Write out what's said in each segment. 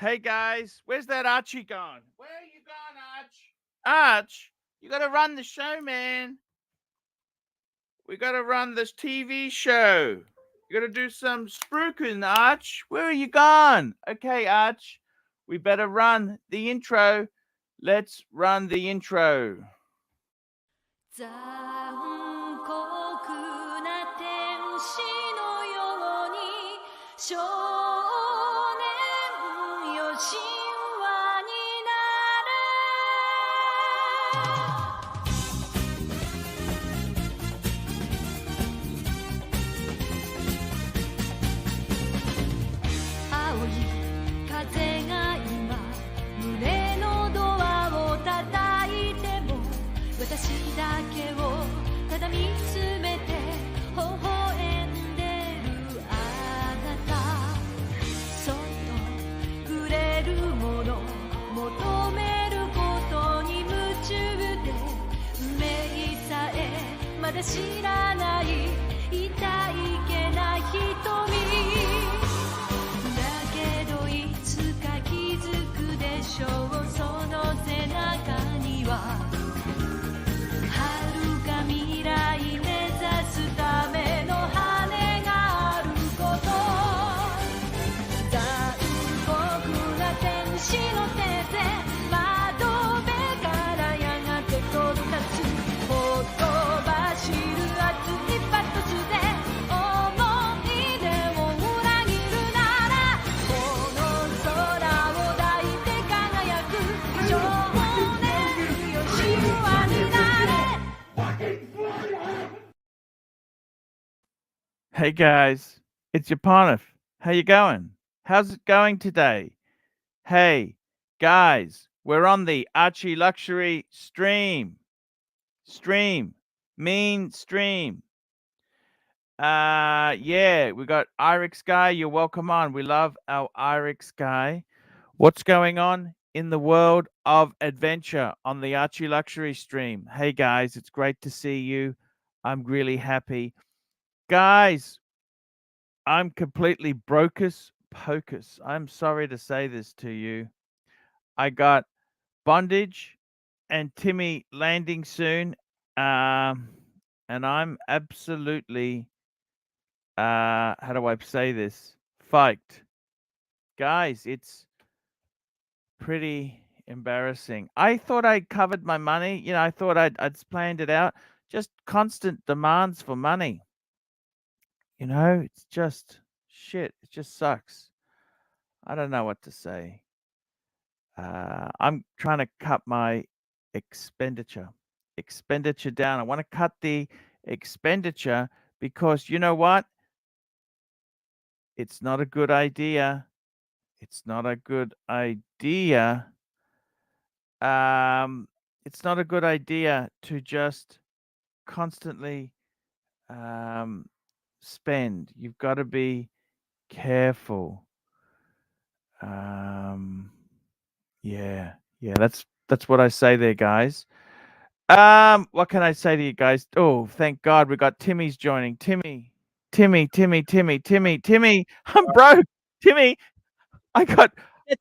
Hey guys, where's that Archie gone? Where are you gone, Arch? Arch, you gotta run the show, man. We gotta run this TV show. You gotta do some spruiking, Arch. Where are you gone? Okay, Arch, we better run the intro. Let's run the intro. 残酷な天使のように少年よ神話になれ青い風が今胸のドアを叩いても私だけをただ見つめて微笑んでるあなたそっと触れるもの求めることに夢中で運命さえまだ知らない痛いけな瞳だけどいつか気づくでしょうその背中には遥か未来目指すための羽があること残酷な天使の手で窓辺からやがて飛び立つほとばしる熱いパトスで思い出を裏切るならこの空を抱いて輝く少年よ神話になれHey guys, it's Yaponov. How you going? How's it going today? Hey guys, we're on the ArchieLuxury stream. Mean stream. Yeah, we got Irix guy. You're welcome on. We love our Irix guy. What's going on in the world of adventure on the ArchieLuxury stream? Hey guys, it's great to see you. I'm really happy. Guys, I'm completely brocus pocus. I'm sorry to say this to you. I got Bondage and Timmy landing soon. And I'm absolutely how do I say this? Fiked. Guys, it's pretty embarrassing. I thought I covered my money. You know, I thought I'd planned it out. Just constant demands for money. You know, it's just shit. It just sucks. I don't know what to say. I'm trying to cut my expenditure down. I want to cut the expenditure because you know what? It's not a good idea. It's not a good idea. It's not a good idea to just constantly spend. You've got to be careful. Yeah, that's what I say there, guys. What can I say to you guys? Oh, thank God we got Timmy's joining. Timmy. I'm broke. Timmy, I got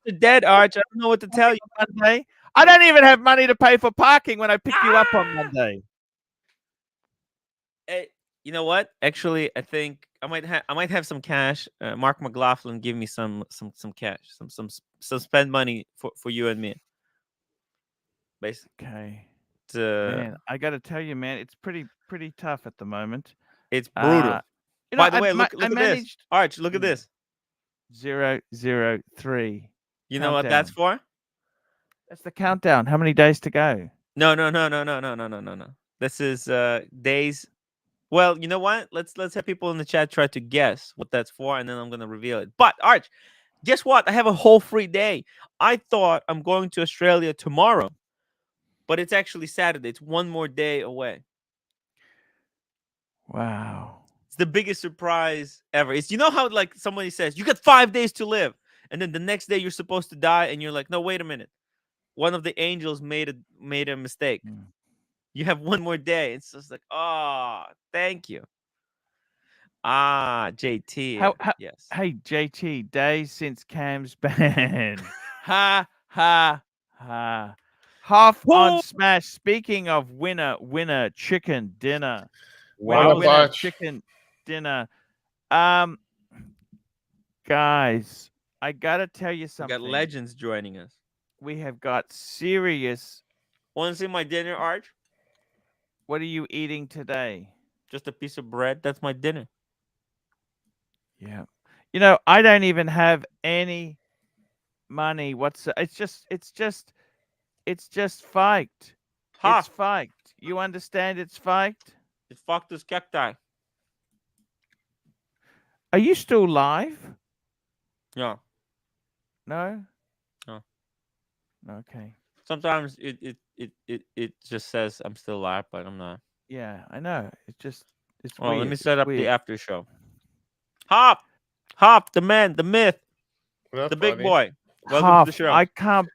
You're dead, Arch. I don't know what to tell you. Monday. I don't even have money to pay for parking when I pick you up on Monday. Hey, you know what? Actually, I think I might have some cash. Mark McLaughlin give me some cash, some spend money for you and me. Basically, Okay. Man, I got to tell you, man, it's pretty tough at the moment. It's brutal. You know, By the way, look I at managed this. Arch, look at this. 003. You know what that's for? That's the countdown. How many days to go? No. This is days. Well, you know what? Let's have people in the chat try to guess what that's for, and then I'm gonna reveal it. But Arch, guess what? I have a whole free day. I thought I'm going to Australia tomorrow, but it's actually Saturday. It's one more day away. Wow. It's the biggest surprise ever. It's, you know how like somebody says you got 5 days to live, and then the next day you're supposed to die, and you're like, no, wait a minute. One of the angels made a mistake. You have one more day. It's just like, oh, thank you. JT. How Yes. hey, JT, days since Cam's ban. Ha, ha, ha. Half on Whoa! Smash. Speaking of winner, chicken dinner. What up, Winner, Arch? chicken dinner. Um, guys, I gotta tell you We something. got legends joining us. We have got serious. Want to see my dinner, Arch? What are you eating today? Just a piece of bread. That's my dinner. Yeah. You know, I don't even have any money. It's just faked. Ha! It's faked. You understand it's faked? It fucked this cacti. Are you still live? Yeah. No? No. Okay. Sometimes it just says I'm still alive, but I'm not. Yeah, I know. It's Oh, weird. let me It's set up the weird. after show. Hop, the man, the myth, What up, the big buddy? boy. Welcome Half, to the show. I can't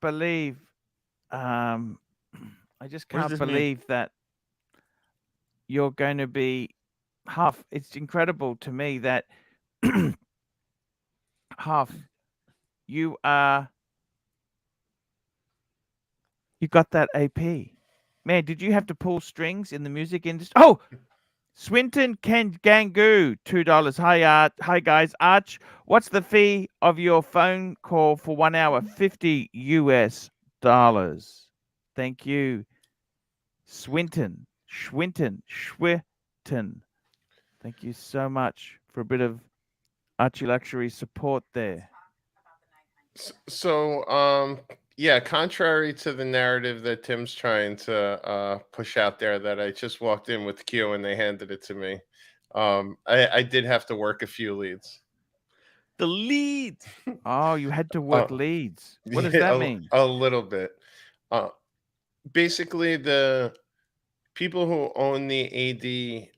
believe um I just What does can't this mean? believe that you're going to be Half. It's incredible to me that Half, you got that AP. Man, did you have to pull strings in the music industry? Oh, Swinton Ken Gangu, $2. Hi guys. Arch, what's the fee of your phone call for 1 hour? $50. Thank you. Swinton. Thank you so much for a bit of ArchieLuxury support there. So, yeah, contrary to the narrative that Tim's trying to push out there, that I just walked in with Q and they handed it to me. I did have to work a few leads. The lead. Oh, you had to work Uh, leads. What does Yeah, that mean? a little bit. Basically, the people who own the AD,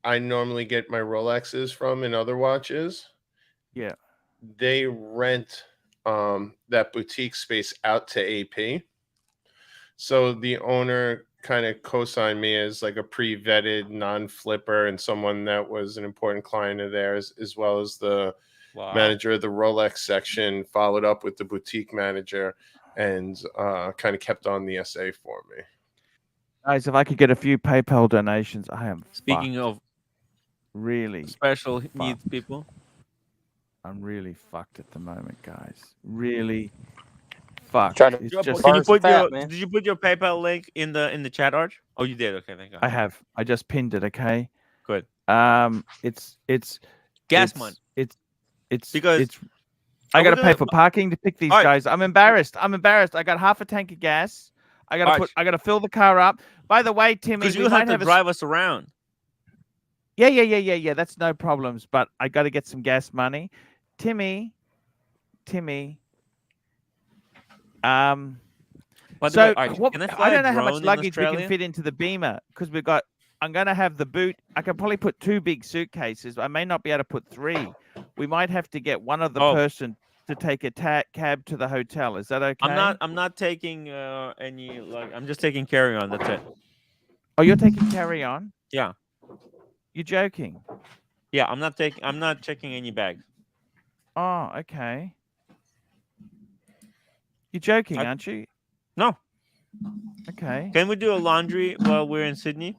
I normally get my Rolexes from and other watches. Yeah. They rent that boutique space out to AP. So the owner kind of co-signed me as like a pre-vetted non-flipper and someone that was an important client of theirs, as well as the Wow. manager of the Rolex section followed up with the boutique manager and kind of kept on the SA for me. Guys, if I could get a few PayPal donations, I am Speaking fucked. of Really special needs fucked. people, I'm really fucked at the moment, guys. Really fucked. Trying to It's Can just burn some fat, man. did you put your PayPal link in the chat, Arch? Oh, you did. Okay, thank God. I have. I just pinned it, okay? Good. It's Gas money. It's Because I we're gotta pay gonna- for parking to pick these Alright. guys. I'm embarrassed. I got half a tank of gas. I gotta fill the car up. By the way, Timmy, because we you might have to have drive us around. Yeah. That's no problems. But I got to get some gas money. Timmy. By the So way, Arch, can I fly I a don't know how much drone in luggage we Australia? can fit into the Beamer because we got. I'm gonna have the boot. I can probably put 2 big suitcases. I may not be able to put 3. We might have to get one other Oh. person to take a cab to the hotel. Is that okay? I'm not taking any like. I'm just taking carry on. That's it. Oh, you're taking carry on? Yeah. You're joking? Yeah, I'm not checking any bags. Oh, okay. You're joking, aren't you? No. Okay. Can we do a laundry while we're in Sydney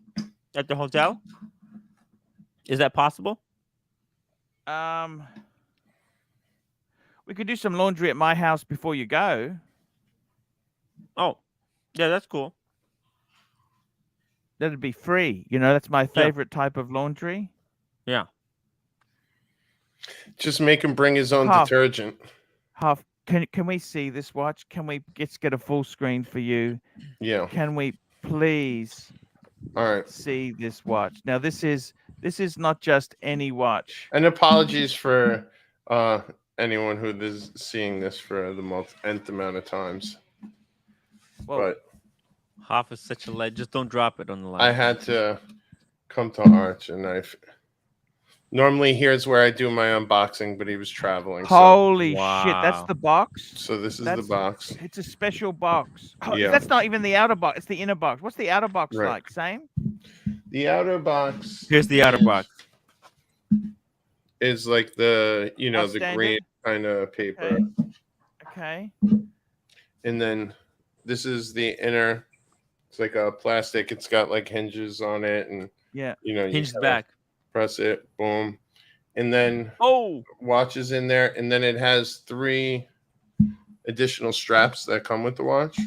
at the hotel? Is that possible? We could do some laundry at my house before you go. Oh, yeah, that's cool. That'd be free. You know, that's my favorite type of laundry. Yeah. Just make him bring his own Half. detergent. Half. Can we see this watch? Can we get a full screen for you? Yeah. Can we please All right. see this watch? Now this is not just any watch. And apologies for anyone who is seeing this for the nth amount of times. Well, But Half is such a legend. Just don't drop it on the line. I had to come to Arch and Normally, here's where I do my unboxing, but he was traveling. Holy shit! That's Wow. the box. So this is the That's box. It's a special box. Oh, Yeah. That's not even the outer box. It's the inner box. What's the outer box Right. like? Same. The outer box. Here's the outer box. Is like the the Standard? green kind of paper, Okay. and then this is the inner. It's like a plastic. It's got like hinges on it, and Yeah. you Hinged gotta back. press it, boom, and then Oh, watch is in there, and then it has 3 additional straps that come with the watch.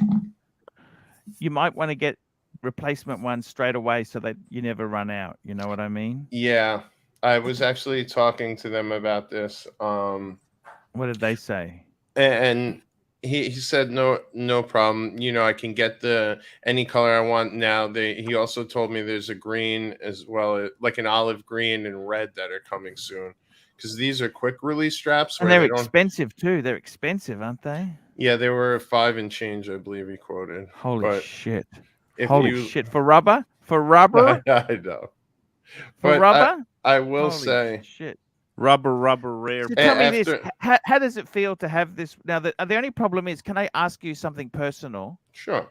You might want to get replacement ones straight away so that you never run out. You know what I mean? Yeah, I was actually talking to them about this. What did they say? And he said no problem. I can get any color I want now. He also told me there's a green as well, like an olive green and red that are coming soon. Because these are quick release straps. And they're expensive too. They're expensive, aren't they? Yeah, they were 5 and change, I believe he quoted. Holy But shit! if Holy shit! For rubber? For rubber? I know. For But rubber? I will Holy say, shit! rubber, rare. So tell me this: after- how does it feel to have this? Now, the only problem is, can I ask you something personal? sure.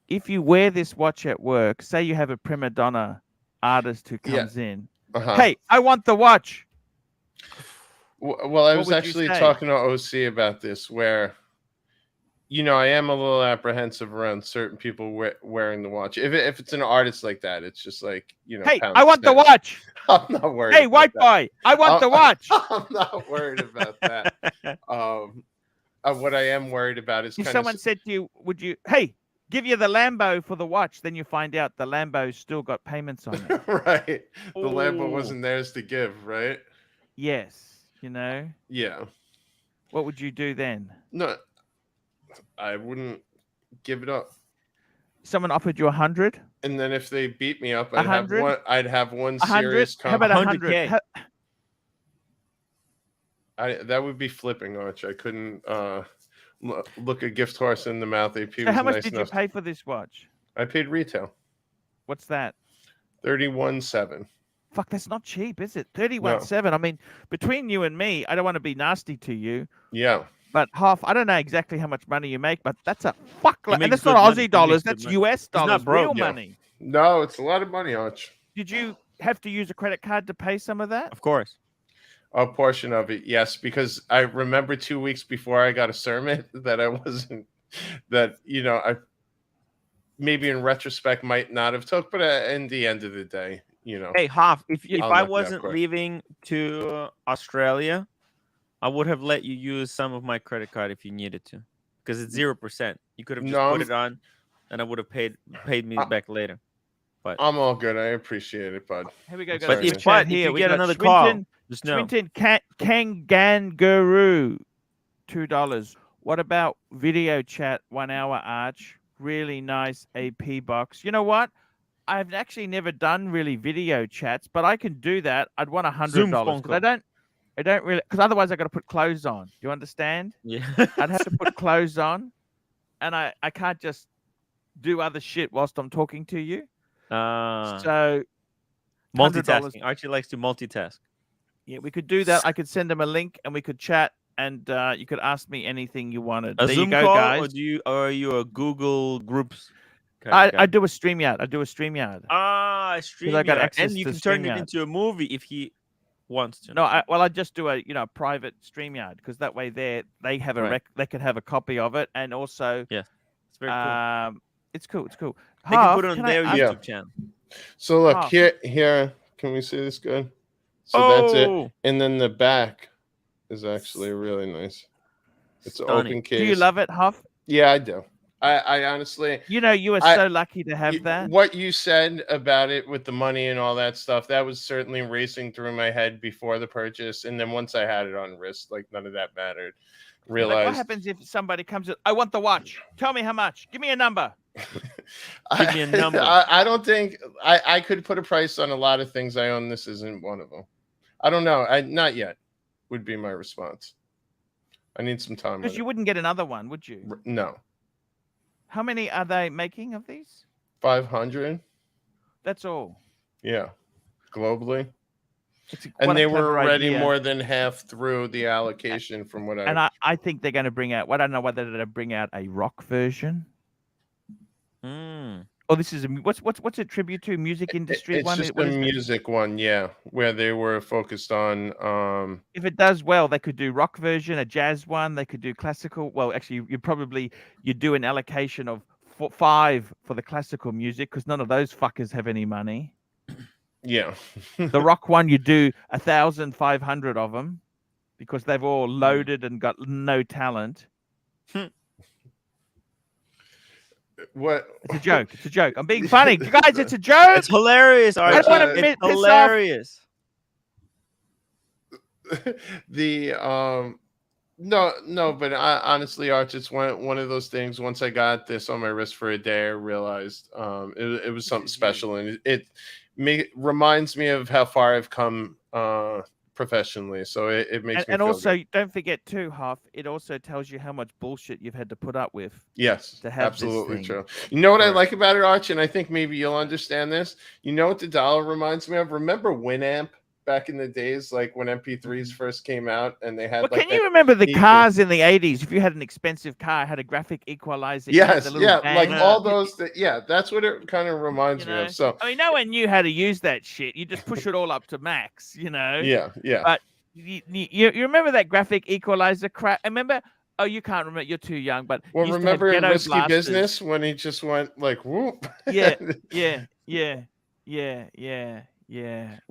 If you wear this watch at work, say you have a prima donna artist who Yeah. comes in, Uh-huh. hey, I want the watch. Well, I What was would you actually say? talking to OC about this, where I am a little apprehensive around certain people wearing the watch. If it's an artist like that, it's just like Hey, pound I want the stand. watch. I'm not worried. Hey, about white that. boy, I want the watch. I'm not worried about that. What I am worried about is If kind someone of said to you, would you, hey, give you the Lambo for the watch, then you find out the Lambo's still got payments on it. right. The Lambo Ooh. wasn't theirs to give, right? Yes, Yeah. what would you do then? No, I wouldn't give it up. Someone offered you 100, And then if they beat me up, I'd have 100? one. I'd have one 100. serious. How about 100? 100K. That would be flipping, Arch. I couldn't look a gift horse in the mouth. AP So was how much nice did you enough. pay for this watch? I paid retail What's that? 31.7. Fuck, that's not cheap, is it? 31.7. I mean, between you and me, I don't want to be nasty to you, Yeah, but I don't know exactly how much money you make, but that's a fuck. He And makes that's good not money. Aussie He dollars. makes good That's money. US not dollars, broke, real yeah. money. no, it's a lot of money, Arch. Did you have to use a credit card to pay some of that? Of course. A portion of it, yes, because I remember 2 weeks before I got a sermon that I wasn't. That I maybe in retrospect might not have took, but in the end of the day, Hey, Hoff, if I'll I knock it out wasn't quick. leaving to Australia, I would have let you use some of my credit card if you needed to, because it's 0%. You could have just put it on, and I would have paid me back later. But I'm all good. I appreciate it, bud. Here we go, But guys. if- Super chat here. you We get got another call, Swinton, just know. Swinton Kangaroo, $2. What about video chat 1 hour, Arch? Really nice AP box. You know what? I've actually never done really video chats, but I can do that. I'd want Zoom $100 phone because I don't really, because otherwise I got to put clothes on. Do you understand? Yeah. I'd have to put clothes on, and I can't just do other shit whilst I'm talking to you. So Multitasking. Archie likes to multitask. yeah, we could do that. I could send them a link and we could chat, and you could ask me anything you wanted. A There Zoom you go, call, guys. or are you a Google Groups? kind of guy? I do a StreamYard. StreamYard. I got access And you to can turn it StreamYard. into a movie if he wants to. No, I just do a private StreamYard because that way they have a Right. they can have a copy of it, and also It's very cool. it's cool. It's cool. They can put it on can I their ask- Yeah. YouTube channel. So look Half. here. Can we see this good? So that's it. Oh, And then the back is actually really nice. It's an Stunning. open case. Do you love it, Huff? Yeah, I do. I honestly. You are I- so lucky to have that. What you said about it with the money and all that stuff, that was certainly racing through my head before the purchase. And then once I had it on wrist, like none of that mattered. Like, what Realized happens if somebody comes in? I want the watch. Tell me how much. Give me a number. Give me a number. I don't think I could put a price on a lot of things I own. This isn't one of them. I don't know. Not yet would be my response. I need some time. Because on you it. wouldn't get another one, would you? No. How many are they making of these? 500. That's all. Yeah. Globally. It's And what they a were clever already idea. more than half through the allocation from what And I think they're going to bring out. Well, I don't know whether they're bring out a rock version. Mm. Oh, this is a what's a tribute to music industry It's one? just What a is it? music one, yeah, where they were focused on If it does well, they could do rock version, a jazz one. They could do classical. Well, actually, you do an allocation of 5 for the classical music because none of those fuckers have any money. yeah. The rock one, you do 1,500 of them because they've all loaded and got no talent. What It's a joke. It's a joke. I'm being funny, guys. It's a joke. It's hilarious, Archie. don't wanna It's piss off- hilarious. the no, but honestly, Arch, it's one of those things. Once I got this on my wrist for a day, I realized it was something is special, and it reminds me of how far I've come professionally. So it makes me And feel also, good. don't forget too, Huff. It also tells you how much bullshit you've had to put up with Yes, to have this absolutely thing. true. You know what I Correct. like about it, Arch, and I think maybe you'll understand this. You know what the dollar reminds me of? Remember Winamp back in the days, like when MP3s first came out, and they had Well, like can you that remember the EP. cars in the 80s? If you had an expensive car, it had a graphic equalizer. in it, Yes, the little yeah, like bang. all those. Yeah, that's what it kind of You reminds me know, of. So I mean, no one knew how to use that shit. You just push it all up to max. You know. yeah. But you remember that graphic equalizer crap? Remember? Oh, you can't remember. You're too young. But Well, you used to have remember in ghetto Risky blasters. Business when he just went like whoop? Yeah. Oh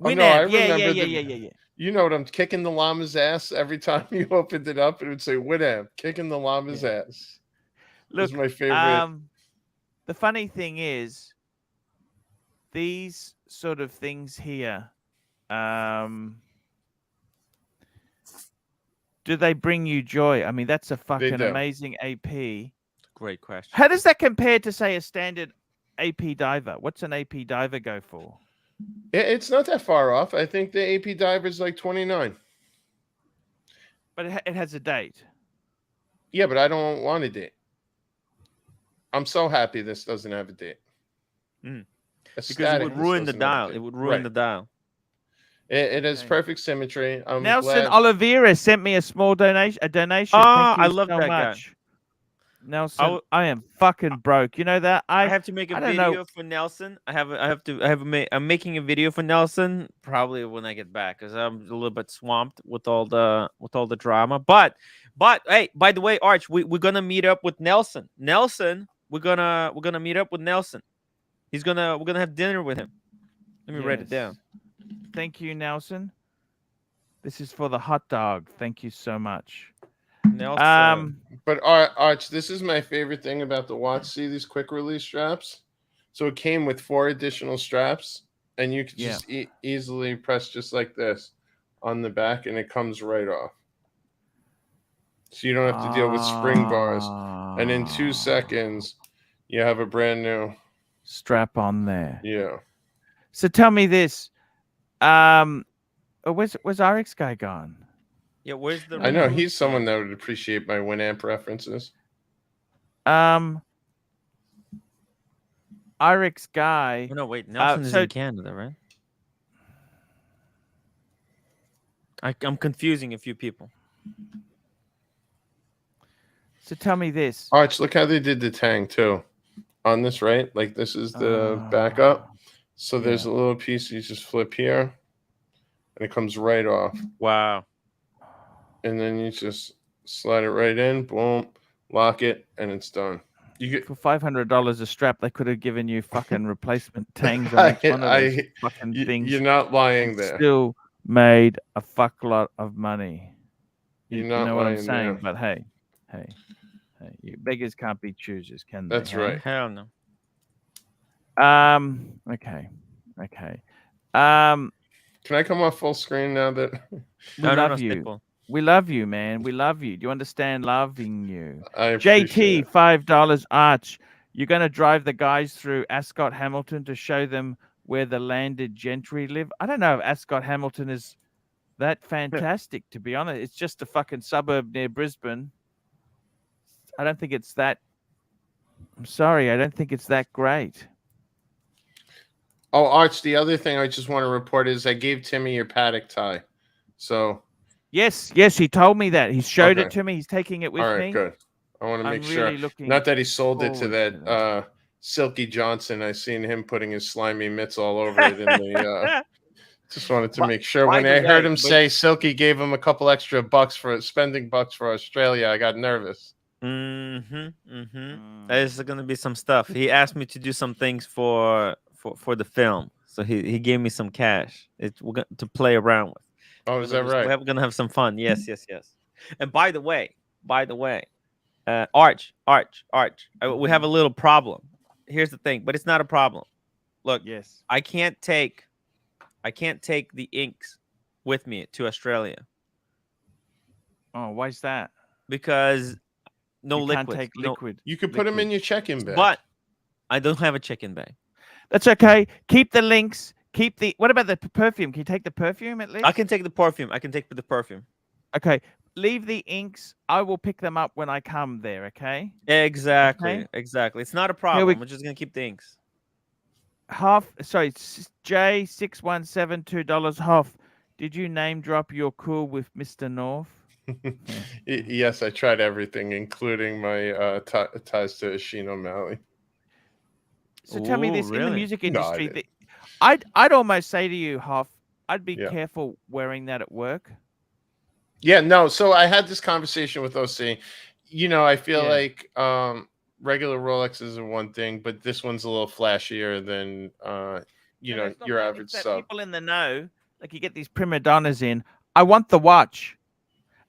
Winamp. no, I Yeah. remember You know what? I'm kicking the llama's ass every time you opened it up. It would say Winamp, kicking the llama's ass. This Look, is my favorite. the funny thing is, these sort of things here, do they bring you joy? I mean, that's a fucking do. amazing AP. Great question. How does that compare to, say, a standard AP diver? What's an AP diver go for? It's not that far off. I think the AP diver is like 29. But it has a date. Yeah, but I don't want a date. I'm so happy this doesn't have a date. Because it Ecstatic would this ruin the doesn't have a dial. date. It would ruin Right. the dial. It has Okay. perfect symmetry. I'm Nelson glad. Oliveira sent me a small donation. Oh, Thank you I love so that guy. much. Nelson, I am fucking broke. You know that? I have to make a I don't know. video for Nelson. I'm making a video for Nelson probably when I get back because I'm a little bit swamped with all the drama. But hey, by the way, Arch, we're gonna meet up with Nelson. We're gonna meet up with Nelson. We're gonna have dinner with him. Let me write it down. Thank you, Nelson. This is for the hot dog. Thank you so much. Nelson. But Arch, this is my favorite thing about the watch. See these quick release straps? So it came with 4 additional straps, and you could just easily press just like this on the back, and it comes right off. So you don't have to deal with spring bars. And in 2 seconds, you have a brand new strap on there. Yeah. So tell me this. Where's RX guy gone? Yeah, where's the? I know he's someone that would appreciate my Winamp references. RX guy. Oh, no, wait. Nelson is in Canada, right? I'm confusing a few people. So tell me this. Arch, look how they did the tang too. On this, right? Like this is the backup. So there's a little piece you just flip here, and it comes right off. Wow. And then you just slide it right in, boom, lock it, and it's done. You get for $500 a strap. They could have given you fucking replacement tangs on each one of those fucking things. You're not lying there. Still made a fuckload of money. You know what I'm lying saying? there. But hey, you beggars can't be choosers, can they? That's right. Hell no. Okay. Can I come off full screen now that we love you? We love you, man. We love you. Do you understand loving you? JT, $5 Arch. You're going to drive the guys through Ascot Hamilton to show them where the landed gentry live? I don't know if Ascot Hamilton is that fantastic, to be honest. It's just a fucking suburb near Brisbane. I don't think it's that. I'm sorry. I don't think it's that great. Oh, Arch, the other thing I just want to report is I gave Timmy your paddock tie. So, Yes, he told me that. He showed it okay. to me. He's taking it with All right, me. good. I want to I'm make sure. really looking Not that he sold it to forward that that. Silky Johnson. I seen him putting his slimy mitts all over it in the. Just wanted to make sure. by When the I heard way, him but- say Silky gave him a couple extra bucks for spending bucks for Australia, I got nervous. There's gonna be some stuff. He asked me to do some things for the film, so he gave me some cash. We're going to play around with. Oh, is that right? We're gonna have some fun. Yes. And by the way, Arch, we have a little problem. Here's the thing, but it's not a problem. Look, Yes. I can't take the inks with me to Australia Oh, why is that? because no you liquid. can't take liquid. You could put them in your check-in bag. But I don't have a chicken bag. That's okay. Keep the links. Keep the. What about the perfume? Can you take the perfume at least? I can take the perfume. Okay. Leave the inks. I will pick them up when I come there. Okay. Exactly. Okay. It's not a problem. We're just gonna keep the inks. J6172 $2. Did you name drop your cool with Mr. North? Yes, I tried everything, including my ties to Sheen O'Malley. So tell me Ooh, this: in the really? music No, I industry, didn't. I'd almost say to you, Hoff, I'd be Yeah. careful wearing that at work. Yeah, no. So I had this conversation with OC. I feel Yeah. like regular Rolexes are one thing, but this one's a little flashier than No, it's not your that, average it's that sub. people in the know, like you get these prima donnas in. I want the watch,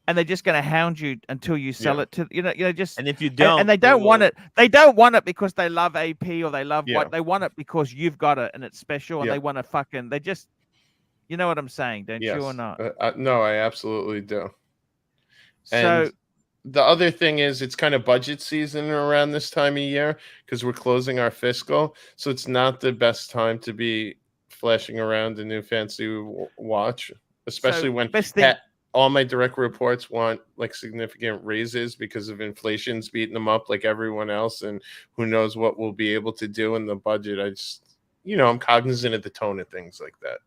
and they're just going to hound you until you sell Yeah. it to just. And if you don't, And they don't want it. They don't want it because they love AP or they love Yeah. what they want it because you've got it and it's special and Yeah. they want to fucking. They just, you know what I'm saying, don't Yes. you or not? No, I absolutely do. So And the other thing is it's kind of budget season around this time of year because we're closing our fiscal. So it's not the best time to be flashing around a new fancy watch, especially when best thing. all my direct reports want like significant raises because of inflation's beating them up like everyone else. And who knows what we'll be able to do in the budget. I just, I'm cognizant of the tone of things like that.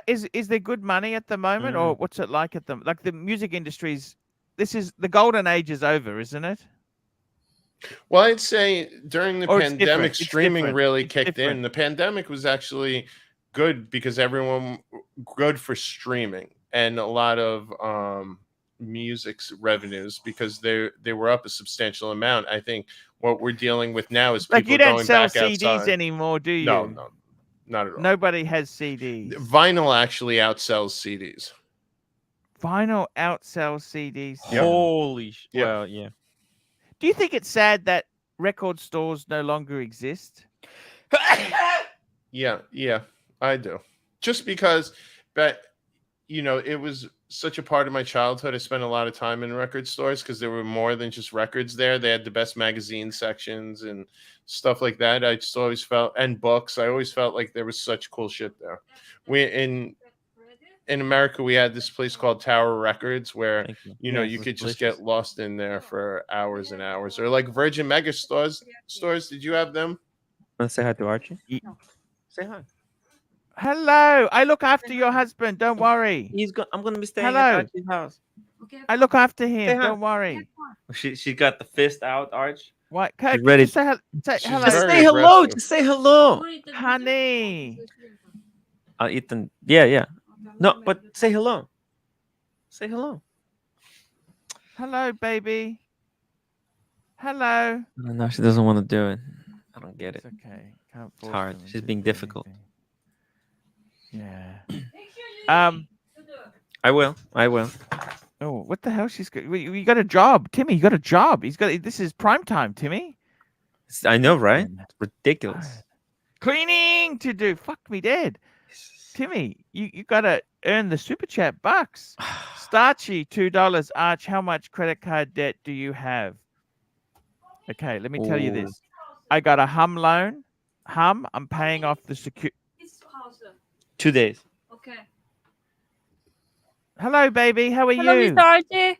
Is there good money at the moment, or what's it like at the music industries? This is the golden age is over, isn't it? Well, I'd say during the Or it's different. pandemic, It's streaming different. really It's kicked different. in. The pandemic was actually good because everyone good for streaming and a lot of music's revenues because they were up a substantial amount. I think what we're dealing with now is Like people you don't going sell back CDs outside. anymore, do you? No, not at all. Nobody has CDs. Vinyl actually outsells CDs. Vinyl outsells CDs. Yeah. Holy Yeah. Well, yeah. Do you think it's sad that record stores no longer exist? Yeah, I do. Just because, but it was such a part of my childhood. I spent a lot of time in record stores because there were more than just records there. They had the best magazine sections and stuff like that. I just always felt, and books. I always felt like there was such cool shit there. In America, we had this place called Tower Records where Thank you. you Yes, could it's just delicious. get lost in there for hours and hours. Or like Virgin Mega stores. Did you have them? Let's say hi to Archie. No. Say hi. Hello, I look after your husband. Don't worry. I'm gonna be staying Hello. at Archie's house. I look after Say him. hi. Don't worry. She got the fist out, Arch. What? She's Could you ready. just say, say She's hello, Just very say hello. aggressive. Just say hello. honey. I'll eat them. Yeah. No, but say hello. Say hello. Hello, baby. Hello. No, she doesn't want to do it. I don't get it. It's okay. Can't force hard. them She's into being doing difficult. anything. Yeah. I will. Oh, what the hell? She's got. You got a job, Timmy. You got a job. He's got. This is prime time, Timmy. I know, right? Man. It's ridiculous. Cleaning to do. Fuck me dead. Timmy, you gotta earn the super chat bucks. Starchy, $2. Arch, how much credit card debt do you have? Okay, let me tell you Ooh. this. I got a hum loan. I'm paying off the security. 2 days. Okay. Hello, baby. How are Hello, you? Mr. Archie.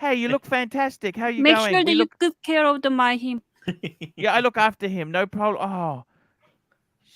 Hey, you look fantastic. How are you Make going? sure that We you look- good care of my him. Yeah, I look after him. No problem. Oh,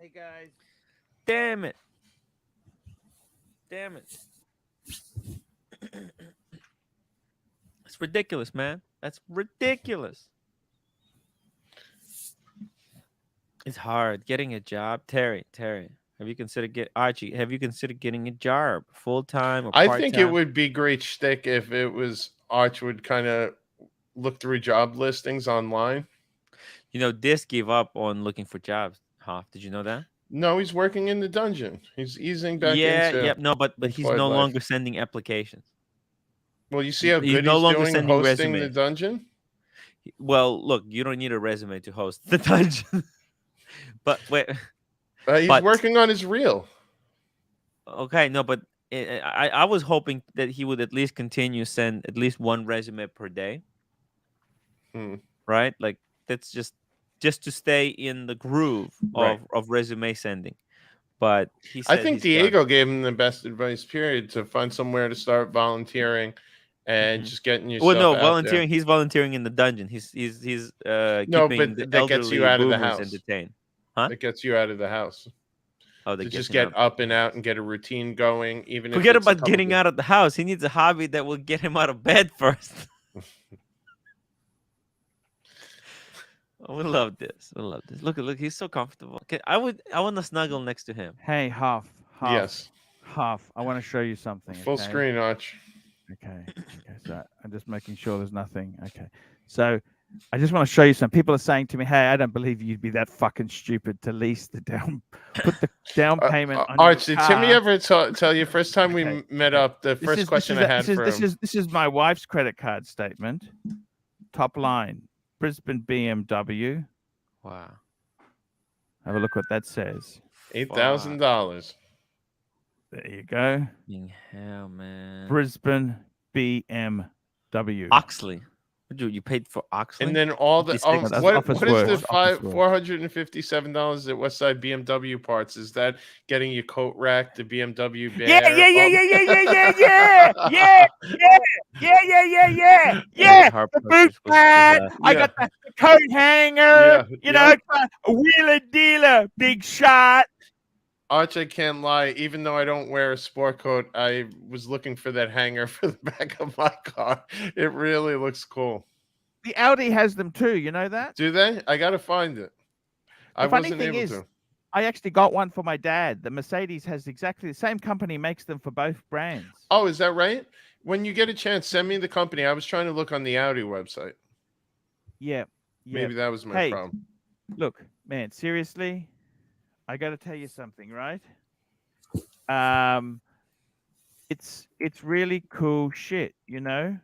Hey guys. Damn it. Damn it. It's ridiculous, man. That's ridiculous. It's hard getting a job. Terry, have you considered Archie? Have you considered getting a job, full time or I part think it time? would be great shtick if it was Arch would kind of look through job listings online. You know, Disc gave up on looking for jobs. Hoff, did you know that? No, he's working in the dungeon. He's easing back Yeah, into yep. No, but he's employed no life. longer sending applications. Well, you see how He's good no he's longer doing sending hosting the resumes. dungeon? Well, look, you don't need a resume to host the dungeon. But wait, He's But- working on his reel. okay, no, but I was hoping that he would at least continue send at least one resume per day. Hmm. Right? Like that's just to stay in the groove Right. of resume sending. But he I said think he's done. Diego gave him the best advice, period, to find somewhere to start volunteering and Mhm. just getting yourself Well, no, out volunteering. He's volunteering in the dungeon. He's No, keeping but the that gets you elderly out of the boomers house. entertained. there. That gets you out of the house. Oh, they To just get get up and out and get a routine going, even Forget if it's a about couple getting out of the house. He needs a hobby that will get him out of bed first. Oh, we love this. We love this. Look, he's so comfortable. Okay, I want to snuggle next to him. Hey, Huff. Yes. Huff. I want to show you something. Full okay? screen, Arch. Okay. Okay. So I'm just making sure there's nothing. Okay. So I just want to show you some. People are saying to me, "Hey, I don't believe you'd be that fucking stupid to lease the put the down payment on Arch, your did Timmy car." ever tell you first time we Okay, met okay. up? The first question I had for him. This is my wife's credit card statement. Top line: Brisbane BMW. Wow. Have a look what that says. $8,000. There you go. Fucking hell, man. Brisbane BMW. Oxley. Dude, you paid for Oxley? And then all the These things- that's what office is the works, office works. $457 at Westside BMW Parts? Is that getting you coat rack, the BMW bear? Yeah. Yeah, Harp The Purchase boot was pad. last. I got the coat hanger. Yeah, A wheeler dealer. Big shot. Arch, I can't lie. Even though I don't wear a sport coat, I was looking for that hanger for the back of my car. It really looks cool. The Audi has them too. You know that? Do they? I gotta find it. I funny wasn't thing able is, to. I actually got one for my dad. The Mercedes has exactly the same company makes them for both brands. Oh, is that right? When you get a chance, send me the company. I was trying to look on the Audi website. Yeah. Maybe that was my Hey, problem. look, man, seriously, I got to tell you something, right? It's really cool shit, you know.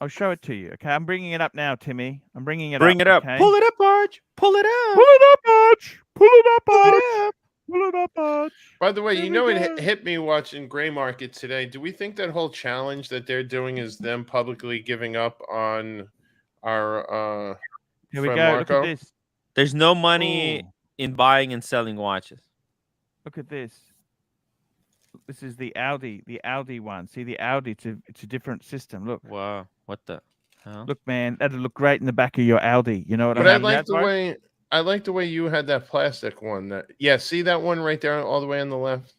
I'll show it to you. Okay, I'm bringing it up now, Timmy. I'm bringing it Bring up. it up. Okay? Pull it up, Arch. Pull it up. Pull it up, Arch. Pull it up, Pull Arch. it up. Pull it up, Arch. By the way, Here you we know go. it hit me watching Gray Market today. Do we think that whole challenge that they're doing is them publicly giving up on our Here we friend go. Look Marco? at this. There's no money Ooh, in buying and selling watches. look at this. This is the Audi one. See the Audi? It's a different system. Look, Wow. What the hell? look, man. That'll look great in the back of your Audi. You know what But I I mean? like the way you had that plastic one. See that one right there, all the way on the left.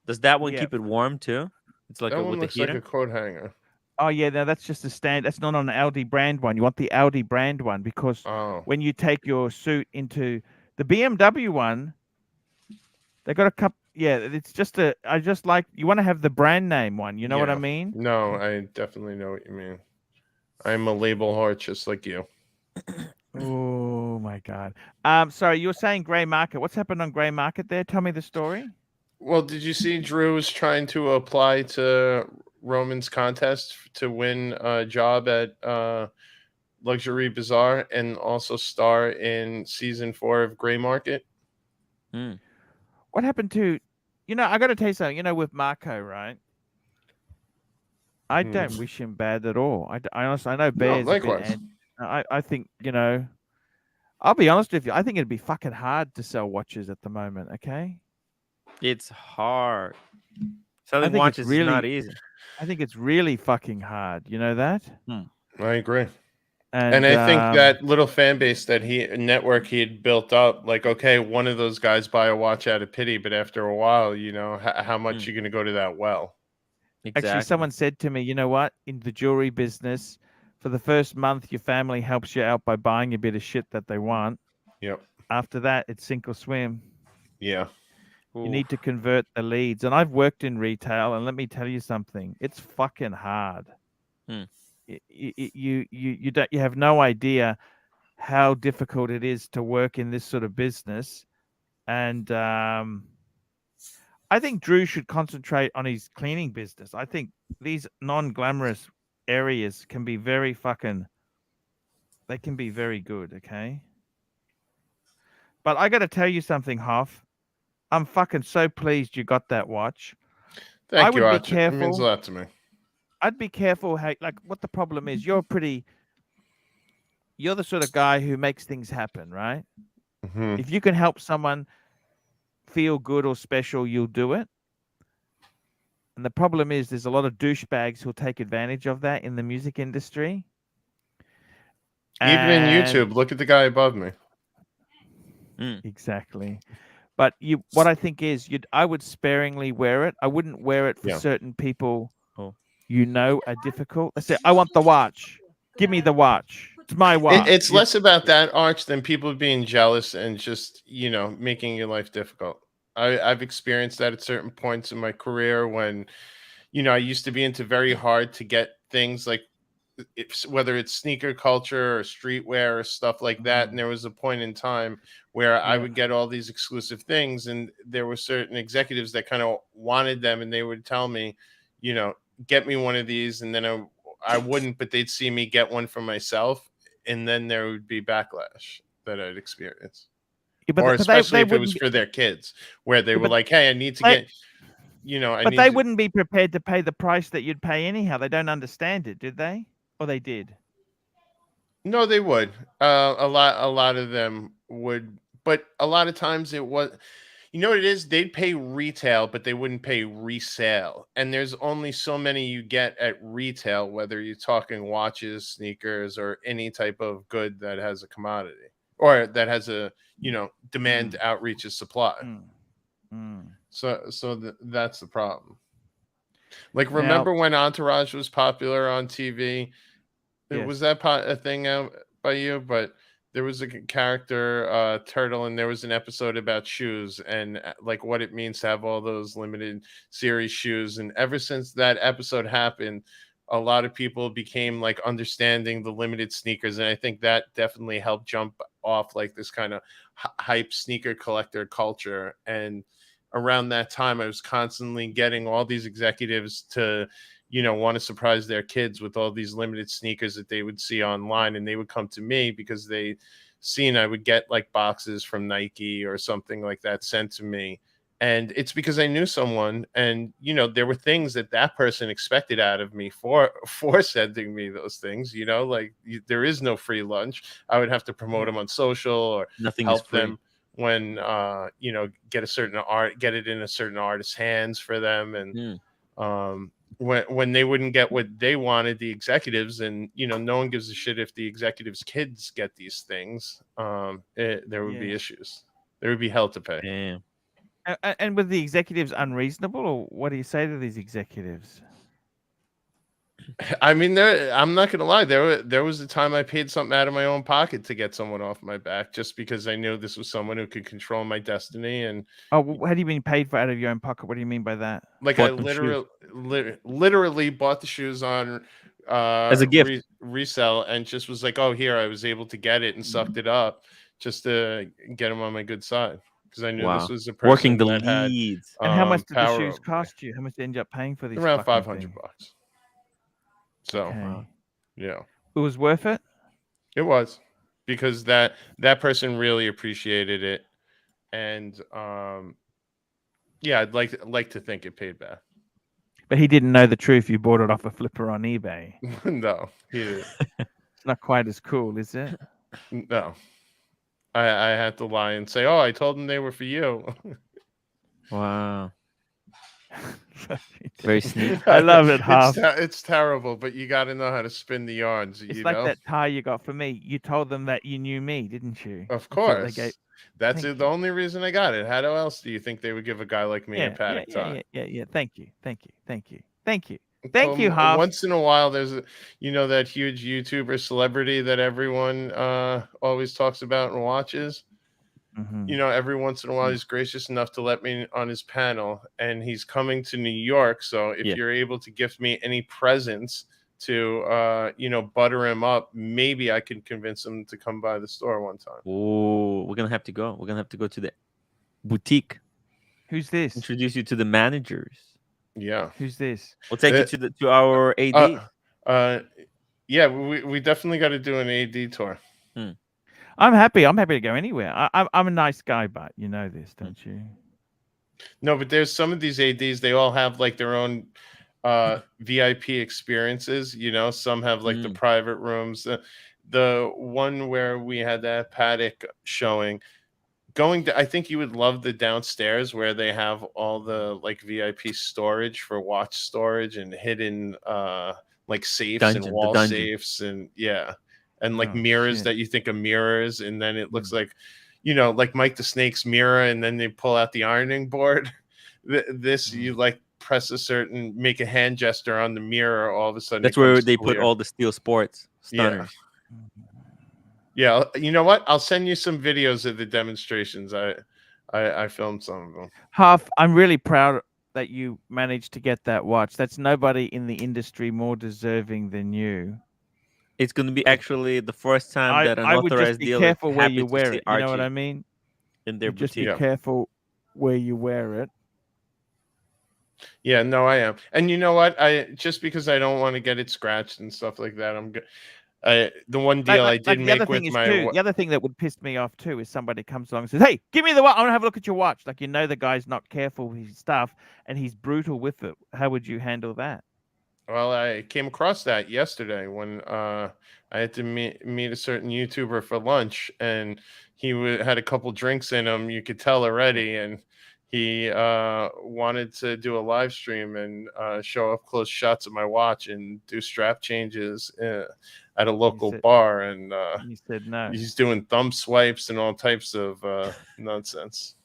Does that one Yeah. keep it warm too? It's like That a, one with the looks like heater. a coat hanger. Oh yeah, no, that's just a stand. That's not on an Audi brand one. You want the Audi brand one because Oh, when you take your suit into the BMW one, they got a couple. Yeah, it's just a. I just like you want to have the brand name one. You know what I Yeah. mean? no, I definitely know what you mean. I'm a label whore just like you. Oh my god. Sorry, you were saying Grey Market. What's happened on Grey Market there? Tell me the story. Well, did you see Drew was trying to apply to Roman's contest to win a job at Luxury Bazaar and also star in season 4 of Gray Market? What happened to? I got to tell you something. With Marco, right? I don't wish him bad at all. I honestly, I know Bear's a bit, likewise. and I think I'll be honest with you. I think it'd be fucking hard to sell watches at the moment. Okay. It's hard. Selling think it's watches is not really- easy. I think it's really fucking hard. You know that? I agree. And And I think that little fan base that network he had built up, like, okay, one of those guys buy a watch out of pity, but after a while, how much you going to go to that well? actually, Exactly. someone said to me, you know what? In the jewelry business, for the first month, your family helps you out by buying a bit of shit that they want. Yep. After that, it's sink or swim. Yeah. You Oof. need to convert the leads. And I've worked in retail, and let me tell you something. It's fucking hard. Hmm. You have no idea how difficult it is to work in this sort of business. And I think Drew should concentrate on his cleaning business. I think these non-glamorous areas can be very fucking. They can be very good. Okay. But I got to tell you something, Hoff. I'm fucking so pleased you got that watch. I Thank you, would be Archie. It means a careful. lot to me. I'd be careful how, like, what the problem is. You're the sort of guy who makes things happen, right? Hmm. If you can help someone feel good or special, you'll do it. And the problem is there's a lot of douchebags who'll take advantage of that in the music industry. Even in And YouTube, look at the guy above me. exactly. But what I think is I would sparingly wear it. I wouldn't wear it for Yeah. certain people Oh. are difficult. I say, I want the watch. Give me the watch. It's my watch. It's less about that, Arch, than people being jealous and just, making your life difficult. I've experienced that at certain points in my career when, I used to be into very hard to get things like whether it's sneaker culture or streetwear or stuff like that. And there was a point in time where I Yeah. would get all these exclusive things, and there were certain executives that kind of wanted them, and they would tell me, get me one of these, and then I wouldn't, but they'd see me get one for myself, and then there would be backlash that I'd experience. Yeah, Or but especially they if it was wouldn't be, for their kids, where they yeah, were like, "Hey, I need to they, get, I but need they to." wouldn't be prepared to pay the price that you'd pay anyhow. They don't understand it, did they? Or they did? No, they would. A lot of them would, but a lot of times it was. You know what it is? They'd pay retail, but they wouldn't pay resale. And there's only so many you get at retail, whether you're talking watches, sneakers, or any type of good that has a commodity or that has a demand outreaches supply. Mm. Mm. So that's the problem. Like, Now, remember when Entourage was popular on TV? yes. Was that a thing out by you? But there was a character, Turtle, and there was an episode about shoes and like what it means to have all those limited series shoes. And ever since that episode happened, a lot of people became like understanding the limited sneakers, and I think that definitely helped jump off like this kind of hype sneaker collector culture. And around that time, I was constantly getting all these executives to want to surprise their kids with all these limited sneakers that they would see online, and they would come to me because they seen I would get like boxes from Nike or something like that sent to me. And it's because I knew someone, and there were things that person expected out of me for sending me those things. Like there is no free lunch. I would have to promote them on social or Nothing is help free. them when get it in a certain artist's hands for them. And when they wouldn't get what they wanted, the executives, and no one gives a shit if the executives' kids get these things, there would be issues. There would be hell to pay. Damn. And were the executives unreasonable, or what do you say to these executives? I mean, I'm not gonna lie. There was a time I paid something out of my own pocket to get someone off my back, just because I knew this was someone who could control my destiny. And Oh, how do you mean paid for out of your own pocket? What do you mean by that? like, I Bought them shoes. literally bought the shoes on As a gift. resell, and just was like, oh, here, I was able to get it and sucked it up just to get them on my good side, because I knew this was a person Working the that had leads. And how much did the power shoes over me. cost you? How much did you end up paying for these? Around fucking $500. things? So Okay. yeah, It was worth it. it was, because that person really appreciated it. And yeah, I'd like to think it paid back. But he didn't know the truth. You bought it off a flipper on eBay. No, he didn't. It's not quite as cool, is it? No, I had to lie and say, oh, I told them they were for you. Wow. Very sneaky. I love it, Huff. It's terrible, but you got to know how to spin the yarns. It's You like know, that tie you got for me. You told them that you knew me, didn't you? of That's what they gave. course. That's Thank the you. only reason I got it. How else do you think they would give a guy like me a Yeah, yeah, paddock yeah, tie? yeah. Thank you. Thank you. Thank you. Thank you. So, Thank you, Huff. once in a while, there's that huge YouTuber celebrity that everyone always talks about and watches. Mhm. Every once in a while, Mm. he's gracious enough to let me on his panel, and he's coming to New York. So if Yeah. you're able to gift me any presents to butter him up, maybe I can convince him to come by the store one time. Oh, we're gonna have to go. We're gonna have to go to the boutique. Who's this? Introduce you to the managers. Yeah. Who's this? We'll take you to our AD. Yeah, we definitely got to do an AD tour. I'm happy. I'm happy to go anywhere. I'm a nice guy, but you know this, don't you? No, but there's some of these ADs, they all have like their own VIP experiences. Some have like the private rooms. The one where we had that paddock showing, I think you would love the downstairs where they have all the like VIP storage for watch storage and hidden like safes and wall safes and like mirrors that you think are mirrors, and then it looks like like Mike the Snake's mirror, and then they pull out the ironing board. You like press make a hand gesture on the mirror, all of a sudden that's where they put all the Steel Sports stunners. Yeah, you know what? I'll send you some videos of the demonstrations. I filmed some of them. Huff, I'm really proud that you managed to get that watch. That's nobody in the industry more deserving than you. It's going to be actually the first time that an I would just authorized be dealer careful where happy you to wear see it. You know what I Archie mean? in their Just be boutique. careful where you wear it. Yeah, no, I am. And you know what? Just because I don't want to get it scratched and stuff like that, I'm good. The one deal I did make with my the other thing that would piss me off too is somebody comes along and says, "Hey, give me the watch. I want to have a look at your watch." Like the guy's not careful with his stuff and he's brutal with it. How would you handle that? Well, I came across that yesterday when I had to meet a certain YouTuber for lunch, and he had a couple drinks in him. You could tell already, and he wanted to do a live stream and show up close shots of my watch and do strap changes at a local bar. And he said no. He's doing thumb swipes and all types of nonsense.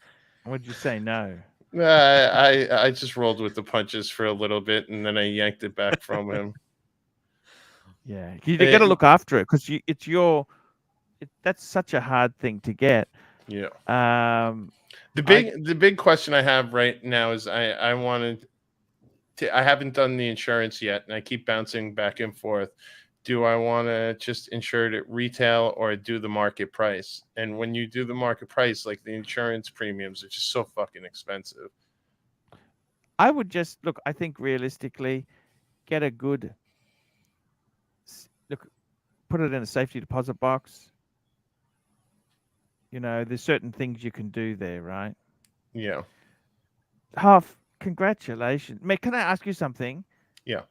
What'd you say? No. I just rolled with the punches for a little bit, and then I yanked it back from him. Yeah, you got to look after it because that's such a hard thing to get. Yeah. The big question I have right now is I haven't done the insurance yet, and I keep bouncing back and forth. Do I want to just insure it at retail or do the market price? And when you do the market price, like the insurance premiums are just so fucking expensive. I would just look. I think realistically, get a good look. Put it in a safety deposit box. There's certain things you can do there, right? Yeah. Huff, congratulations. Mate, can I ask you something? Yeah.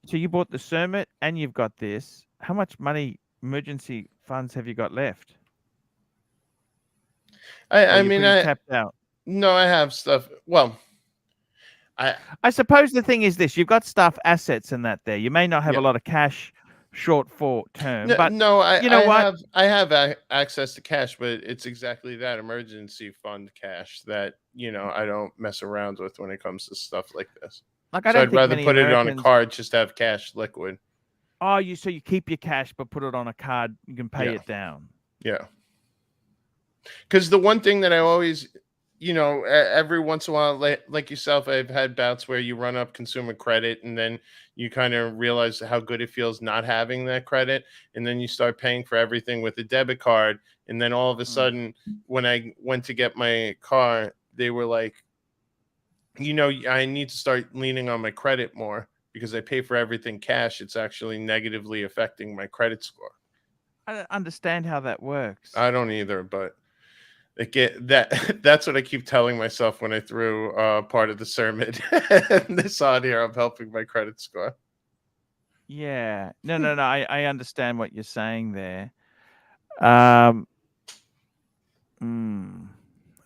So you bought the Sermit and you've got this. How much money, emergency funds, have you got left? I mean, tapped out. No, I have stuff. Well, I suppose the thing is this: you've got stuff, assets, and that there. You may not have a lot of cash, short term, but I have access to cash, but it's exactly that emergency fund cash that I don't mess around with when it comes to stuff like this. Like I'd rather put it on a card, just to have cash liquid. Oh, so you keep your cash, but put it on a card. You can pay it down. Yeah. Because the one thing that I always, every once in a while, like yourself, I've had bouts where you run up consumer credit, and then you kind of realize how good it feels not having that credit, and then you start paying for everything with a debit card, and then all of a sudden, when I went to get my car, they were like, I need to start leaning on my credit more because I pay for everything cash. It's actually negatively affecting my credit score. I don't understand how that works. I don't either, but that's what I keep telling myself when I threw part of the sermon and this on here. I'm helping my credit score. Yeah. No. I understand what you're saying there.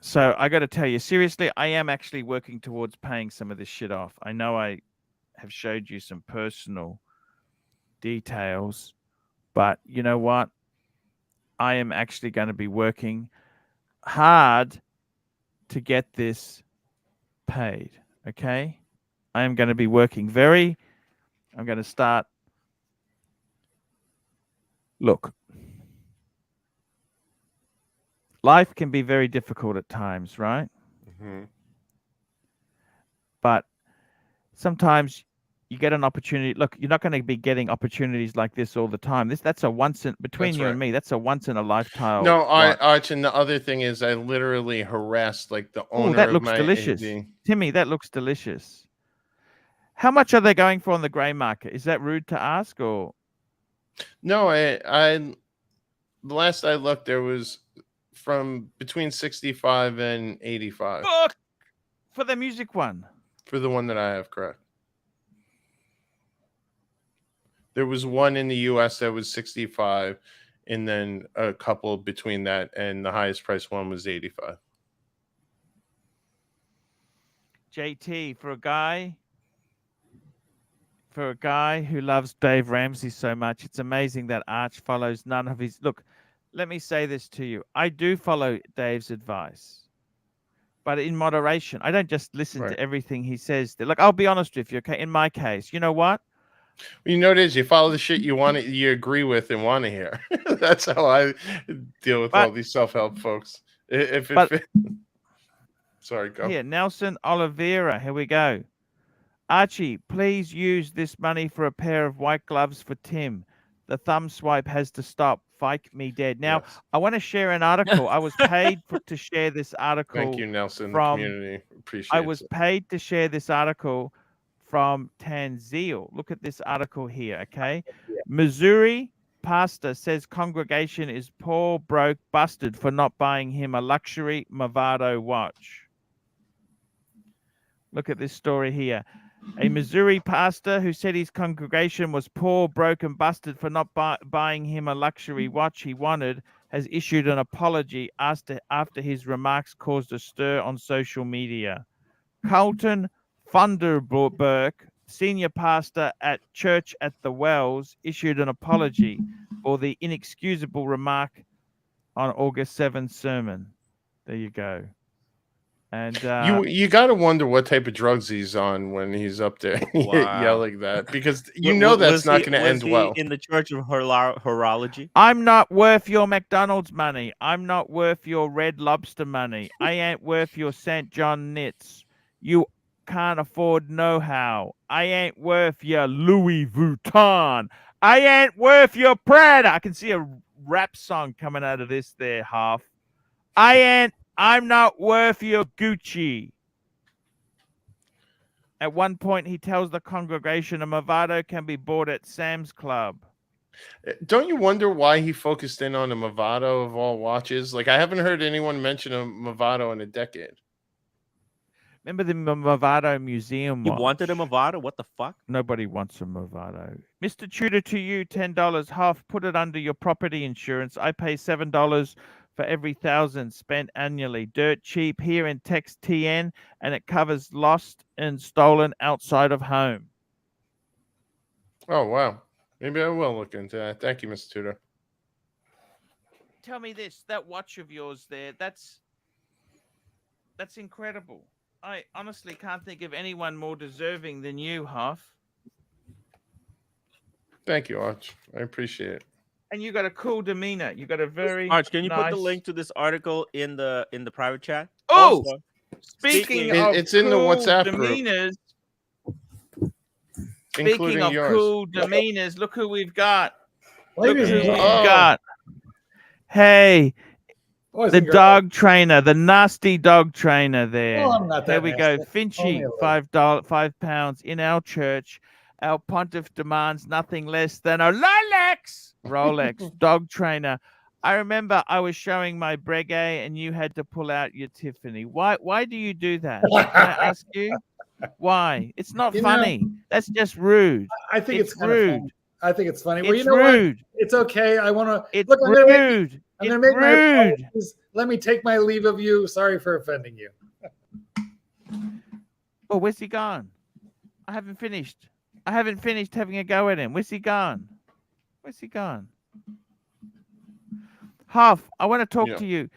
So I got to tell you, seriously, I am actually working towards paying some of this shit off. I know I have showed you some personal details, but you know what? I am actually going to be working hard to get this paid. Okay. I am going to be working I'm going to start. Look, life can be very difficult at times, right? Hmm. But sometimes you get an opportunity. Look, you're not going to be getting opportunities like this all the time. That's a once in between That's you right. and me. That's a once in a lifetime. No, Arch, and the other thing is, I literally harassed like the Oh, owner that of looks my delicious, the. Timmy. That looks delicious. How much are they going for on the grey market? Is that rude to ask, or No, the last I looked, there was from between 65 and 85 fuck for the music one? for the one that I have, correct. There was one in the US that was 65, and then a couple between that, and the highest price one was 85. JT, for a guy who loves Dave Ramsey so much, it's amazing that Arch follows none of his. Look, let me say this to you. I do follow Dave's advice, but in moderation. I don't just listen Right. to everything he says. Look, I'll be honest with you, okay? In my case, you know what? You know, it is, you follow the shit you want to, you agree with and want to hear. That's how I deal with all these self-help folks. If sorry, go. Here, Nelson Oliveira. Here we go. Archie, please use this money for a pair of white gloves for Tim. The thumb swipe has to stop. Fike me dead. Now, Yes. I want to share an article. I was paid to share this article. Thank you, Nelson. The from community appreciates I was it. paid to share this article from Tanzil. Look at this article here, okay? Missouri pastor says congregation is poor, broke, busted for not buying him a luxury Movado watch. Look at this story here. A Missouri pastor who said his congregation was poor, broke, and busted for not buying him a luxury watch he wanted has issued an apology after his remarks caused a stir on social media. Carlton Funderburk, senior pastor at Church at the Wells, issued an apology for the inexcusable remark on August 7th sermon. There you go. And you got to wonder what type of drugs he's on when he's up there yelling that, because you know that's not going to end well. In the Church of Horology. I'm not worth your McDonald's money. I'm not worth your Red Lobster money. I ain't worth your St. John knits. You can't afford know-how. I ain't worth your Louis Vuitton. I ain't worth your Prada. I can see a rap song coming out of this there, half. I'm not worth your Gucci. At one point, he tells the congregation a Movado can be bought at Sam's Club. Don't you wonder why he focused in on a Movado of all watches? Like, I haven't heard anyone mention a Movado in a decade. Remember the Movado museum watch? You wanted a Movado? What the fuck? Nobody wants a Movado. Mr. Tudor, to you, $10 half. Put it under your property insurance. I pay $7 for every 1,000 spent annually. Dirt cheap here in Text TN, and it covers lost and stolen outside of home. Oh, wow. Maybe I will look into that. Thank you, Mr. Tudor. Tell me this, that watch of yours there, that's incredible. I honestly can't think of anyone more deserving than you, Huff. Thank you, Arch. I appreciate it. And you got a cool demeanor. You got a very Arch, can you put the nice- link to this article in the private chat? Oh, Also, speaking It- of it's in the cool WhatsApp group. demeanors, speaking Including of yours. cool demeanors, look who we've got. Ladies and Look who we've gentlemen, got. Hey, boys the and girls. dog trainer, the nasty dog trainer there. Oh, I'm not There that we go. nasty. Only Finchy, a little. £5 in our church. Our pontiff demands nothing less than a Rolex dog trainer. I remember I was showing my Breguet and you had to pull out your Tiffany. Why do you do that? Can I ask you? Why? It's not You know, funny. That's just rude. I think it's kind of rude. funny. I think it's funny. Well, It's you know what? rude. It's okay. I want to It's look. I'm gonna make, rude. I'm It's gonna make my rude. apologies. let me take my leave of you. Sorry for offending you. Oh, where's he gone? I haven't finished. I haven't finished having a go at him. Where's he gone? Where's he gone? Huff, I want to talk Yeah. to you.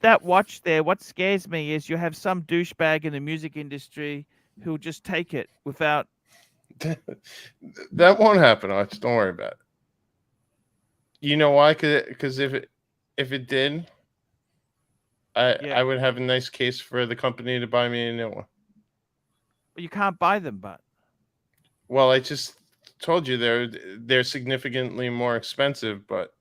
That watch there, what scares me is you have some douchebag in the music industry who'll just take it without. That won't happen, Arch. Don't worry about it. You know why? Because if it did, Yeah. I would have a nice case for the company to buy me a new one. But you can't buy them, but. Well, I just told you they're significantly more expensive, but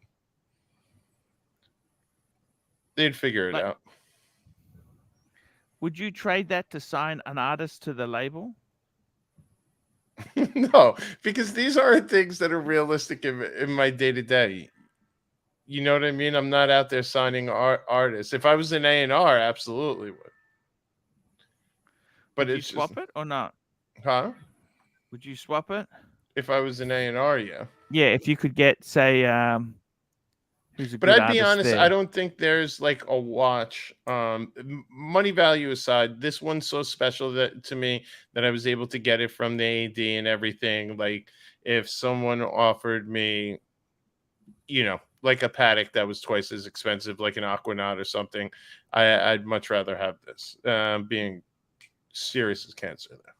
they'd figure it Like- out. Would you trade that to sign an artist to the label? No, because these aren't things that are realistic in my day to day. You know what I mean? I'm not out there signing artists. If I was an A&R, absolutely would. But Would you it's swap just, it or not? huh? Would you swap it? If I was an A&R, yeah. Yeah, if you could get, say, who's a But good I'd be artist honest, there? I don't think there's like a watch. Money value aside, this one's so special that to me that I was able to get it from the AD and everything. Like if someone offered me, like a paddock that was twice as expensive, like an Aquanaut or something, I'd much rather have this. Being serious as cancer there.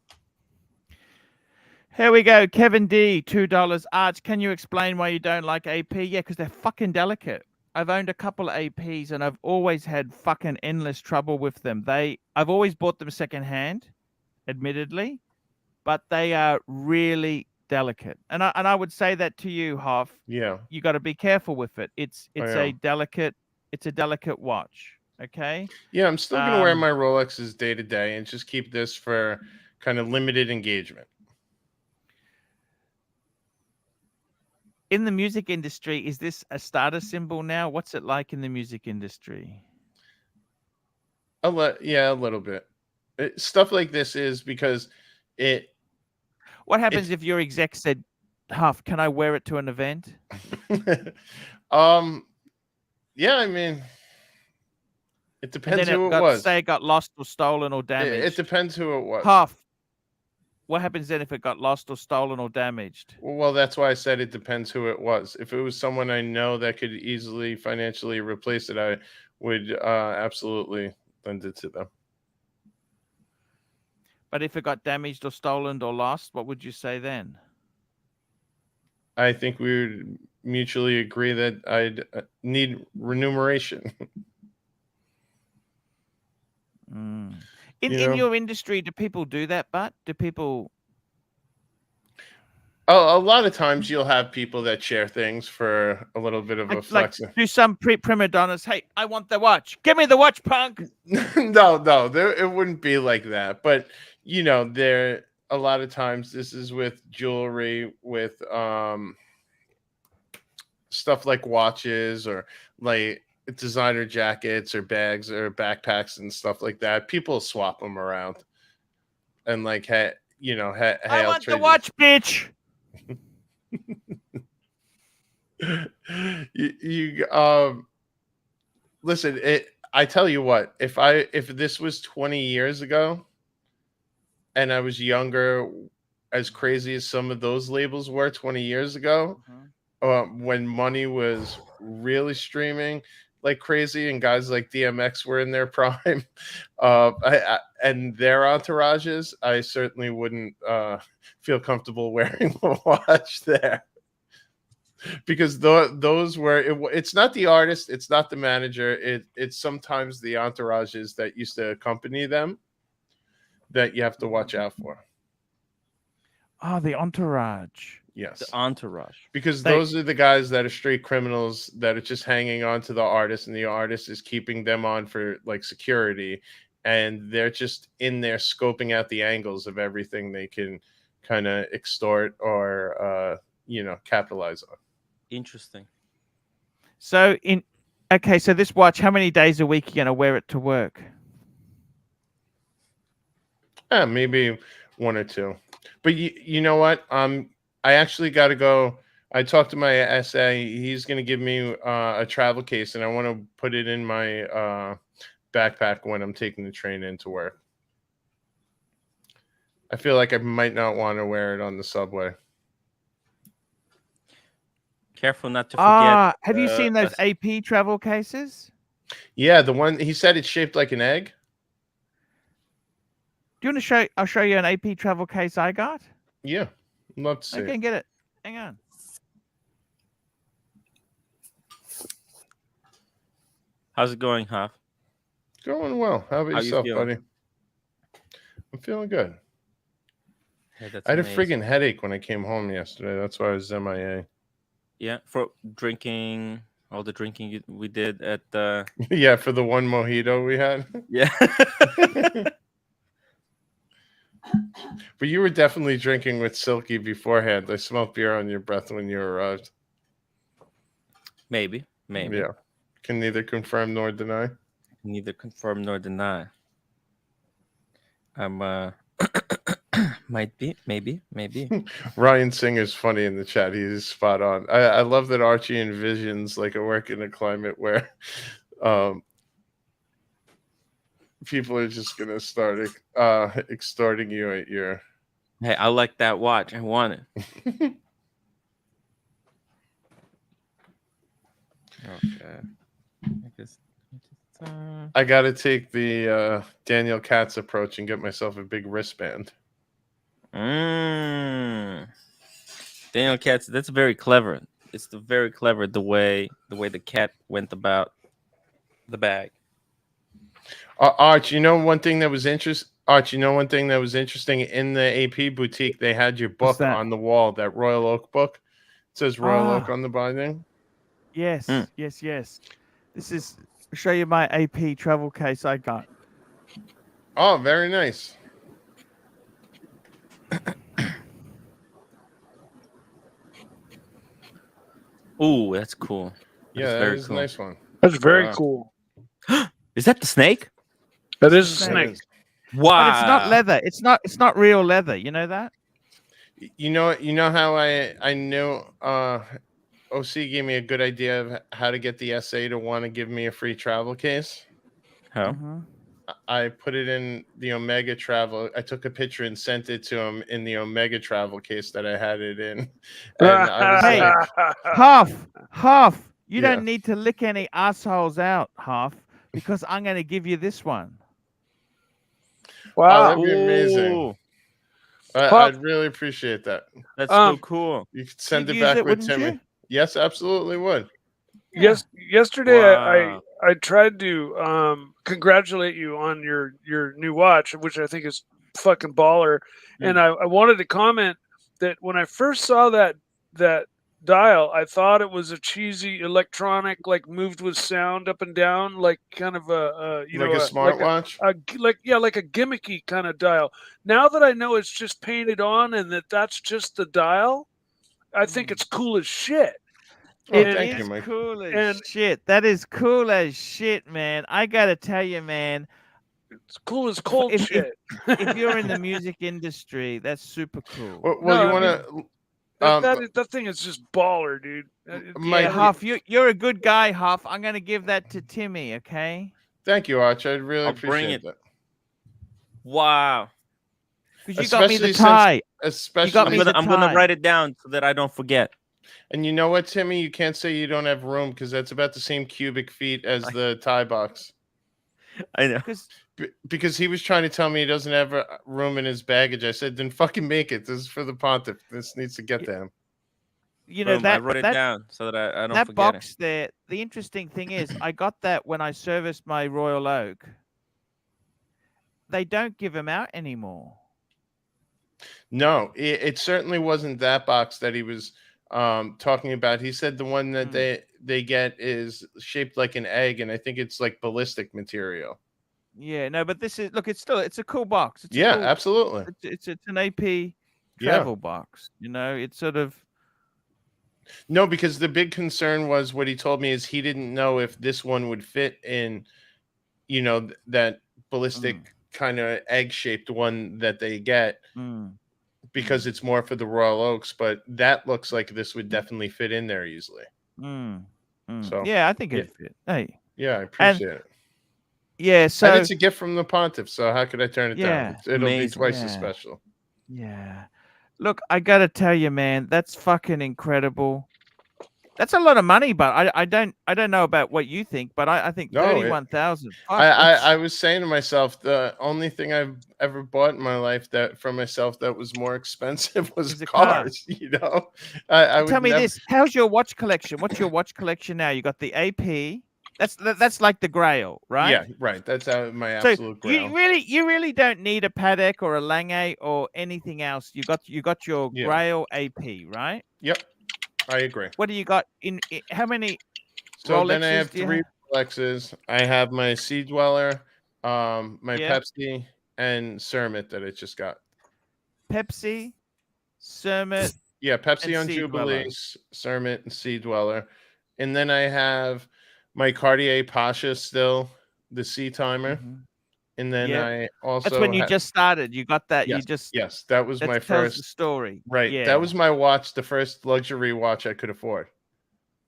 Here we go. Kevin D, $2. Arch, can you explain why you don't like AP? Yeah, because they're fucking delicate. I've owned a couple of APs and I've always had fucking endless trouble with them. I've always bought them secondhand, admittedly, but they are really delicate. And I would say that to you, Hoff. Yeah. You got to be careful with it. It's I a am. delicate watch. Okay. Yeah, I'm still gonna wear my Rolexes day to day and just keep this for kind of limited engagement. In the music industry, is this a status symbol now? What's it like in the music industry? Yeah, a little bit. Stuff like this is because it. What happens if your exec said, Huff, can I wear it to an event? Yeah, I mean, it And depends then who it was. say it got lost or stolen or damaged. It depends who it was. Huff, what happens then if it got lost or stolen or damaged? Well, that's why I said it depends who it was. If it was someone I know that could easily financially replace it, I would absolutely lend it to them. But if it got damaged or stolen or lost, what would you say then? I think we would mutually agree that I'd need remuneration. In your industry, do people do that? But do people? A lot of times you'll have people that share things for a little bit of a flex. Do some prima donnas? Hey, I want the watch. Give me the watch, punk. No, it wouldn't be like that. But there a lot of times this is with jewelry, with stuff like watches or like designer jackets or bags or backpacks and stuff like that. People swap them around and like, hey, I want the watch, bitch. Listen, I tell you what, if this was 20 years ago and I was younger, as crazy as some of those labels were 20 years ago, when money was really streaming like crazy and guys like DMX were in their prime, and their entourages, I certainly wouldn't feel comfortable wearing a watch there. Because those were it's not the artist, it's not the manager, it's sometimes the entourages that used to accompany them that you have to watch out for. Oh, the entourage. Yes, the entourage. Because those are the guys that are straight criminals that are just hanging on to the artist, and the artist is keeping them on for like security, and they're just in there scoping out the angles of everything they can kind of extort or capitalize on. Interesting. So so this watch, how many days a week are you gonna wear it to work? Maybe one or two. But you know what? I actually got to go I talked to my SA. He's going to give me a travel case, and I want to put it in my backpack when I'm taking the train into work. I feel like I might not want to wear it on the subway. Careful not to forget. Have you seen those AP travel cases? Yeah, the one he said it's shaped like an egg. Do you want to show? I'll show you an AP travel case I got. Yeah, love to see. Okay, it. get it. Hang on. How's it going, Huff? Going well. How about How you yourself, feeling? buddy? I'm feeling good. Hey, that's I had amazing. a friggin' headache when I came home yesterday. That's why I was MIA. Yeah, for drinking all the drinking we did at the Yeah, for the one mojito we had. yeah. But you were definitely drinking with Silky beforehand. I smelled beer on your breath when you arrived. Maybe. Yeah. Can neither confirm nor deny. Neither confirm nor deny. I'm might be, maybe. Ryan Singer's funny in the chat. He's spot on. I love that Archie envisions like a work in a climate where people are just gonna start extorting you at your. Hey, I like that watch. I want it. Okay. I guess. I gotta take the Daniel Katz approach and get myself a big wristband. Daniel Katz, that's very clever. It's very clever the way the cat went about the bag. Arch, you know one thing that was interesting. Arch, you know one thing that was interesting in the AP boutique. They had your book on the wall, that Royal Oak book. It says Royal Oak on the binding. Yes, yes. This is show you my AP travel case I got. Oh, very nice. Ooh, that's cool. Yeah, that is a nice one. That's very cool. Is that the snake? That is a snake. Wow. But it's not leather. It's not real leather. You know that? You know how I knew OC gave me a good idea of how to get the SA to want to give me a free travel case. How? I put it in the Omega travel. I took a picture and sent it to him in the Omega travel case that I had it in. And I was Hey, like, Half. You don't need to lick any assholes out, Half, because I'm going to give you this one. Wow, that'd be amazing. I'd really appreciate that. That's so cool. You could send it back with Timmy. You? Yes, absolutely would. Yes, yesterday I tried to congratulate you on your new watch, which I think is fucking baller. And I wanted to comment that when I first saw that dial, I thought it was a cheesy electronic, like moved with sound up and down, like kind of a smartwatch, like a gimmicky kind of dial. Now that I know it's just painted on and that's just the dial, I think it's cool as shit. Thank you, Mike. Cool as shit. That is cool as shit, man. I gotta tell you, man. It's cool as cold shit. If you're in the music industry, that's super cool. Well, you want to? That thing is just baller, dude. Huff, you're a good guy, Huff. I'm gonna give that to Timmy. Okay. Thank you, Arch. I'd really appreciate that. Wow. Because you got me the tie. Especially, I'm gonna write it down so that I don't forget. And you know what, Timmy? You can't say you don't have room because that's about the same cubic feet as the tie box. I know. Because he was trying to tell me he doesn't have room in his baggage. I said, then fucking make it. This is for the pontiff. This needs to get to him. You know, I wrote it down so that I don't that forget box it. there. The interesting thing is, I got that when I serviced my Royal Oak. They don't give them out anymore. No, it certainly wasn't that box that he was talking about. He said the one that they get is shaped like an egg, and I think it's like ballistic material. Yeah, no, but this is it's a cool box. It's absolutely. It's an AP travel box. You know, it's sort of. No, because the big concern was what he told me is he didn't know if this one would fit in, you know, that ballistic kind of egg shaped one that they get. because it's more for the Royal Oaks, but that looks like this would definitely fit in there easily. So Yeah, I think yeah. it fit. Hey, Yeah, I appreciate it. yeah. So And it's a gift from the Pontiff, so how could I turn it Yeah. down? It'll be Amazing. twice as Yeah. special. Yeah. Look, I gotta tell you, man, that's fucking incredible. That's a lot of money, but I don't know about what you think, but I think No, 31,000. I was saying to myself, the only thing I've ever bought in my life that for myself that was more expensive was Is a car. cars. You know, I would Tell me never. this: how's your watch collection? What's your watch collection now? You got the AP. That's like the Grail, right? Yeah, right. That's my So absolute grail. you really don't need a Patek or a Lange or anything else. You got your Yeah. Grail AP, right? Yep, I agree. What do you got in how many So then I Rolexes have do you 3 have? Rolexes. I have my Sea Dweller, my Yeah. Pepsi, and Cermet that I just got. Pepsi, Cermet, Yeah, Pepsi and on Sea Dweller. Jubilee, Cermet, and Sea Dweller. And then I have my Cartier Pasha still, the Sea Timer. Mhm. And then Yep. I also That's when you just started. You got that. yes, You just yes, that was that my tells the first story. right. Yeah. That was my watch, the first luxury watch I could afford.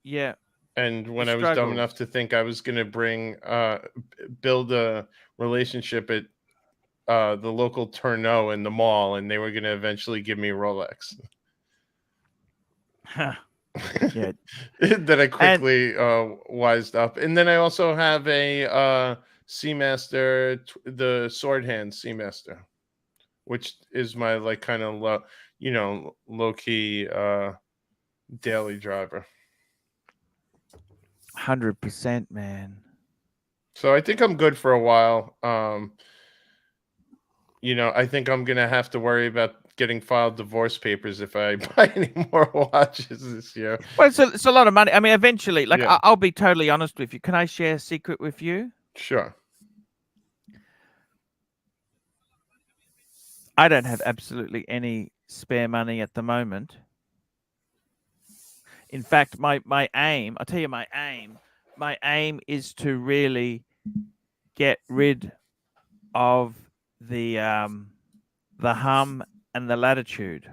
Yeah. And when You I was dumb struggled. enough to think I was gonna build a relationship at the local Tourneau in the mall, and they were gonna eventually give me a Rolex. Yeah. That I quickly wised up. And then I also have a Seamaster, the sword hand Seamaster, which is my like kind of low key daily driver. 100%, man. So I think I'm good for a while. I think I'm gonna have to worry about getting filed divorce papers if I buy any more watches this year. Well, it's a lot of money. I mean, eventually, like Yeah. I'll be totally honest with you. Can I share a secret with you? Sure. I don't have absolutely any spare money at the moment. In fact, my aim, I'll tell you my aim is to really get rid of the hum and the latitude.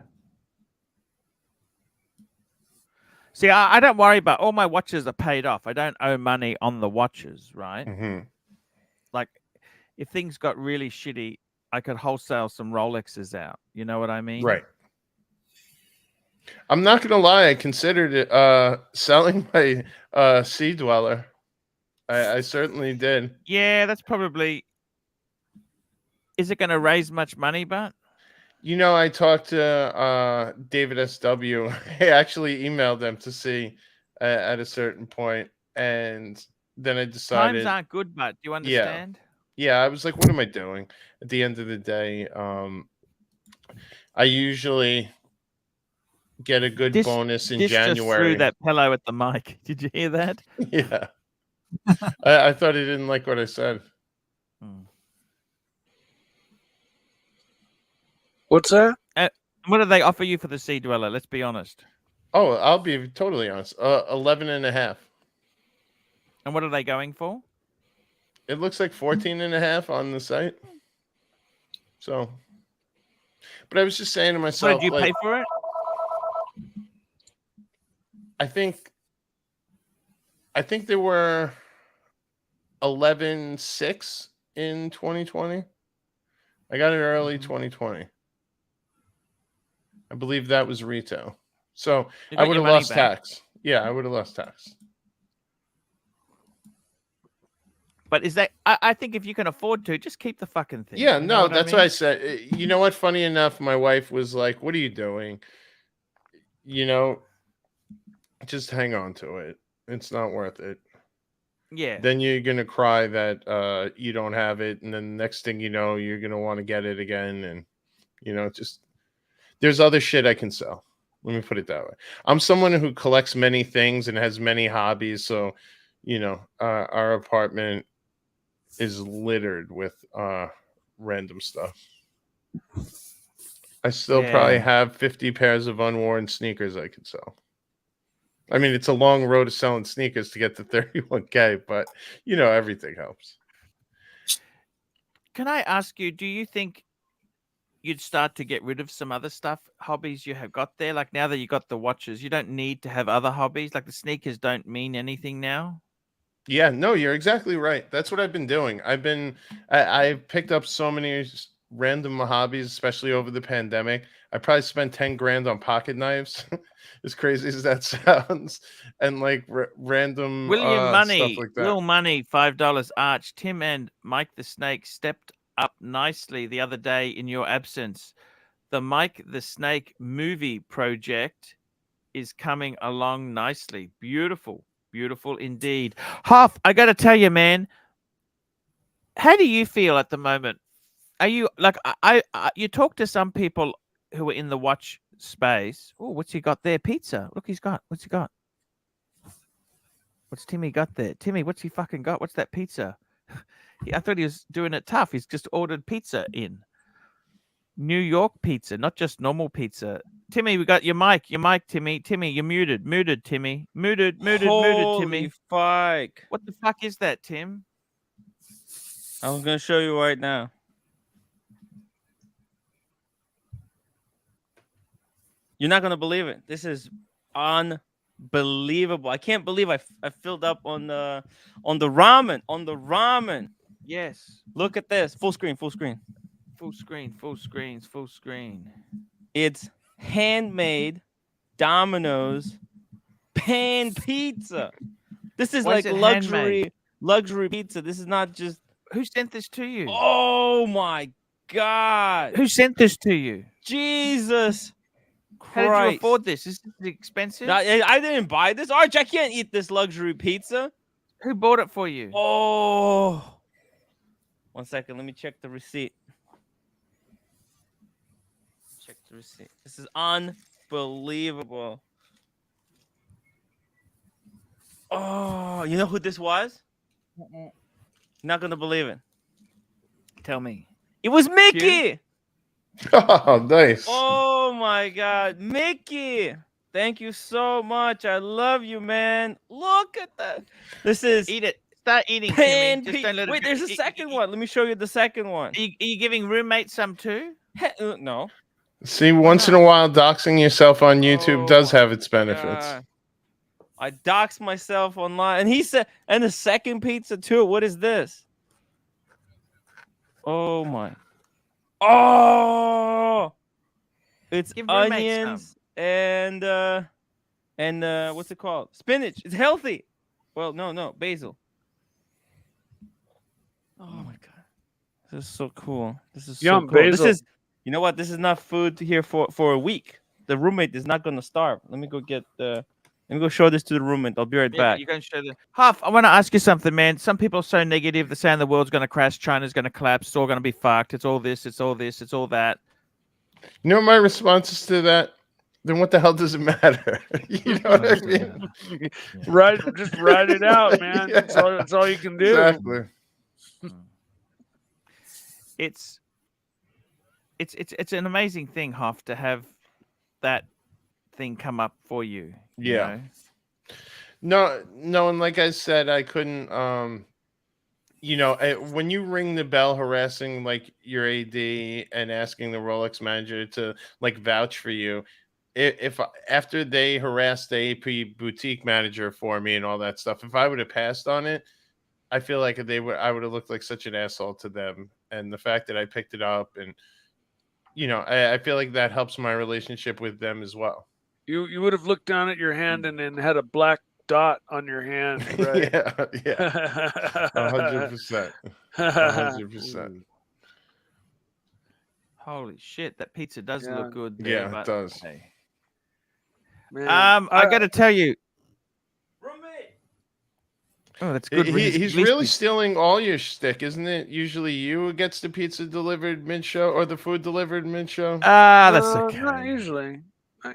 See, I don't worry about all my watches are paid off. I don't owe money on the watches, right? Mm-hmm. Like if things got really shitty, I could wholesale some Rolexes out. You know what I mean? Right. I'm not gonna lie, I considered it selling my Sea Dweller. I certainly did. Yeah, that's probably. Is it going to raise much money, but? I talked to David SW. I actually emailed them to see at a certain point, and then I decided Times aren't good, but do you understand? Yeah, I was like, what am I doing? At the end of the day, I usually get a good bonus in January. Just threw that pillow at the mic. Did you hear that? Yeah. I thought he didn't like what I said. What's that? What do they offer you for the Sea Dweller? Let's be honest. Oh, I'll be totally honest. 11.5. And what are they going for? It looks like 14.5 on the site. So, but I was just saying to myself, What did you pay for it? I think they were 11.6 in 2020. I got it early 2020. I believe that was retail. So I would have lost tax. Yeah, I would have lost tax. But is that? I think if you can afford to, just keep the fucking thing. Yeah, no, that's what I said. You know what? Funny enough, my wife was like, "What are you doing? Just hang on to it. It's not worth it." Yeah. Then you're gonna cry that you don't have it, and then the next thing you know, you're gonna want to get it again, and just there's other shit I can sell. Let me put it that way. I'm someone who collects many things and has many hobbies, so our apartment is littered with random stuff. I still probably have 50 pairs of unworn sneakers I could sell. I mean, it's a long road to selling sneakers to get to 31K, but everything helps. Can I ask you, do you think you'd start to get rid of some other stuff, hobbies you have got there? Like now that you got the watches, you don't need to have other hobbies. Like the sneakers don't mean anything now. Yeah, no, you're exactly right. That's what I've been doing. I've picked up so many random hobbies, especially over the pandemic. I probably spent 10 grand on pocket knives, as crazy as that sounds, and like random William stuff Money, like that. Will Money, $5. Arch, Tim and Mike the Snake stepped up nicely the other day in your absence. The Mike the Snake movie project is coming along nicely. Beautiful, beautiful indeed. Hoff, I got to tell you, man, how do you feel at the moment? Are you like you talk to some people who are in the watch space? Oh, what's he got there? Pizza. Look, what's he got? What's Timmy got there? Timmy, what's he fucking got? What's that pizza? I thought he was doing it tough. He's just ordered pizza in. New York pizza, not just normal pizza. Timmy, we got your mic, Timmy. Timmy, you're muted. Muted, Timmy. Muted, Timmy. Holy fuck. What the fuck is that, Tim? I was gonna show you right now. You're not gonna believe it. This is unbelievable. I can't believe I filled up on the ramen. On the ramen. Yes. Look at this. Full screen. Full screen. Full screen. Full screens. Full screen. It's handmade Domino's pan pizza. This is Why like is it luxury pizza. This is not just. Who sent this to you? Oh my God. Who sent this to you? Jesus How did Christ. you afford this? Is this expensive? No, I didn't buy this. Arch, I can't eat this luxury pizza. Who bought it for you? Oh. 1 second. Let me check the receipt. Check the receipt. This is unbelievable. Oh, you know who this was? Not gonna believe it. Tell me. It was Mickey. Oh, nice. Oh my God, Mickey! Thank you so much. I love you, man. Look at that. This is Eat it. Start eating, pan Timmy. Just don't let it Wait, go. there's a second one. Let me show you the second one. Are you giving roommates some too? No. See, once in a while, doxing yourself on YouTube Oh does my have its benefits. God. I doxed myself online, and he said, and the second pizza too. What is this? Oh my! Oh, it's Give roommates onions and what's it called? Spinach. It's healthy. Well, no, basil. Oh my God, this is so cool. This is Yum, so cool. basil. This is, you know what? This is not food here for a week. The roommate is not gonna starve. Let me go get the. Let me go show this to the roommate. I'll be right back. You're going to show them. Huff, I want to ask you something, man. Some people are so negative. They're saying the world's going to crash. China's going to collapse. It's all going to be fucked. It's all this. It's all this. It's all that. You know what my response is to that? Then what the hell does it matter? You know what I mean? Just ride it out, man. Yeah. That's all you can do. Exactly. It's an amazing thing, Huff, to have that thing come up for you. You Yeah. know? No, and like I said, I couldn't. When you ring the bell harassing like your AD and asking the Rolex manager to like vouch for you, if after they harassed the AP boutique manager for me and all that stuff, if I would have passed on it, I feel like I would have looked like such an asshole to them. And the fact that I picked it up, and I feel like that helps my relationship with them as well. You would have looked down at your hand and then had a black dot on your hand, right? Yeah, 100%. 100%. Holy shit, that pizza does Yeah. look good there. Yeah, but, it does. hey. Man, I got to tell you. Roommate. Oh, that's good. He's really stealing all your shtick, isn't it? Usually you who gets the pizza delivered mid-show or the food delivered mid-show. That's Not okay. usually.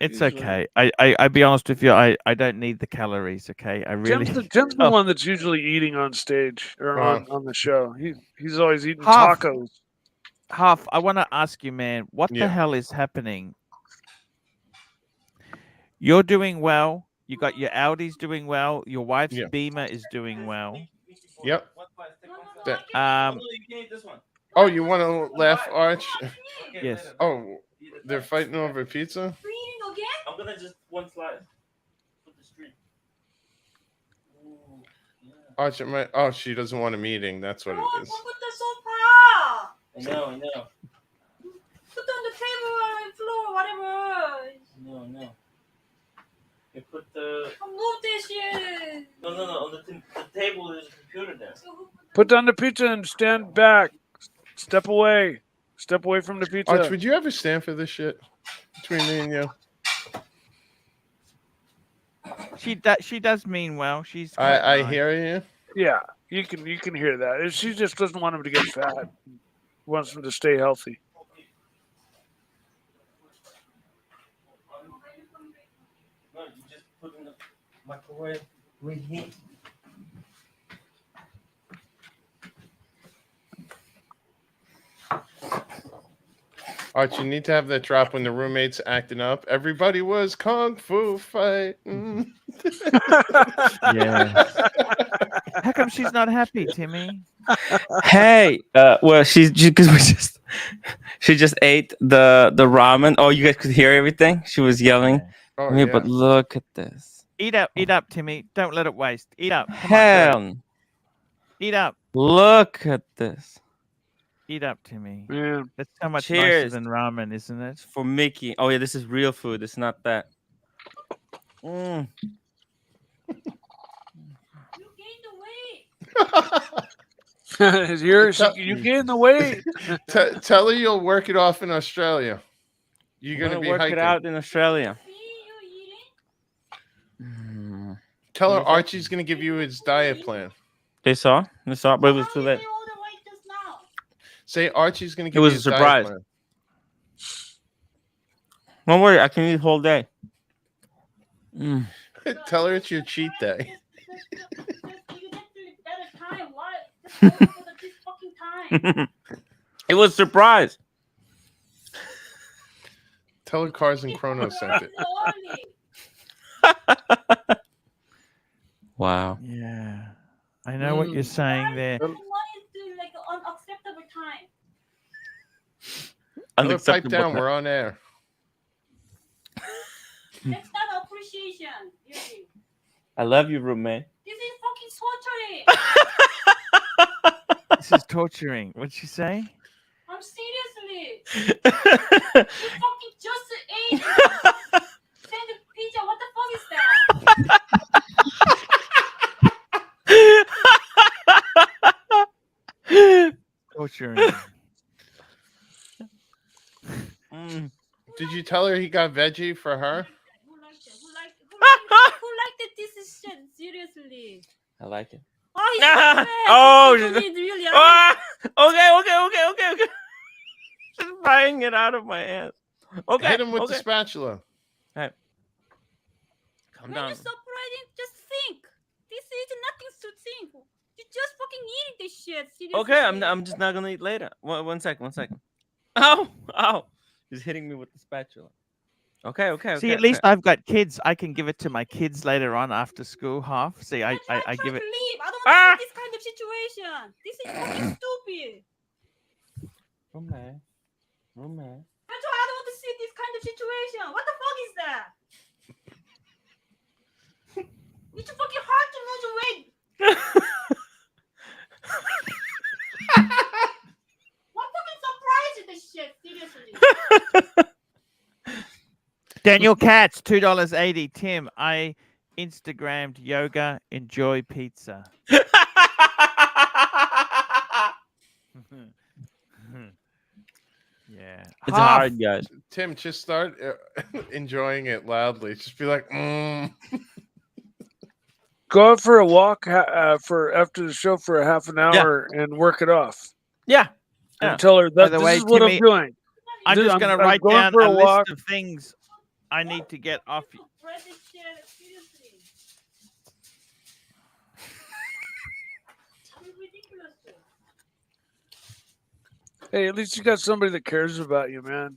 It's okay. I'll be honest with you. I don't need the calories. Okay, I really. Jim's the one that's usually eating on stage or on the show. He's always eating Huff. tacos. Huff, I want to ask you, man, what Yeah. the hell is happening? You're doing well. You got your Audi's doing well. Your wife's Yeah. Beamer is doing well. Yep. You can't eat this one. Oh, you want to laugh, Arch? Yes. Oh, they're fighting over pizza? Eating again? I'm gonna just one slice for the stream. Arch, oh, she doesn't want a meeting. That's what Oh, it I is. forgot the sofa. I know. Put on the table and floor, whatever. No. You put the Move this shit. no. On the table, there's a computer there. Put down the pizza and stand back. Step away. Step away from the pizza. Arch, would you ever stand for this shit between me and you? She does mean well. She's quite I nice. hear you. Yeah, you can hear that. She just doesn't want him to get fat. Wants him to stay healthy. No, you just put in the microwave, reheat. Arch, you need to have that drop when the roommate's acting up. Everybody was kung fu fighting. Yeah. How come she's not happy, Timmy? Hey, well, she just ate the ramen. Oh, you guys could hear everything. She was yelling. Oh, Yeah, yeah. but look at this. Eat up, Timmy. Don't let it waste. Eat up. Come on, Hell, go. Eat up. look at this. Eat up, Timmy. Man, That's so much Cheers. nicer than ramen, isn't it? It's for Mickey. Oh yeah, this is real food. It's not that. You gained the weight. you gain the weight. Tell her you'll work it off in Australia. You're We're gonna be work hiking. it out in Australia. See you eating? Tell her Archie's gonna give you his diet plan. They saw, but it was How too you late. say all the weight just now? Say Archie's gonna It give was you a his surprise. diet plan. Don't worry, I can eat whole day. Tell her it's your cheat day. You get to better time. Why? Just go for this fucking time. It was a surprise. Tell her Cars and Chronos sent it. Early. Wow. Yeah. I know what you're saying there. Why is it like unacceptable time? Tell her pipe Unacceptable. down. We're on air. That's not appreciation. Really. I love you, roommate. This is fucking torturing. This is torturing. What'd she say? I'm seriously. You fucking just ate. Send a pizza. What the fuck is that? Torturing. Did you tell her he got veggie for her? Who liked it? Who liked it? This is shit. Seriously. I like it. Oh, he's so bad. Oh, Really. Okay. Just buying it out of my hands. Okay. Hit him with the okay. spatula. Calm When down. you're surprising, just think. This is nothing to think. You're just fucking eating this shit. Seriously. Okay, I'm just not gonna eat later. One second. Ow! He's hitting me with the spatula. Okay. See, at least I've got kids. I can give it to my kids later on after school half. See, I give it. To leave. I don't want to see this kind of situation. This is fucking stupid. Roommate. That's why I don't want to see this kind of situation. What the fuck is that? It's fucking hard to lose weight. What fucking surprise is this shit? Seriously. Daniel Katz, $2.80. Tim, I Instagrammed yoga. Enjoy pizza. Yeah. It's hard, guys. Tim, just start enjoying it loudly. Just be like, Go out for a walk for after the show for a half an hour and work it off. Yeah. And tell her By that the this way, is what Timmy, I'm doing. I'm Dude, just going I'm to write going down for a a list walk. of things I need to get off. Spread this shit. Seriously. It's ridiculous. Hey, at least you got somebody that cares about you, man.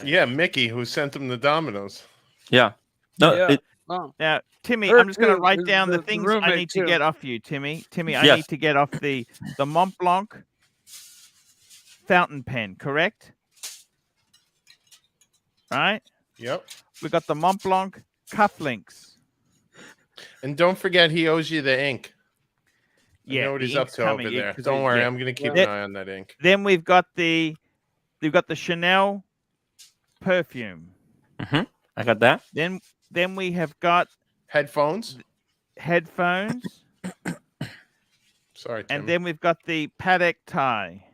yeah, Mickey, who sent him the Dominoes. Yeah. No. Yeah. It, Oh. Now, Timmy, Her I'm just going to too, write the- down the the things I roommate need to too. get off you, Timmy. Timmy, I Yes. need to get off the Mont Blanc, fountain pen, correct? Right? Yep. We got the Mont Blanc cufflinks. And don't forget, he owes you the ink. I Yeah, know what the he's up ink's to coming, over yeah, there. 'cause Don't it- worry, yeah. I'm gonna keep Yeah. an eye on that ink. Then we've got the Chanel perfume. I got that. Then we have got Headphones. headphones, Sorry, Tim. and then we've got the Patek tie.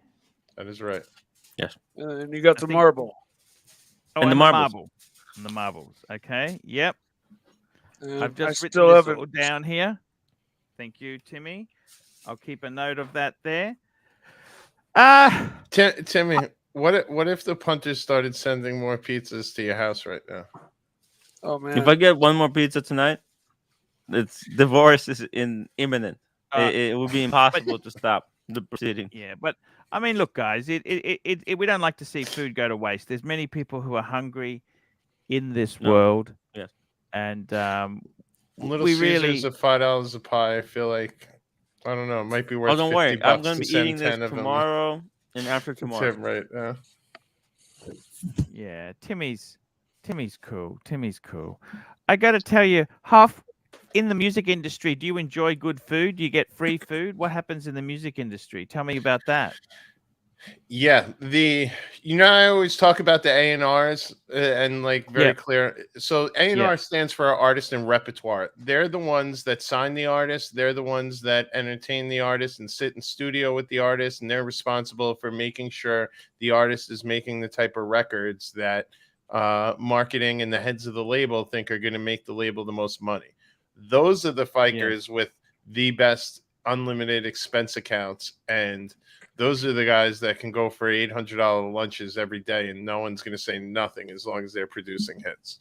That is right. And you got I the think- marble. Oh, And the marbles. And the marbles. Okay. Yep. And I've just I written still this haven't. all down here. Thank you, Timmy. I'll keep a note of that there. Timmy, what if the punters started sending more pizzas to your house right now? Oh man. If I get one more pizza tonight, it's divorce is imminent. Uh, It would be impossible to stop the proceeding. yeah, but I mean, look, guys, we don't like to see food go to waste. There's many people who are hungry in this No. world. Yes. And Little we Caesars really at $5 a pie. I feel like I don't know. It might be worth. Oh, don't worry. 50 I'm bucks gonna to be send eating this 10 of them tomorrow and after to tomorrow. Tim, right? yeah, Timmy's cool. Timmy's cool. I got to tell you, Huff, in the music industry, do you enjoy good food? Do you get free food? What happens in the music industry? Tell me about that. Yeah, I always talk about the A&Rs and like very Yeah. clear. So A&R Yeah. stands for artist and repertoire. They're the ones that sign the artist. They're the ones that entertain the artist and sit in studio with the artist, and they're responsible for making sure the artist is making the type of records that marketing and the heads of the label think are going to make the label the most money. Those are the fighters with the best unlimited expense accounts, and those are the guys that can go for $800 lunches every day, and no one's going to say nothing as long as they're producing hits.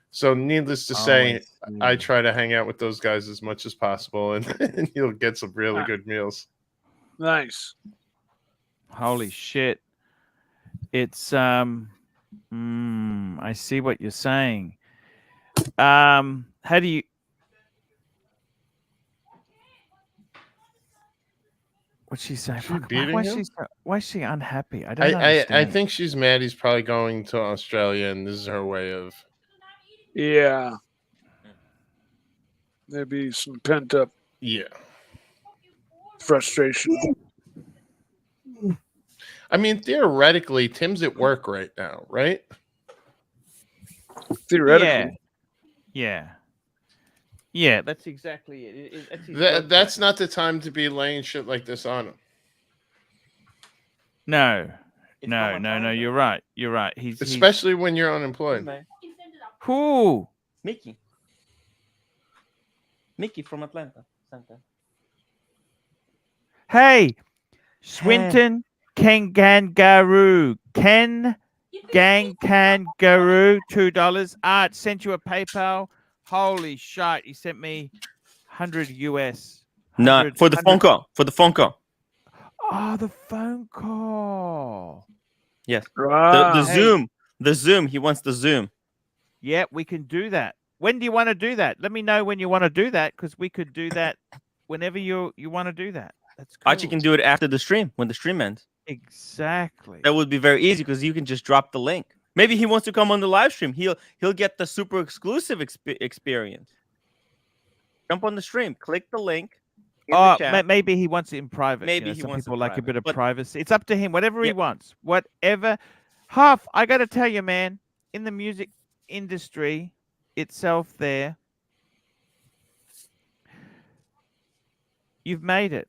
So, needless to say, I try to hang out with those guys as much as possible, and you'll get some really good meals. Nice. Holy shit. It's I see what you're saying. How do you What's she saying? She beating him? Why is she unhappy? I don't understand. I think she's mad he's probably going to Australia, and this is her way of. Yeah. Maybe some pent up Yeah. frustration. I mean, theoretically, Tim's at work right now, right? Theoretically. Yeah, that's exactly it. That's his birthday. That's not the time to be laying shit like this on him. No. It's No, not no, my no, phone, you're right. You're right. He's Especially when you're unemployed. Who? Mickey. Mickey from Atlanta. Santa. Hey, Swinton Kangaroo. Ken Kangaroo, $2. Art sent you a PayPal. Holy shit, he sent me 100 US. No, 100 for the phone call. For the phone call. Oh, the phone call. Yes. Wow. The Hey. Zoom. The Zoom. He wants the Zoom. Yeah, we can do that. When do you want to do that? Let me know when you want to do that, because we could do that whenever you want to do that. That's cool. Archie can do it after the stream, when the stream ends. Exactly. That would be very easy because you can just drop the link. Maybe he wants to come on the live stream. He'll get the super exclusive experience. Jump on the stream, click the link. in the chat. Maybe he wants it in private. Maybe he some wants it people like a private, bit of but- privacy. It's up to him. Whatever he Yep. wants. Whatever. Huff, I got to tell you, man, in the music industry itself there, you've made it.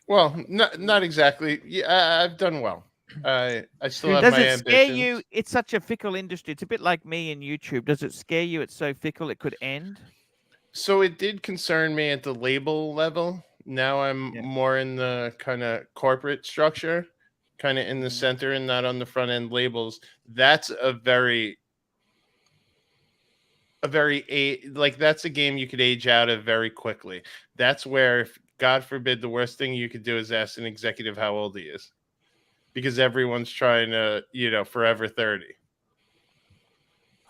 Well, not exactly. Yeah, I've done well. I still have Does my it scare ambitions. you? It's such a fickle industry. It's a bit like me and YouTube. Does it scare you? It's so fickle it could end? So it did concern me at the label level. Now I'm Yeah. more in the kind of corporate structure, kind of in the Mhm. center and not on the front end labels. That's a very that's a game you could age out of very quickly. That's where, if God forbid, the worst thing you could do is ask an executive how old he is, because everyone's trying to, forever 30.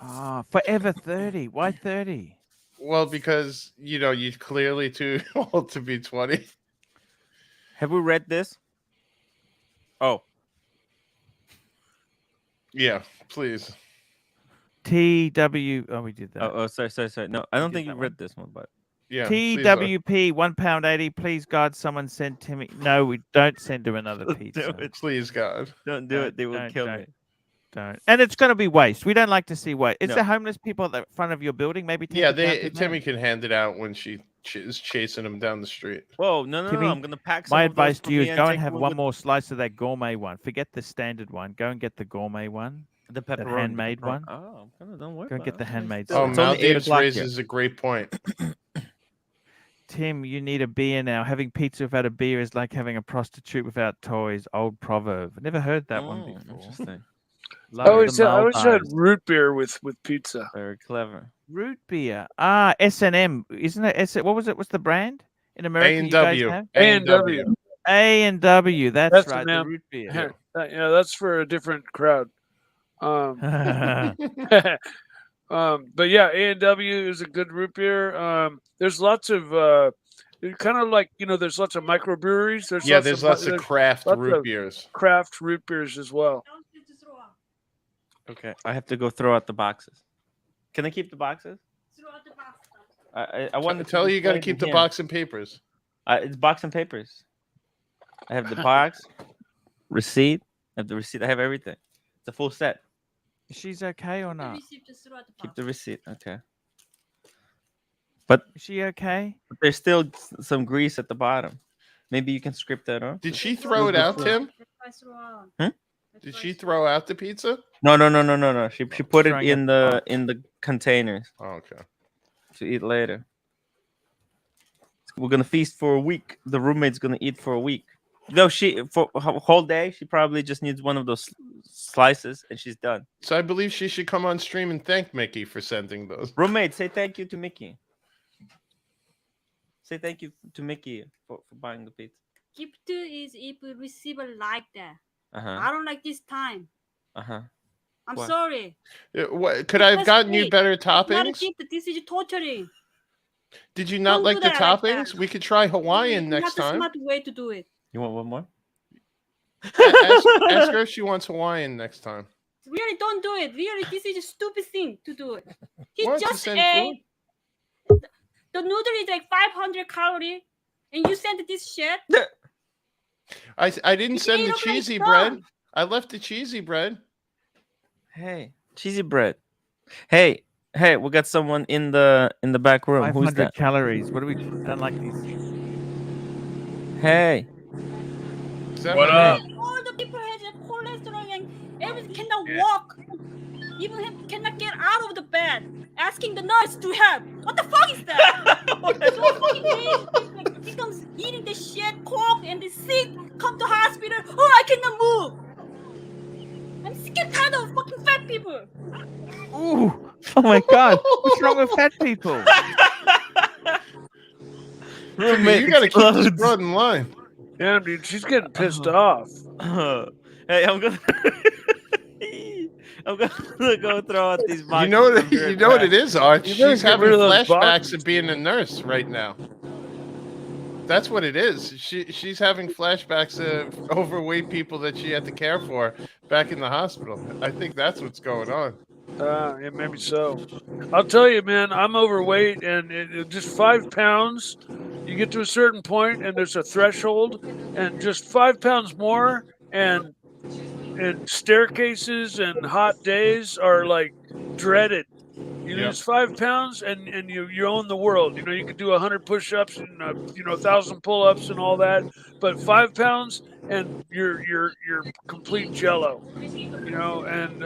Ah, forever 30. Why 30? Well, because you're clearly too old to be 20. Have we read this? Oh, Yeah, please. TW. Oh, we did that. oh, sorry. No, I don't did think that you've one. read this one, but Yeah, please, TWP £1.80. Please, God, someone send Timmy. No, we don't send him another Don't pizza. do it. please, God. Don't do it. They will kill me. Don't. And it's going to be waste. We don't like to see waste. Is No. there homeless people at the front of your building? Maybe take Yeah, it down to Timmy them. can hand it out when she is chasing him down the street. Whoa, no. Timmy, I'm gonna pack some My of those advice for to you me is and go and take have one one with more slice of that gourmet one. Forget the standard one. Go and get the gourmet one. the pepperoni. handmade one. Oh, don't worry Go and about get the it. handmade Still, Oh, slice. it's only 8 Maldives o'clock raises a great point. Tim, you need a beer now. Having pizza without a beer is like having a prostitute without toys. Old proverb. Never heard that one before. Interesting. Love I always the had Maldives. root beer with pizza. Very clever. Root beer. Ah, S&M. Isn't it? What was it? What's the brand in America you guys A&W. have? A&W. A&W. That's That's right. the The name. root beer. Yeah, that's for a different crowd. But yeah, A&W is a good root beer. There's lots of kind of like there's lots of microbreweries. There's lots of craft root beers. Craft root beers as well. Okay, I have to go throw out the boxes. Can I keep the boxes? I want Tell you got to keep the box and papers. It's box and papers. I have the box, receipt. I have the receipt. I have everything. It's a full set. She's okay or not? Keep the receipt. Okay. But Is she okay? there's still some grease at the bottom. Maybe you can script that on. Did she throw it out, Tim? Hmm? Did she throw out the pizza? No. She put it in the containers Oh, okay. to eat later. We're gonna feast for a week. The roommate's gonna eat for a week. No, for a whole day. She probably just needs one of those slices, and she's done. So I believe she should come on stream and thank Mickey for sending those. Roommate, say thank you to Mickey. Say thank you to Mickey for buying the pizza. Gift is if receiver like that. Uh-huh. I don't like this time. Uh-huh. I'm What? sorry. Could I have gotten you better Not a toppings? gift. This is torturing. Did you not Don't like do the that like toppings? that. We could try Hawaiian next Not the time. smart way to do it. You want one more? Ask her if she wants Hawaiian next time. Really, don't do it. Really, this is a stupid thing to do it. He Why don't you just send ate. The noodle is like 500 calories, and you sent this shit. I didn't It's send the 8 o'clock, cheesy it's bread. done. I left the cheesy bread. Hey, cheesy bread. Hey, we got someone in the back room. Who's 500 that? calories. What do we? Don't like these. Hey. Is that What my- up? All the people have cholesterol and everything cannot walk. Even cannot get out of the bed. Asking the nurse to help. What the fuck is that? So fucking crazy. Like, becomes eating the shit, coke, and the sick. Come to hospital. Oh, I cannot move. I'm sick and tired of fucking fat people. Ooh! Oh my God! What's wrong with fat people? Timmy, you gotta keep this broad in line. Yeah, dude, she's getting pissed off. Hey, I'm gonna go throw out these boxes. You know what it is, Arch. You better She's get having rid of those flashbacks boxes. of being a nurse right now. That's what it is. She's having flashbacks of overweight people that she had to care for back in the hospital. I think that's what's going on. Yeah, maybe so. I'll tell you, man, I'm overweight, and it just 5 pounds. You get to a certain point, and there's a threshold, and just 5 pounds more, and staircases and hot days are like dreaded. You Yep. lose 5 pounds, and you own the world. You know, you can do 100 push-ups and 1,000 pull-ups and all that, but 5 pounds and you're complete jello. You know, and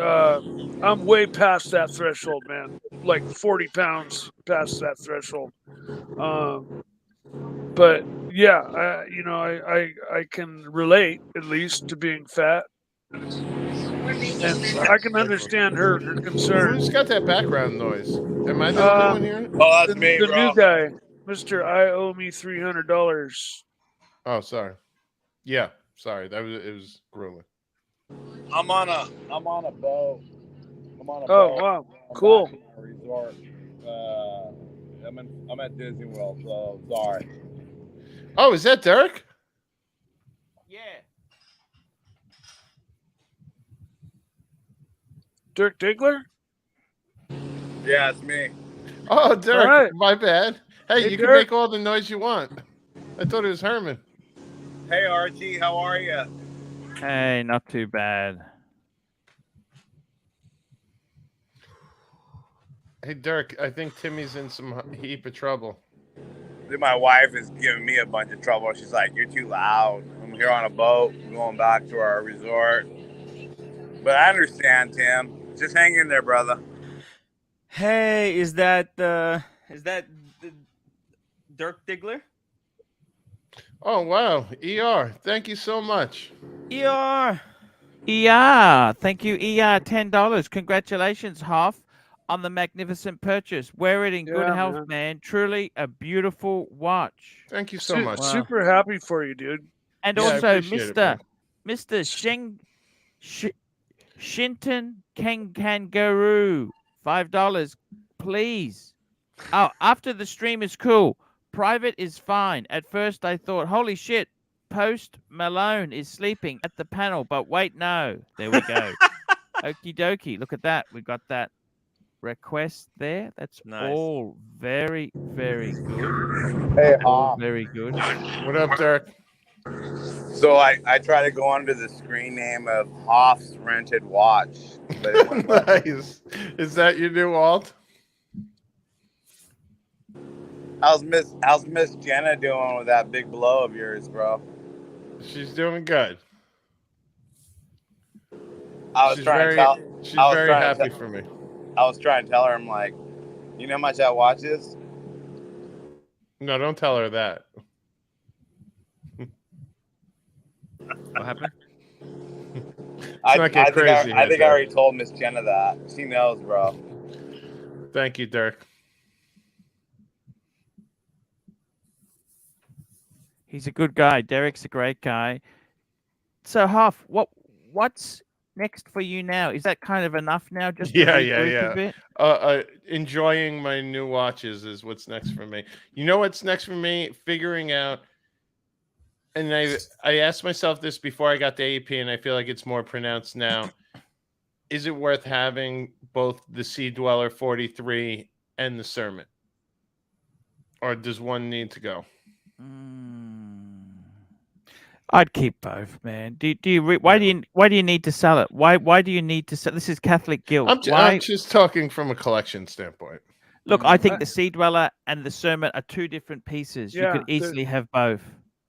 I'm way past that threshold, man. Like 40 pounds past that threshold. But yeah, I can relate at least to being fat. And I can understand her concern. Who's got that background noise? Am I the only one here? Oh, that's me, The bro. new guy, Mr. I owe me $300. Oh, sorry. Yeah, sorry. It was grueling. I'm on a boat. I'm on a Oh, boat. wow. I'm Cool. back in a resort. I'm at Disney World, so sorry. Oh, is that Derek? Yeah. Dirk Diggler? Yeah, it's me. Oh, Dirk, right. my bad. Hey, Hey, you can Dirk. make all the noise you want. I thought it was Herman. Hey, Archie, how are you? Hey, not too bad. Hey, Dirk, I think Timmy's in some heap of trouble. My wife is giving me a bunch of trouble. She's like, "You're too loud." I'm here on a boat, going back to our resort. But I understand, Tim. Just hang in there, brother. Hey, is that Dirk Diggler? Oh, wow. ER, thank you so much. ER. Thank you, $10. Congratulations, Hoff, on the magnificent purchase. Wear it in good Yeah, health, man. Truly a beautiful watch. Thank you so much. Wow. Super happy for you, dude. And Yeah, I also, appreciate it, man. Mr. Shinton Kangaroo, $5, please. Oh, after the stream is cool. Private is fine. At first, I thought, holy shit, Post Malone is sleeping at the panel. But wait, no. There we go. Okie dokie. Look at that. We got that request there. That's Nice. all very, very good. Hey, All Hoff. very good. What up, Dirk? So I try to go under the screen name of Hoff's Rented Watch, but it wouldn't let me. Nice. Is that your new alt? How's Miss Jenna doing with that big blow of yours, bro? She's doing good. I was She's trying very, to tell. she's I was very trying to happy tell- for me. I was trying to tell her, I'm like, you know how much that watch is? No, don't tell her that. What happened? not get crazy I here, think I Dirk. already told Miss Jenna that. She knows, bro. Thank you, Dirk. He's a good guy. Derek's a great guy. So, Huff, what's next for you now? Is that kind of enough now? Just to regroup a bit? Enjoying my new watches is what's next for me. You know what's next for me? Figuring out, and I asked myself this before I got the AP, and I feel like it's more pronounced now. Is it worth having both the Sea Dweller 43 and the Sermon? Or does one need to go? I'd keep both, man. Why do you need to sell it? Why do you need to sell? This is Catholic guilt. I'm just talking from a collection standpoint. Look, I think the Sea Dweller and the Sermon are two different pieces. Yeah, you could easily have both.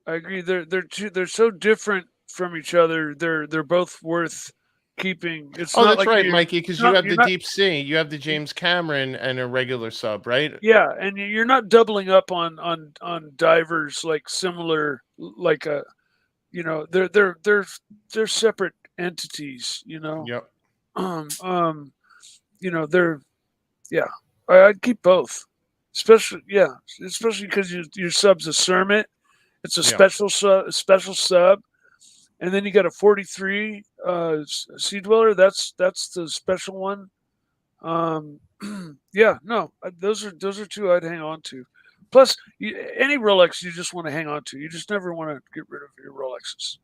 I agree. They're so different from each other. They're both worth keeping. It's Oh, not that's like right, you're- Mikey, because you not- have you're the not- Deep Sea, you have the James Cameron, and a regular sub, right? Yeah, and you're not doubling up on divers like similar, like a, you know, they're separate entities. You know. Yep. You know, I'd keep both, especially because your sub's a Sermon. It's a special sub, and then you got a 43 Sea Dweller. That's the special one. Yeah, no, those are two I'd hang on to. Plus, any Rolex you just want to hang on to. You just never want to get rid of your Rolexes.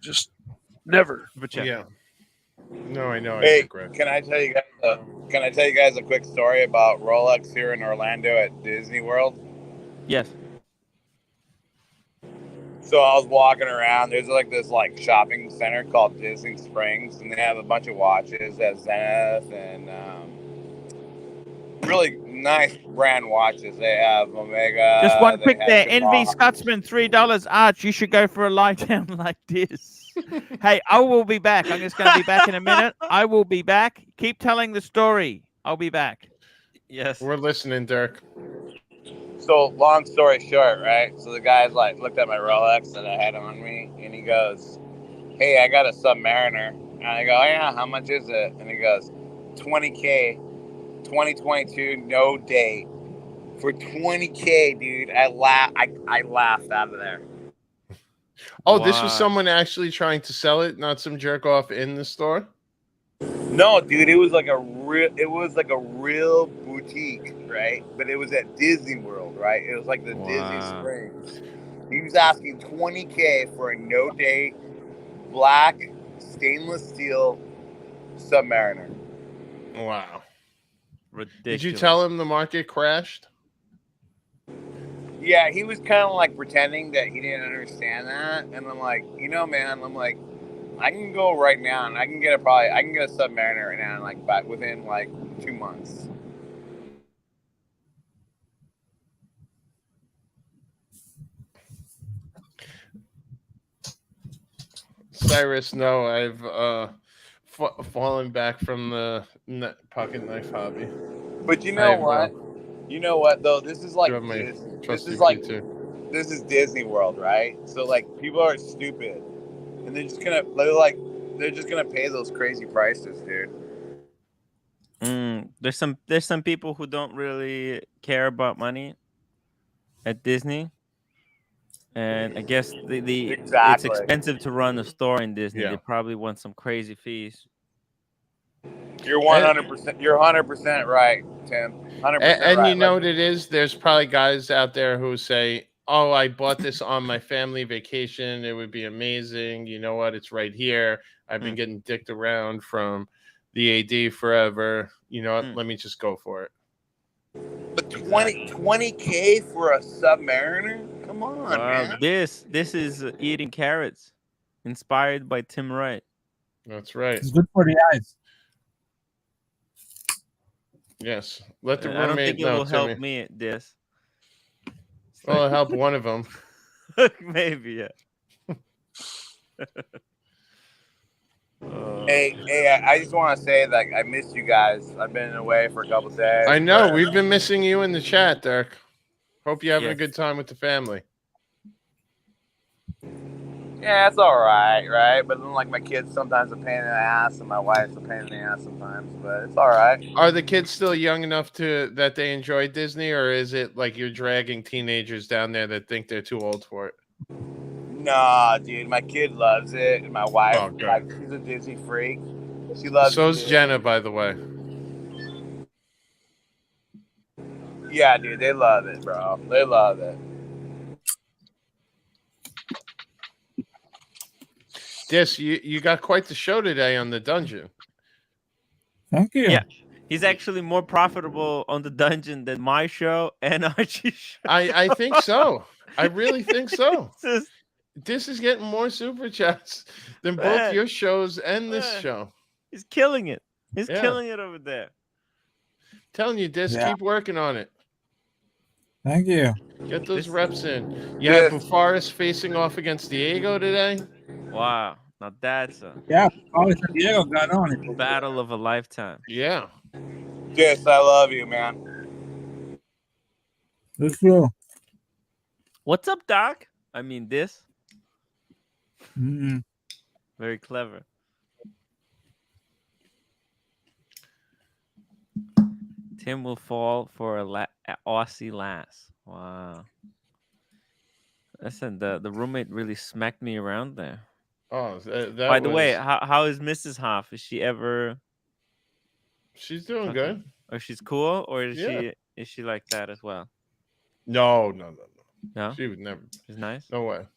Just never. Yeah. No, I know. Hey, I regret. can I tell you guys a quick story about Rolex here in Orlando at Disney World? Yes. So I was walking around. There's this shopping center called Disney Springs, and they have a bunch of watches at Zenith and really nice brand watches. They have Omega. Just one they quick have there. Shimano. NV Scotsman, $3. Arch, you should go for a lie down like this. Hey, I will be back. I'm just going to be back in a minute. I will be back. Keep telling the story. I'll be back. Yes. We're listening, Dirk. So long story short, right? So the guy's looked at my Rolex that I had on me, and he goes, "Hey, I got a Submariner." And I go, "Oh, yeah, how much is it?" And he goes, "$20K, 2022, no date." For $20K, dude, I laughed out of there. Oh, this was Wow. someone actually trying to sell it, not some jerk off in the store. No, dude, it was like a real boutique, right? But it was at Disney World, right? It was like the Disney Wow. Springs. He was asking $20K for a no-date black stainless steel Submariner. Wow. Ridiculous. Did you tell him the market crashed? Yeah, he was kind of like pretending that he didn't understand that, and I'm like, you know, man, I'm like, I can go right now and I can get a Submariner right now, and like back within like 2 months. Cyrus, no, I've fallen back from the pocket knife hobby. But you know what? You know what though? This is like this is like this is Disney World, right? So like people are stupid, and they're just gonna pay those crazy prices, dude. There's some people who don't really care about money at Disney, and I guess the it's expensive to run a store in Disney. Yeah. They probably want some crazy fees. You're 100%. You're 100% right, Tim. 100%. And right. you know what it is? There's probably guys out there who say, "Oh, I bought this on my family vacation. It would be amazing. You know what? It's right here. I've been getting dicked around from the AD forever. You know what? Let me just go for it." But 20K for a Submariner? Come on, man. This is Eating Carrots, inspired by Tim Wright. That's right. It's good for the eyes. Yes. Let the roommate I don't think it know, will help Timmy. me at this. Well, it'll help one of them. Maybe, yeah. Hey, I just want to say that I missed you guys. I've been away for a couple days. I know. We've been missing you in the chat, Dirk. Hope you're having a Yes. good time with the family. Yeah, it's all right, right? But then, like, my kids sometimes a pain in the ass, and my wife's a pain in the ass sometimes. But it's all right. Are the kids still young enough that they enjoy Disney, or is it like you're dragging teenagers down there that think they're too old for it? Nah, dude, my kid loves it, and my wife, Oh, good. like, she's a Disney freak. She loves. So's Disney. Jenna, by the way. Yeah, dude, they love it, bro. They love it. Dis, you got quite the show today on the dungeon. Thank you. Yeah, he's actually more profitable on the dungeon than my show and Archie's show. I think so. I really think so. Dis is getting more super chats than both your shows and this show. He's killing it. He's killing it over there. Telling you, Dis, keep working on it. Thank you. Get those reps in. You had Bufaris facing off against Diego today. Wow. Now that's a Diego got on it. Battle of a lifetime. Yeah. Yes, I love you, man. That's true. What's up, Doc? I mean, this. Mm-mm. Very clever. Tim will fall for a Aussie lass. Wow. Listen, the roommate really smacked me around there. Oh, that By the way, how is Mrs. Hoff? Is she ever? She's doing good. Or she's cool, or is she like that as well? No. No, she would never. She's nice. No way.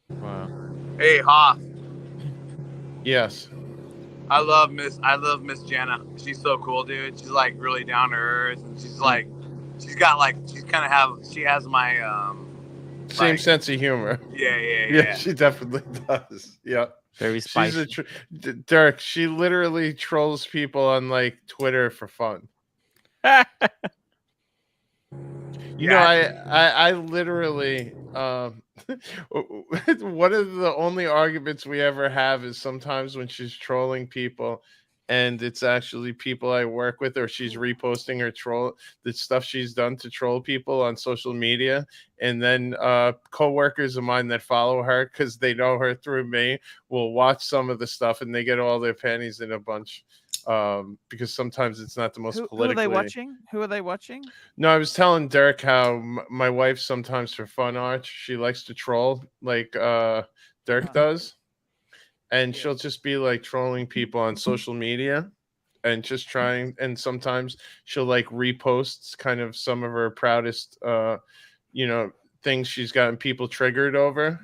Wow. Hey, Hoff. Yes. I love Miss Jenna. She's so cool, dude. She's like really down to earth, and she's like, she has my same sense of humor. Yeah. She definitely does. Yeah. Very spicy. Dirk, she literally trolls people on like Twitter for fun. You know, I literally one of the only arguments we ever have is sometimes when she's trolling people and it's actually people I work with, or she's reposting the stuff she's done to troll people on social media. And then coworkers of mine that follow her because they know her through me will watch some of the stuff and they get all their panties in a bunch. Because sometimes it's not the most politically. Who are they watching? No, I was telling Dirk how my wife sometimes for fun, Arch, she likes to troll like Dirk does. And she'll just be like trolling people on social media and just trying. And sometimes she'll like repost kind of some of her proudest, things she's gotten people triggered over.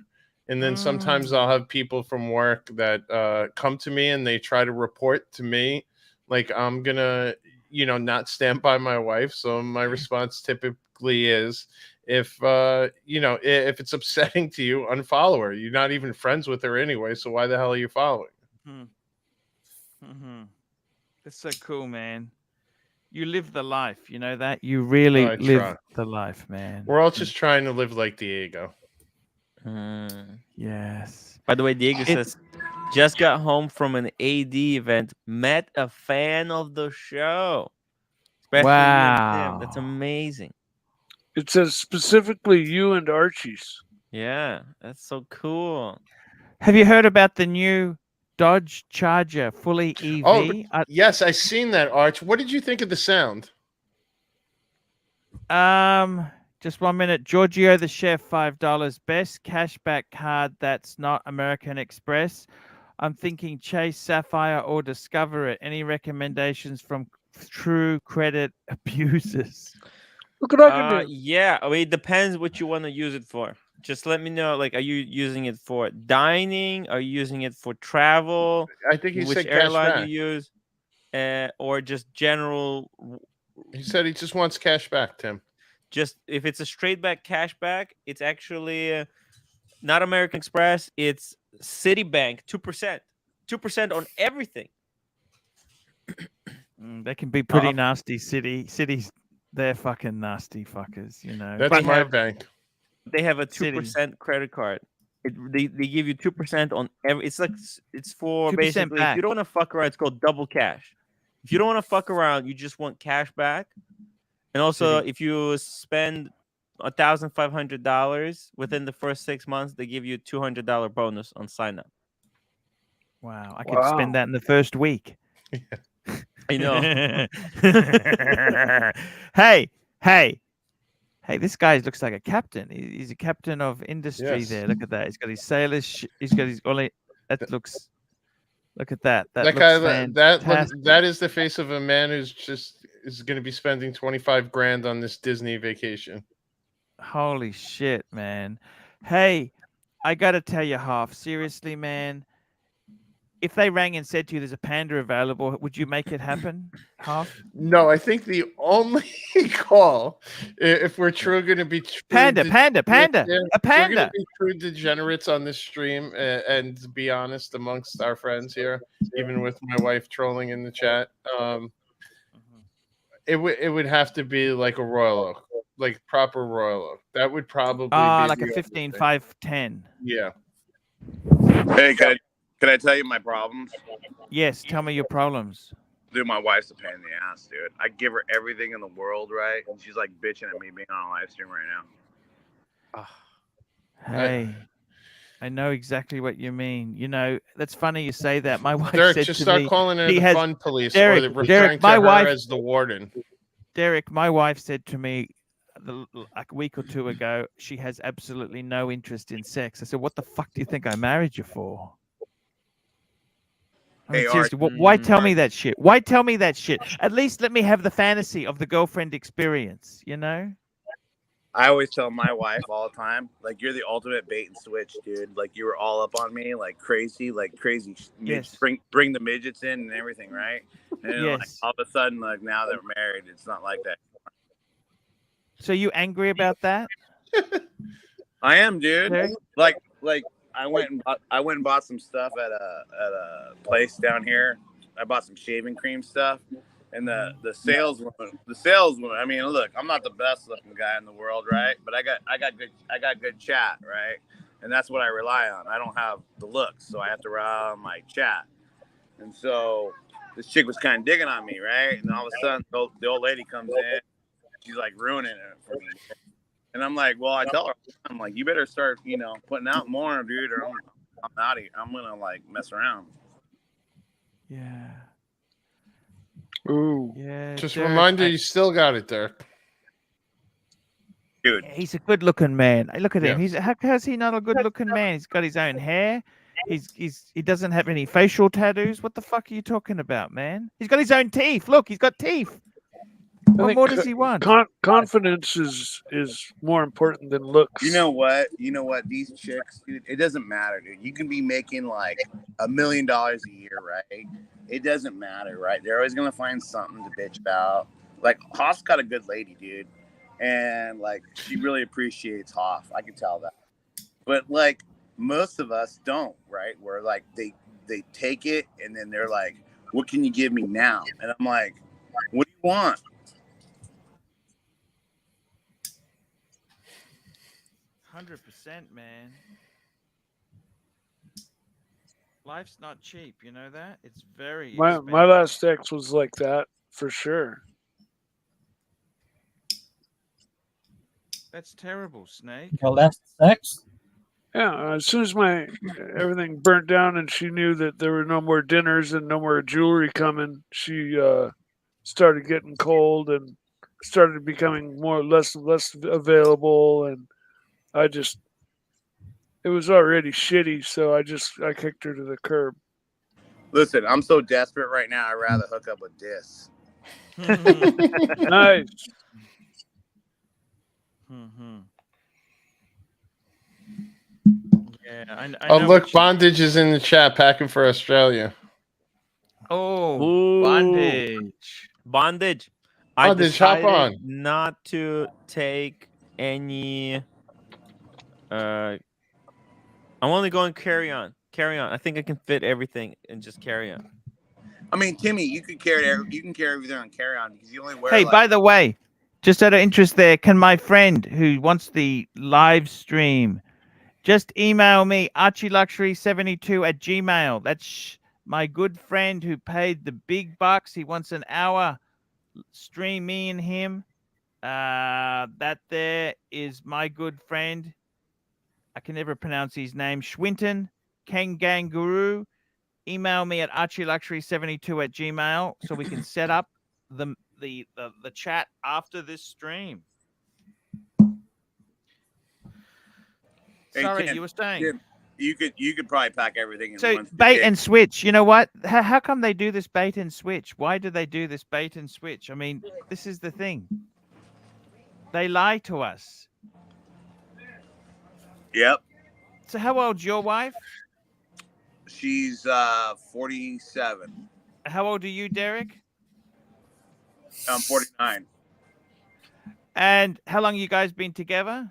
And then sometimes I'll have people from work that come to me and they try to report to me like I'm gonna, not stand by my wife. So my response typically is, if if it's upsetting to you, unfollow her. You're not even friends with her anyway, so why the hell are you following? That's so cool, man. You live the life, you know that? You really I live try. the life, man. We're all just trying to live like Diego. Yes. By the way, Diego says, just got home from an AD event, met a fan of the show. Especially you and Tim. That's Wow. amazing. It says specifically you and Archie's. Yeah, that's so cool. Have you heard about the new Dodge Charger fully EV? Oh, yes, I seen that, Arch. What did you think of the sound? Just 1 minute. Giorgio the chef, $5. Best cashback card that's not American Express. I'm thinking Chase, Sapphire, or Discover It. Any recommendations from true credit abusers? Look what I can do. Yeah, I mean, it depends what you want to use it for. Just let me know. Like, are you using it for dining? Are you using it for travel? I think he Which said airline cash you use, or just general? He said he just wants cash back, Tim. Just if it's a straight back cashback, it's actually not American Express. It's Citibank, 2%, 2% on everything. They can be pretty nasty. Cities, they're fucking nasty fuckers, you know. That's my bank. They have a 2% credit card. They give you 2% on every. It's for 2% basically back. if you don't want to fuck around, it's called double cash. If you don't want to fuck around, you just want cash back. And also, if you spend $1,500 within the first 6 months, they give you a $200 bonus on sign up. Wow, I could spend that in the first week. I know. Hey, this guy looks like a captain. He's a captain of industry there. Look at that. He's got his sailors. He's got his only. Look at that. That guy. fantastic. That is the face of a man who's is going to be spending 25 grand on this Disney vacation. Holy shit, man. Hey, I got to tell you, Half, seriously, man. If they rang and said to you there's a panda available, would you make it happen, Half? No, I think the only call, if we're true going to be panda, a panda. We're going to be panda. true degenerates on this stream, and to be honest, amongst our friends here, even with my wife trolling in the chat, it would have to be like a Royal Oak, like proper Royal Oak. That would probably be like a 15, 5, 10. Yeah. Hey, can I tell you my problems? Yes, tell me your problems. Dude, my wife's a pain in the ass, dude. I give her everything in the world, right? And she's like bitching at me being on a live stream right now. Hey, I know exactly what you mean. You know, that's funny you say that. My wife Derek, said just to start me, calling her the fun police, Derek, or referring to my her wife as the warden. Derek, my wife said to me like a week or two ago, she has absolutely no interest in sex. I said, what the fuck do you think I married you for? I mean, seriously, why tell me that shit? Why tell me that shit? At least let me have the fantasy of the girlfriend experience, you know? I always tell my wife all the time, like, you're the ultimate bait and switch, dude. Like, you were all up on me, like crazy. Yes. Bring the midgets in and everything, right? And then, like, all of a sudden, like, now that we're married, it's not like that. So you angry about that? I am, dude. Okay. Like I went and bought some stuff at a place down here. I bought some shaving cream stuff, and the saleswoman. I mean, look, I'm not the best looking guy in the world, right? But I got good chat, right? And that's what I rely on. I don't have the looks, so I have to rely on my chat. And so this chick was kind of digging on me, right? And all of a sudden, the old lady comes in. She's like ruining it for me. And I'm like, well, I tell her, I'm like, you better start, putting out more, dude, or I'm out of here. I'm gonna like mess around. Yeah. Ooh. Yeah. Just Derek, remind her you still got it, Derek. Dude, he's a good-looking man. Look at him. Yeah. How's he not a good-looking man? He's got his own hair. He doesn't have any facial tattoos. What the fuck are you talking about, man? He's got his own teeth. Look, he's got teeth. What think more does he want? Confidence is more important than looks. You know what? These chicks, dude, it doesn't matter, dude. You can be making like $1 million a year, right? It doesn't matter, right? They're always gonna find something to bitch about. Like Hoff's got a good lady, dude, and like she really appreciates Hoff. I can tell that. But like most of us don't, right? Where like they take it and then they're like, "What can you give me now?" And I'm like, "What do you want?" 100%, man. Life's not cheap, you know that? It's very My expensive. last ex was like that for sure. That's terrible, Snake. Your last sex? Yeah, as soon as my everything burnt down and she knew that there were no more dinners and no more jewelry coming, she started getting cold and started becoming less available, and it was already shitty, so I kicked her to the curb. Listen, I'm so desperate right now. I'd rather hook up with this. Nice. Yeah, I Oh, know look, what you- Bondage is in the chat packing for Australia. Oh, Ooh. bondage. I Bondage, hop decided on. not to take any. I'm only going carry on. Carry on. I think I can fit everything and just carry on. I mean, Timmy, you can carry everything on carry on because you only wear. Hey, like, by the way, just out of interest there, can my friend who wants the live stream just email me ArchieLuxury72@gmail. That's my good friend who paid the big bucks. He wants an hour stream, me and him. That there is my good friend. I can never pronounce his name. Schwinton Kanganguru. Email me at ArchieLuxury72@gmail so we can set up the chat after this stream. Hey, Sorry, Tim, you were saying. Tim, you could probably pack everything in So one. bait suitcase. and switch. You know what? How come they do this bait and switch? Why do they do this bait and switch? I mean, this is the thing. They lie to us. Yep, So how old's your wife? she's 47. How old are you, Derek? I'm 49. And how long you guys been together?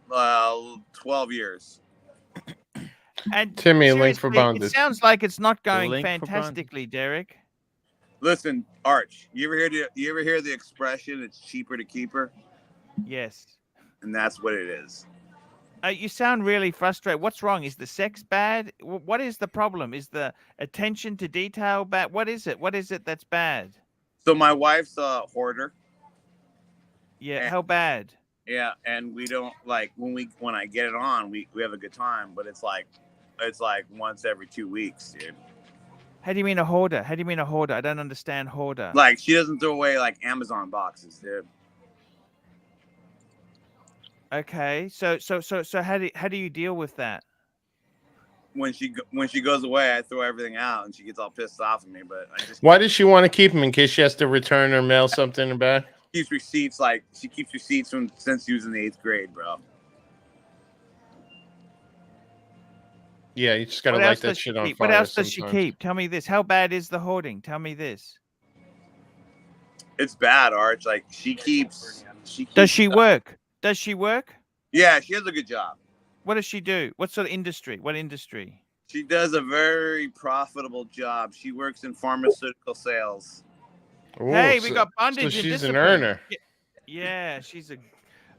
12 years. And Timmy, link for seriously, Bondage. it sounds like it's not going link for Bondage. fantastically, Derek. Listen, Arch, you ever hear the expression "it's cheaper to keep her"? Yes. And that's what it is. You sound really frustrated. What's wrong? Is the sex bad? What is the problem? Is the attention to detail bad? What is it? What is it that's bad? So my wife's a hoarder. Yeah, And- how bad? Yeah, and we don't like when I get it on, we have a good time, but it's like once every 2 weeks, dude. How do you mean a hoarder? How do you mean a hoarder? I don't understand hoarder. Like she doesn't throw away like Amazon boxes, dude. Okay, so how do you deal with that? When she goes away, I throw everything out, and she gets all pissed off at me. But I just Why does she want to keep him in case she has to return or mail something back? keeps receipts. Like she keeps receipts from since she was in the 8th grade, bro. Yeah, you just gotta What light else that does shit she on keep? fire. What else does she sometimes. keep? Tell me this. How bad is the hoarding? Tell me this. It's bad, Arch. Like she keeps. Does she work? Does she work? Yeah, she has a good job. What does she do? What sort of industry? What industry? She does a very profitable job. She works in pharmaceutical sales. Ooh, Hey, we so- got So bondage and she's discipline. an earner. Yeah, she's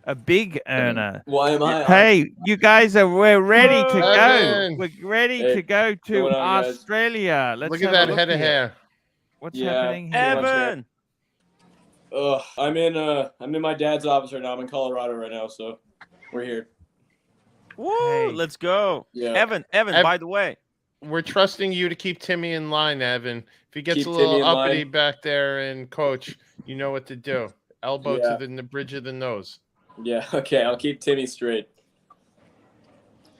a big earner. Why am I? Hey, you guys we're ready to go. Evan! We're ready Hey, to go to going on, guys? Australia. Let's Look at have a that look head of here. hair. What's Yeah, happening pretty here? much. Evan. I'm in my dad's office right now. I'm in Colorado right now, so we're here. Woo! Hey. Let's go. Yeah. Evan. Ev- By the way, We're trusting you to keep Timmy in line, Evan. If he gets Keep a little Timmy in uppity line. back there and coach, you know what to do. Elbow Yeah. to the bridge of the nose. Yeah. Okay. I'll keep Timmy straight.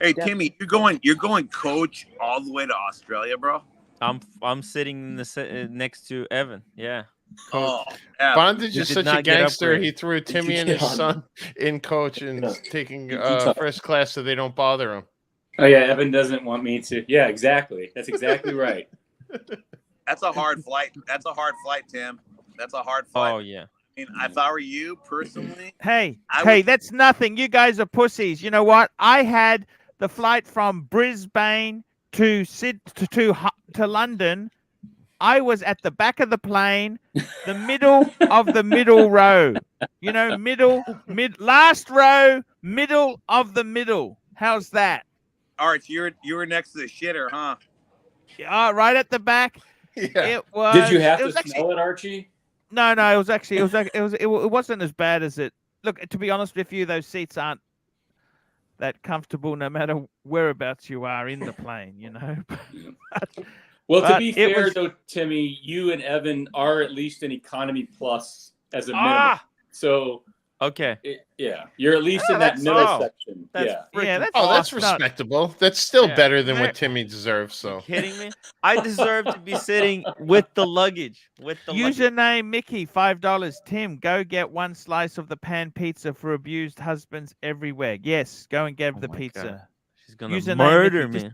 Hey, Timmy, you're going coach all the way to Australia, bro. I'm sitting in the next to Evan. Yeah. Oh, yeah. Bondage You is did such a not get gangster. He upgraded. threw Timmy you and his get on? son in coach and No. taking You talk. first class so they don't bother him. Oh yeah, Evan doesn't want me to. Yeah, exactly. That's exactly right. That's a hard flight. That's a hard flight, Tim. That's a hard flight. Oh yeah. I mean, if I were you personally, Hey, I hey, would- that's nothing. You guys are pussies. You know what? I had the flight from Brisbane to to London. I was at the back of the plane, the middle of the middle row. You know, last row, middle of the middle. How's that? Arch, you were next to the shitter, huh? Right at the back. Yeah. It was. Did you have it to was actually, smell it, Archie? No, it wasn't as bad as it. Look, to be honest with you, those seats aren't that comfortable, no matter whereabouts you are in the plane. You know. Well, to But be it fair, was- though, Timmy, you and Evan are at least an economy plus as a minimum. Ah! So, Okay. yeah, you're at least Yeah, in that that's- middle oh, section. that's Yeah. Yeah, that's Oh, that's awesome. respectable. That's still Yeah. better than Very- what Timmy deserves. So Kidding me? I deserve to be sitting with the luggage. With the luggage. Username Mickey, $5. Tim, go get one slice of the pan pizza for abused husbands everywhere. Yes, go and get Oh the my pizza. God. She's gonna Username murder Mickey, me.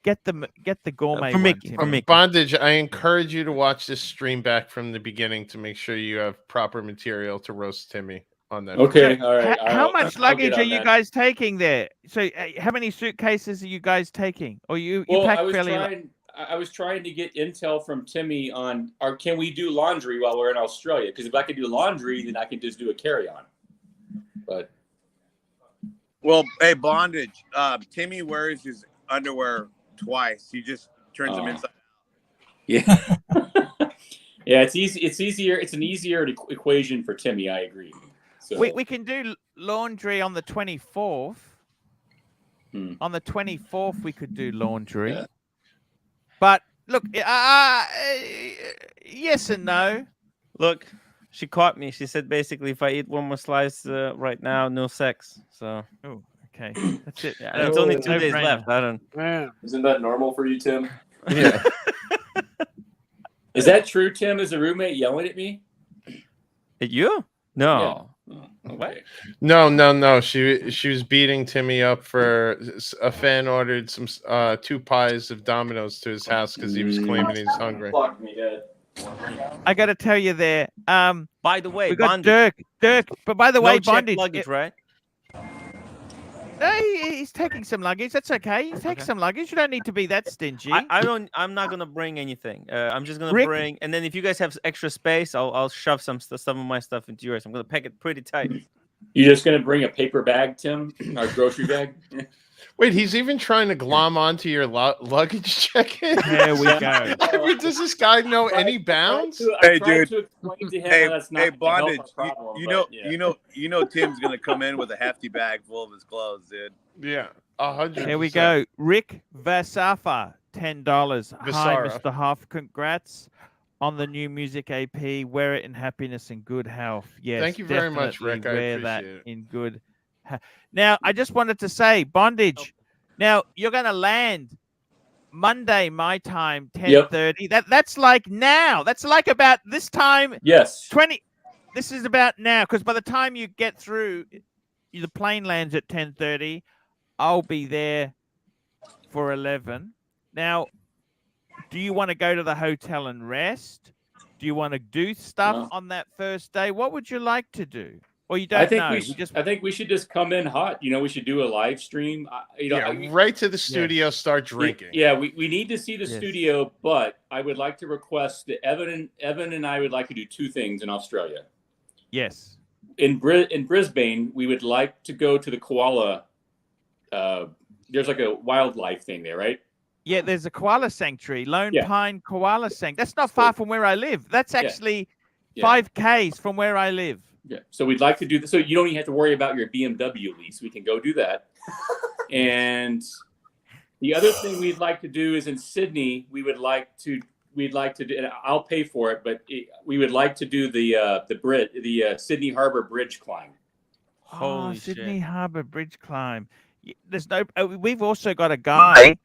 Get the gourmet For Mickey, one, for Tim. Mickey. Bondage, I encourage you to watch this stream back from the beginning to make sure you have proper material to roast Timmy on that. Okay. All right. How I'll much get luggage on are you that. guys taking there? So, how many suitcases are you guys taking? Or you Well, pack I was fairly? trying to get intel from Timmy on, can we do laundry while we're in Australia? Because if I could do laundry, then I can just do a carry-on. But Well, hey, bondage. Timmy wears his underwear twice. He just turns them Oh. inside. yeah, yeah, it's easy. It's easier. It's an easier equation for Timmy. I agree. So We can do laundry on the 24th. Hmm. On the 24th, we could do laundry. Yeah. But look, yes and no. Look, she caught me. She said basically, if I eat one more slice right now, no sex. So Oh, okay, that's it. yeah, it's only 2 days no-brainer. left. I don't. Man, Isn't that normal for you, Tim? Yeah. is that true, Tim? Is a roommate yelling at me? At you? No. Oh, What? okay. No. She was beating Timmy up for a fan ordered some 2 pies of Domino's to his house because he was claiming he was hungry. Fuck me dead. I got to tell you there. By the way, We got bondage. Dirk. But by the No way, checked bondage. luggage, right? No, he's taking some luggage. That's okay. He's taking Okay. some luggage. You don't need to be that stingy. I don't. I'm not gonna bring anything. I'm just gonna Rick- bring, and then if you guys have extra space, I'll shove some of my stuff into yours. I'm gonna pack it pretty tight. You just gonna bring a paper bag, Tim? Or grocery bag? Wait, he's even trying to glom onto your luggage check-in. There we go. I mean, does this guy know any bounds? Hey, tried dude. to explain to him Hey, that's not hey, gonna help bondage. our problem, You but, yeah. know, Tim's gonna come in with a hefty bag full of his clothes, dude. Yeah, 100%. Here we go. Rick Vasafa, $10. Hi, Vasara. Mr. Huff. Congrats on the new music AP. Wear it in happiness and good health. Yes. Thank you very much, definitely Rick. I Wear that appreciate it. in good. Now, I just wanted to say, bondage. Now you're going to land Monday, my time, 10:30. That's like now. That's like about this time. Yes. 20. This is about now, because by the time you get through, the plane lands at 10:30. I'll be there for 11. Now, do you want to go to the hotel and rest? Do you want to do stuff No. on that first day? What would you like to do? Or you don't I think know? we You should, just I think we should just come in hot. You know, we should do a live stream. Yeah, right to the studio, start drinking. Yeah, we need to see the Yes. studio, but I would like to request that Evan and I would like to do 2 things in Australia. yes. In Brisbane, we would like to go to the koala. There's like a wildlife thing there, right? Yeah, there's a koala sanctuary, Lone Yeah. Pine Koala Sanctuary. That's not far from where I live. That's Yeah. actually Yeah. 5 Ks from where I live. Yeah. So we'd like to do this. So you don't even have to worry about your BMW lease. We can go do that. And the other thing we'd like to do is in Sydney, we'd like to do, and I'll pay for it, but we would like to do the Sydney Harbor Bridge climb. Oh, Holy Sydney shit. Harbour Bridge climb. There's no. We've also got a guy,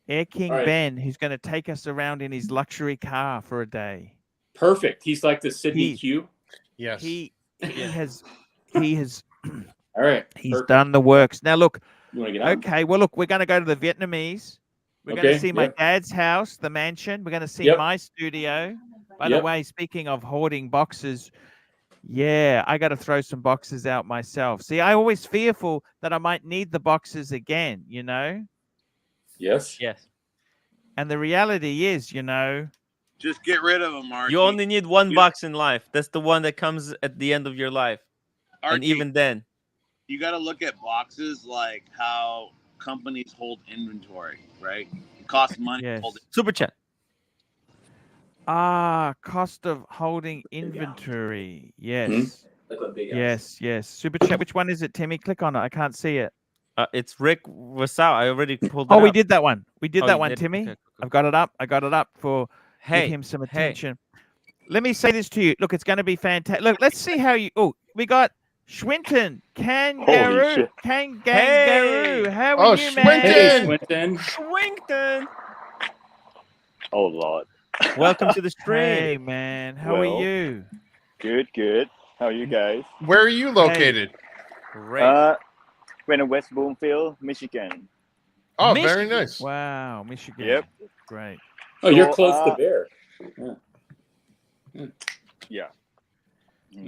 Air King All right. Ben, who's going to take us around in his luxury car for a day. Perfect. He's like the Sydney He- Q. Yes. He Yeah. has All right. he's perfect. done the works. Now look, You want to get on? okay, well look, we're going to go to the Vietnamese. We're going to Okay, see my yep. dad's house, the mansion. We're going to see Yep. my studio. By the Yep. way, speaking of hoarding boxes, yeah, I got to throw some boxes out myself. See, I always fearful that I might need the boxes again, you know? Yes. Yes. And the reality is, Just get rid of them, Archie. You only need one You- box in life. That's the one that comes at the end of your life. Archie, And even then. you got to look at boxes like how companies hold inventory, right? It costs money to yes. hold it. Super chat. Cost of holding inventory. Yes. Like a big Yes. Super chat. Which one is it, Timmy? Click on it. I can't see it. It's Rick Wasau. I already pulled it Oh, up. we did that one. We did Oh, that you one, did? Timmy. Okay, cool. I've got it up. I got it up for give Hey, him some hey. attention. Let me say this to you. Look, it's going to be fantastic. Look, let's see how you. Oh, we got Schwinton, Kangaroo, shit. Kangaroo. Hey. How Oh, are you, man? Hey, Swinton. Swinton. Schwington. Oh Lord. Welcome to the stream. Hey, man. How are Well, you? Good. How are you guys? Where are you located? Great. We're in West Bloomfield, Michigan. Oh, very Michigan. nice. Wow, Michigan. Yep. Great. Oh, you're So, close to Bear. Yeah.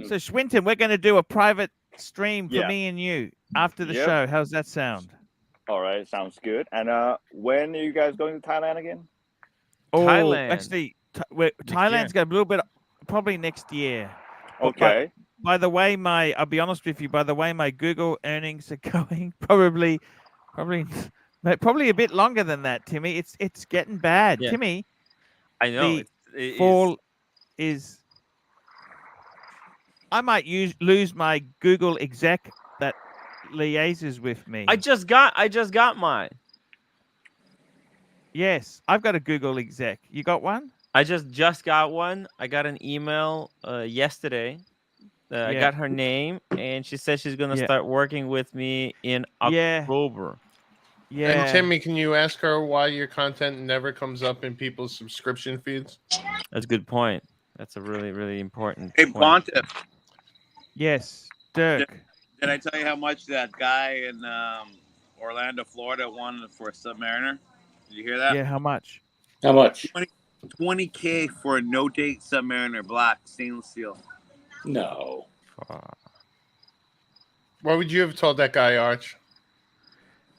So, Schwinton, we're going to do a private stream for Yeah. me and you after the Yep. show. How's that sound? All right, sounds good. And when are you guys going to Thailand again? Oh, Thailand. actually, year. Thailand's got a little bit, probably next year. But Okay. by the way, I'll be honest with you. By the way, my Google earnings are going probably a bit longer than that, Timmy. It's getting bad, Yeah. Timmy. I know. The It fall is. I might lose my Google exec that liaises with me. I just got mine. Yes, I've got a Google exec. You got one? I just got one. I got an email yesterday. I Yeah. got her name, and she said she's gonna Yeah. start working with me in Yeah. October. Yeah. And Timmy, can you ask her why your content never comes up in people's subscription feeds? That's a good point. That's a really, really important Hey, point. Pontiff, Yes, Dirk. did I tell you how much that guy in Orlando, Florida wanted for a Submariner? Did you hear that? Yeah, how much? How much? 20K for a no-date Submariner, black, stainless steel. No. What would you have told that guy, Arch?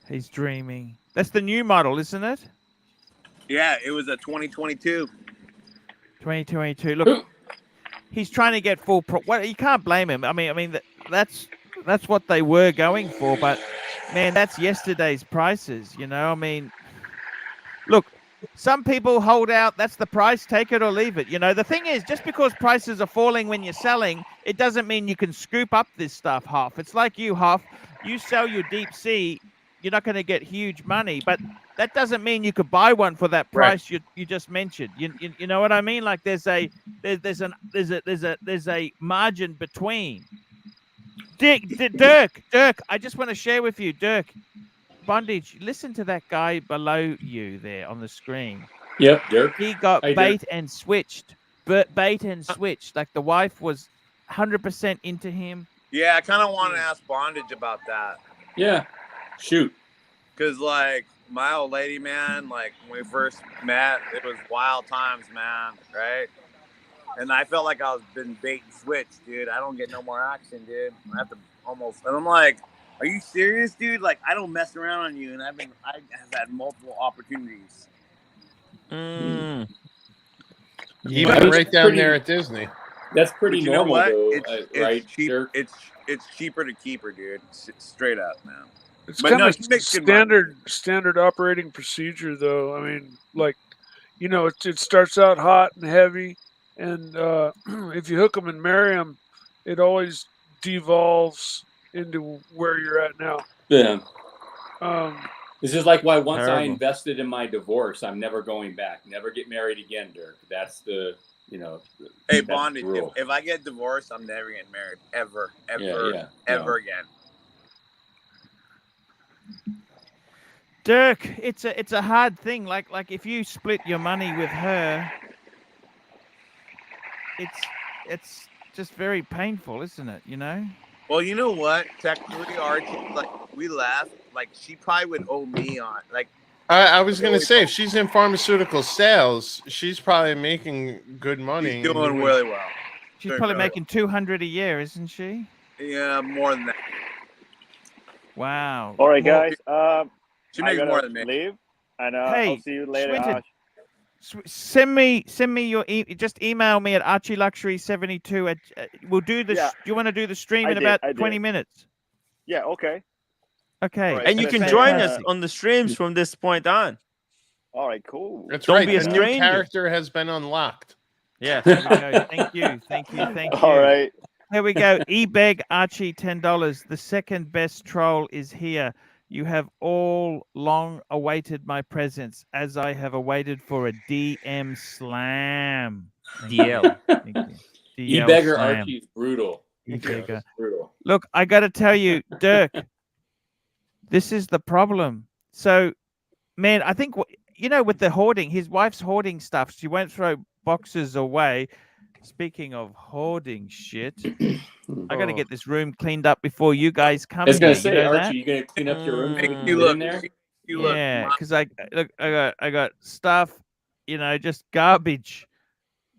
He's dreaming. That's the new model, isn't it? Yeah, it was a 2022. 2022. Look, he's trying to get full. Well, you can't blame him. I mean, that's what they were going for. But man, that's yesterday's prices. I mean, look, some people hold out. That's the price. Take it or leave it. The thing is, just because prices are falling when you're selling, it doesn't mean you can scoop up this stuff, Hoff. It's like you, Hoff. You sell your deep sea, you're not going to get huge money, but that doesn't mean you could buy one for that price you just mentioned. You know what I mean? Like there's a margin between. Dirk, I just want to share with you, Dirk. Bondage, listen to that guy below you there on the screen. Yep, Dirk. He got Hey, bait Dirk. and switched. Bait and switched. Like the wife was 100% into him. Yeah, I kind of want to ask Bondage about that. Yeah. Shoot. Because, like, my old lady, man, like, when we first met, it was wild times, man, right? And I felt like I was been bait and switched, dude. I don't get no more action, dude. I have to almost... And I'm like, are you serious, dude? Like, I don't mess around on you, and I have had multiple opportunities. Even Well, right down pretty- there at Disney. That's pretty But you know normal, what? though, It's right, cheap. Dirk? It's cheaper to keep her, dude. Straight up, man. It's But kind no, of she makes good money. standard operating procedure, though. I mean, like, it starts out hot and heavy, and if you hook them and marry them, it always devolves into where you're at now. Yeah. Um, This is like why once I Terrible. invested in my divorce, I'm never going back. Never get married again, Dirk. That's the, Hey, that's the Bondage, rule. if I get divorced, I'm never getting married. Ever Yeah. again. Dirk, it's a hard thing. Like if you split your money with her, it's just very painful, isn't it? You know. Well, you know what? Technically, Archie, like we left, like she probably would owe me on like. I was gonna say, if she's in pharmaceutical sales, she's probably making good money. She's doing really well. She's Doing probably really making 200 a year, isn't she? well. Yeah, more than that. Wow. All right, Well, guys. She I makes gotta more than me. leave, and Hey, I'll see you later. Swinton, send me your just email me at ArchieLuxury72 at we'll do the Yeah. do you want to do the stream I in did, about I did. 20 minutes? Yeah. Okay. Okay. Right. And you That's can join us fantastic. on the streams from this point on. All right. Cool. That's Don't right. be a The new stranger. character has been unlocked. Yes. There we go. Thank you. Thank you. Thank you. All right. Here we go. eBeg Archie $10. The second best troll is here. You have all long awaited my presence, as I have awaited for a DM slam. Thank you. DL. Thank you. DL E-beggar slam. Archie is brutal. E-beggar. It's brutal. Look, I got to tell you, Dirk, this is the problem. So, man, I think, you know, with the hoarding, his wife's hoarding stuff, she won't throw boxes away. Speaking of hoarding shit, I got to get this room cleaned up before you guys come I was gonna here. say, You know Archie, that? you gonna clean up your room? Make before you get look. in there? You look. Yeah, because I got stuff, you know, just garbage.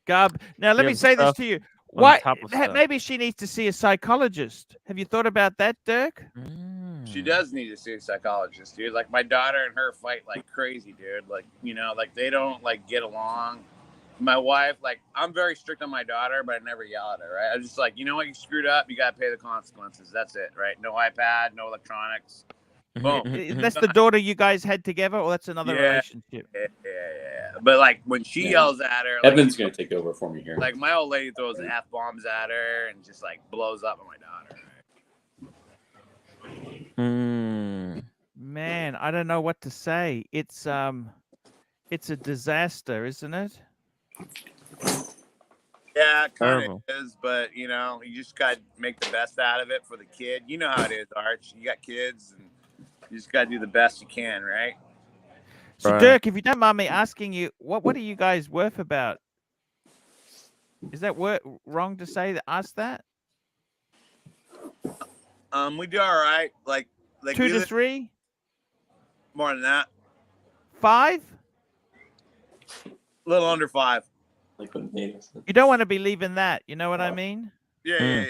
Now let You me have say this stuff to you. on Why? top of stuff. Maybe she needs to see a psychologist. Have you thought about that, Dirk? She does need to see a psychologist, dude. Like my daughter and her fight like crazy, dude. Like, you know, like they don't like get along. My wife, like, I'm very strict on my daughter, but I never yell at her, right? I'm just like, you know what, you screwed up, you gotta pay the consequences. That's it, right? No iPad, no electronics. Boom. That's the daughter you guys had together, or that's another Yeah. relationship? Yeah. But like when she Yeah. yells at her, like, Evan's gonna take over for me here. like my old lady throws F bombs at her and just like blows up at my daughter. Man, I don't know what to say. It's a disaster, isn't it? Yeah, it kind Terrible. of is, but you know, you just gotta make the best out of it for the kid. You know how it is, Arch. You got kids, and you just gotta do the best you can, right? So, Right. Dirk, if you don't mind me asking you, what are you guys worth about? Is that wrong to say that? Ask that? We do all right. Like 2 we to live 3, more than that. 5? A little under 5. Like potatoes. You don't want to be leaving that. You know what I mean? Yeah.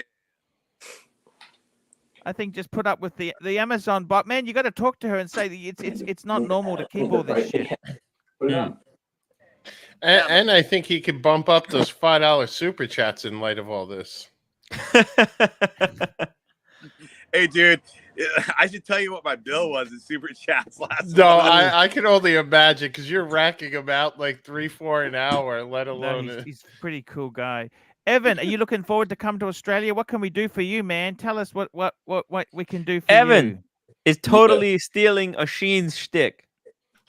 I think just put up with the Amazon bot. Man, you got to talk to her and say that it's not normal to keep all this shit. Put it on. And I think he could bump up those $5 super chats in light of all this. Hey, dude, I should tell you what my bill was in super chats last No, month. I can only imagine because you're racking them out like 3-4 an hour, let No, alone. he's a pretty cool guy. Evan, are you looking forward to come to Australia? What can we do for you, man? Tell us what we can do for Evan you. is totally stealing Oshin's shtick.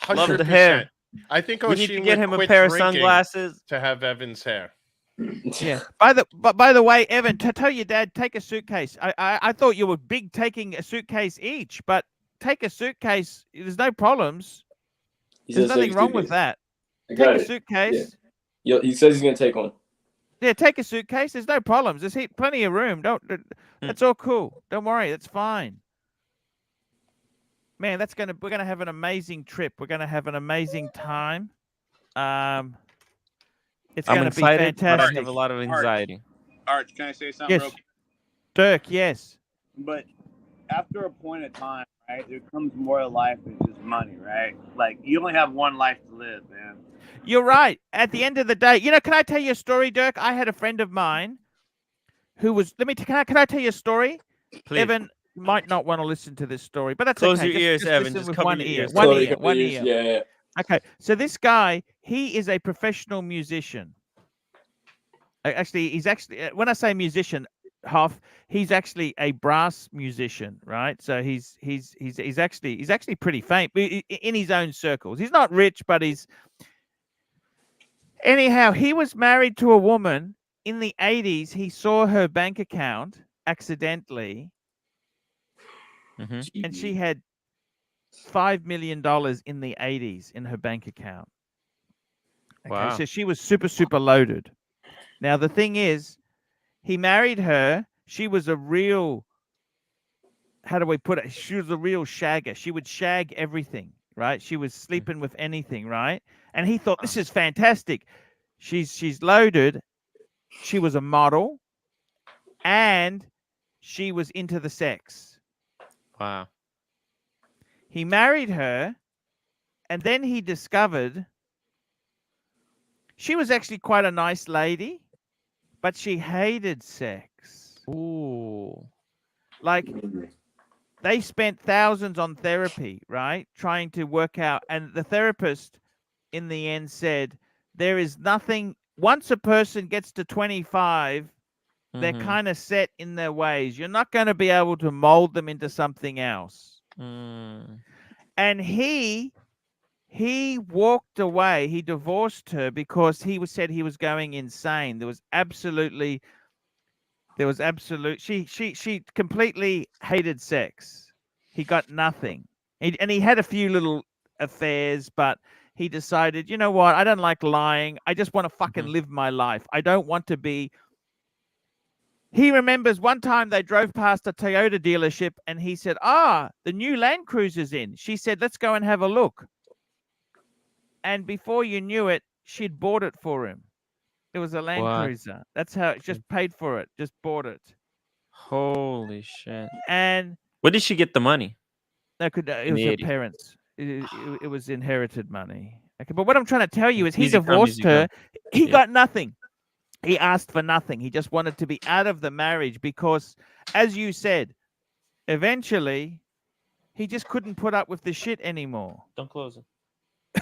Love the 100%. hair. I think We need to Oshin get would him a quit pair of drinking sunglasses. to have Evan's hair. Yeah. By the way, Evan, tell your dad take a suitcase. I thought you were big taking a suitcase each, but take a suitcase. There's no problems. There's nothing wrong with that. Take a suitcase. Yeah. He says he's gonna take one. Yeah, take a suitcase. There's no problems. There's plenty of room. That's all cool. Don't worry. That's fine. Man, we're gonna have an amazing trip. We're gonna have an amazing time. It's I'm gonna be excited. But I fantastic. have a lot of anxiety. Arch, can I say something real Yes, quick? Dirk. Yes. But after a point of time, right, there comes more to life than just money, right? Like, you only have one life to live, man. You're right. At the end of the day, can I tell you a story, Dirk? I had a friend of mine who was. Can I tell you a story? Please. Evan might not want to listen to this story, but that's Close okay. your ears, just Evan. listen Just with cover one your ear. ears. One Totally ear. cover One your ear. ears. Yeah. Okay. So this guy, he is a professional musician. Actually, when I say musician, he's actually a brass musician, right? So he's actually pretty famous in his own circles. He's not rich, but anyhow, he was married to a woman in the 80s. He saw her bank account accidentally, and she had $5 million in the 80s in her bank account. Okay, Wow. so she was super loaded. Now the thing is, he married her. She was a real, how do we put it? She was a real shagger. She would shag everything, right? She was sleeping with anything, right? And he thought, this is fantastic. She's loaded. She was a model, and she was into the sex. Wow. He married her, and then he discovered she was actually quite a nice lady, but she hated sex. Ooh. Like, they spent thousands on therapy, right? Trying to work out. And the therapist in the end said, there is nothing, once a person gets to 25, they're Mhm. kind of set in their ways. You're not going to be able to mold them into something else. Mm. And he walked away. He divorced her because said he was going insane. There was absolute, she completely hated sex. He got nothing. And he had a few little affairs, but he decided, you know what? I don't like lying. I just want to fucking live my life. I don't want to be. He remembers one time they drove past a Toyota dealership and he said, the new Land Cruiser's in. She said, let's go and have a look. And before you knew it, she'd bought it for him. It was a Land What? Cruiser. That's how it just paid for it. Just bought it. Holy shit. And Where did she get the money? it In was the her 80s. parents. It was inherited money. Okay, but what I'm trying to tell you is he Easy come, divorced easy go. her. He Yeah. got nothing. He asked for nothing. He just wanted to be out of the marriage because, as you said, eventually he just couldn't put up with the shit anymore. Don't close it.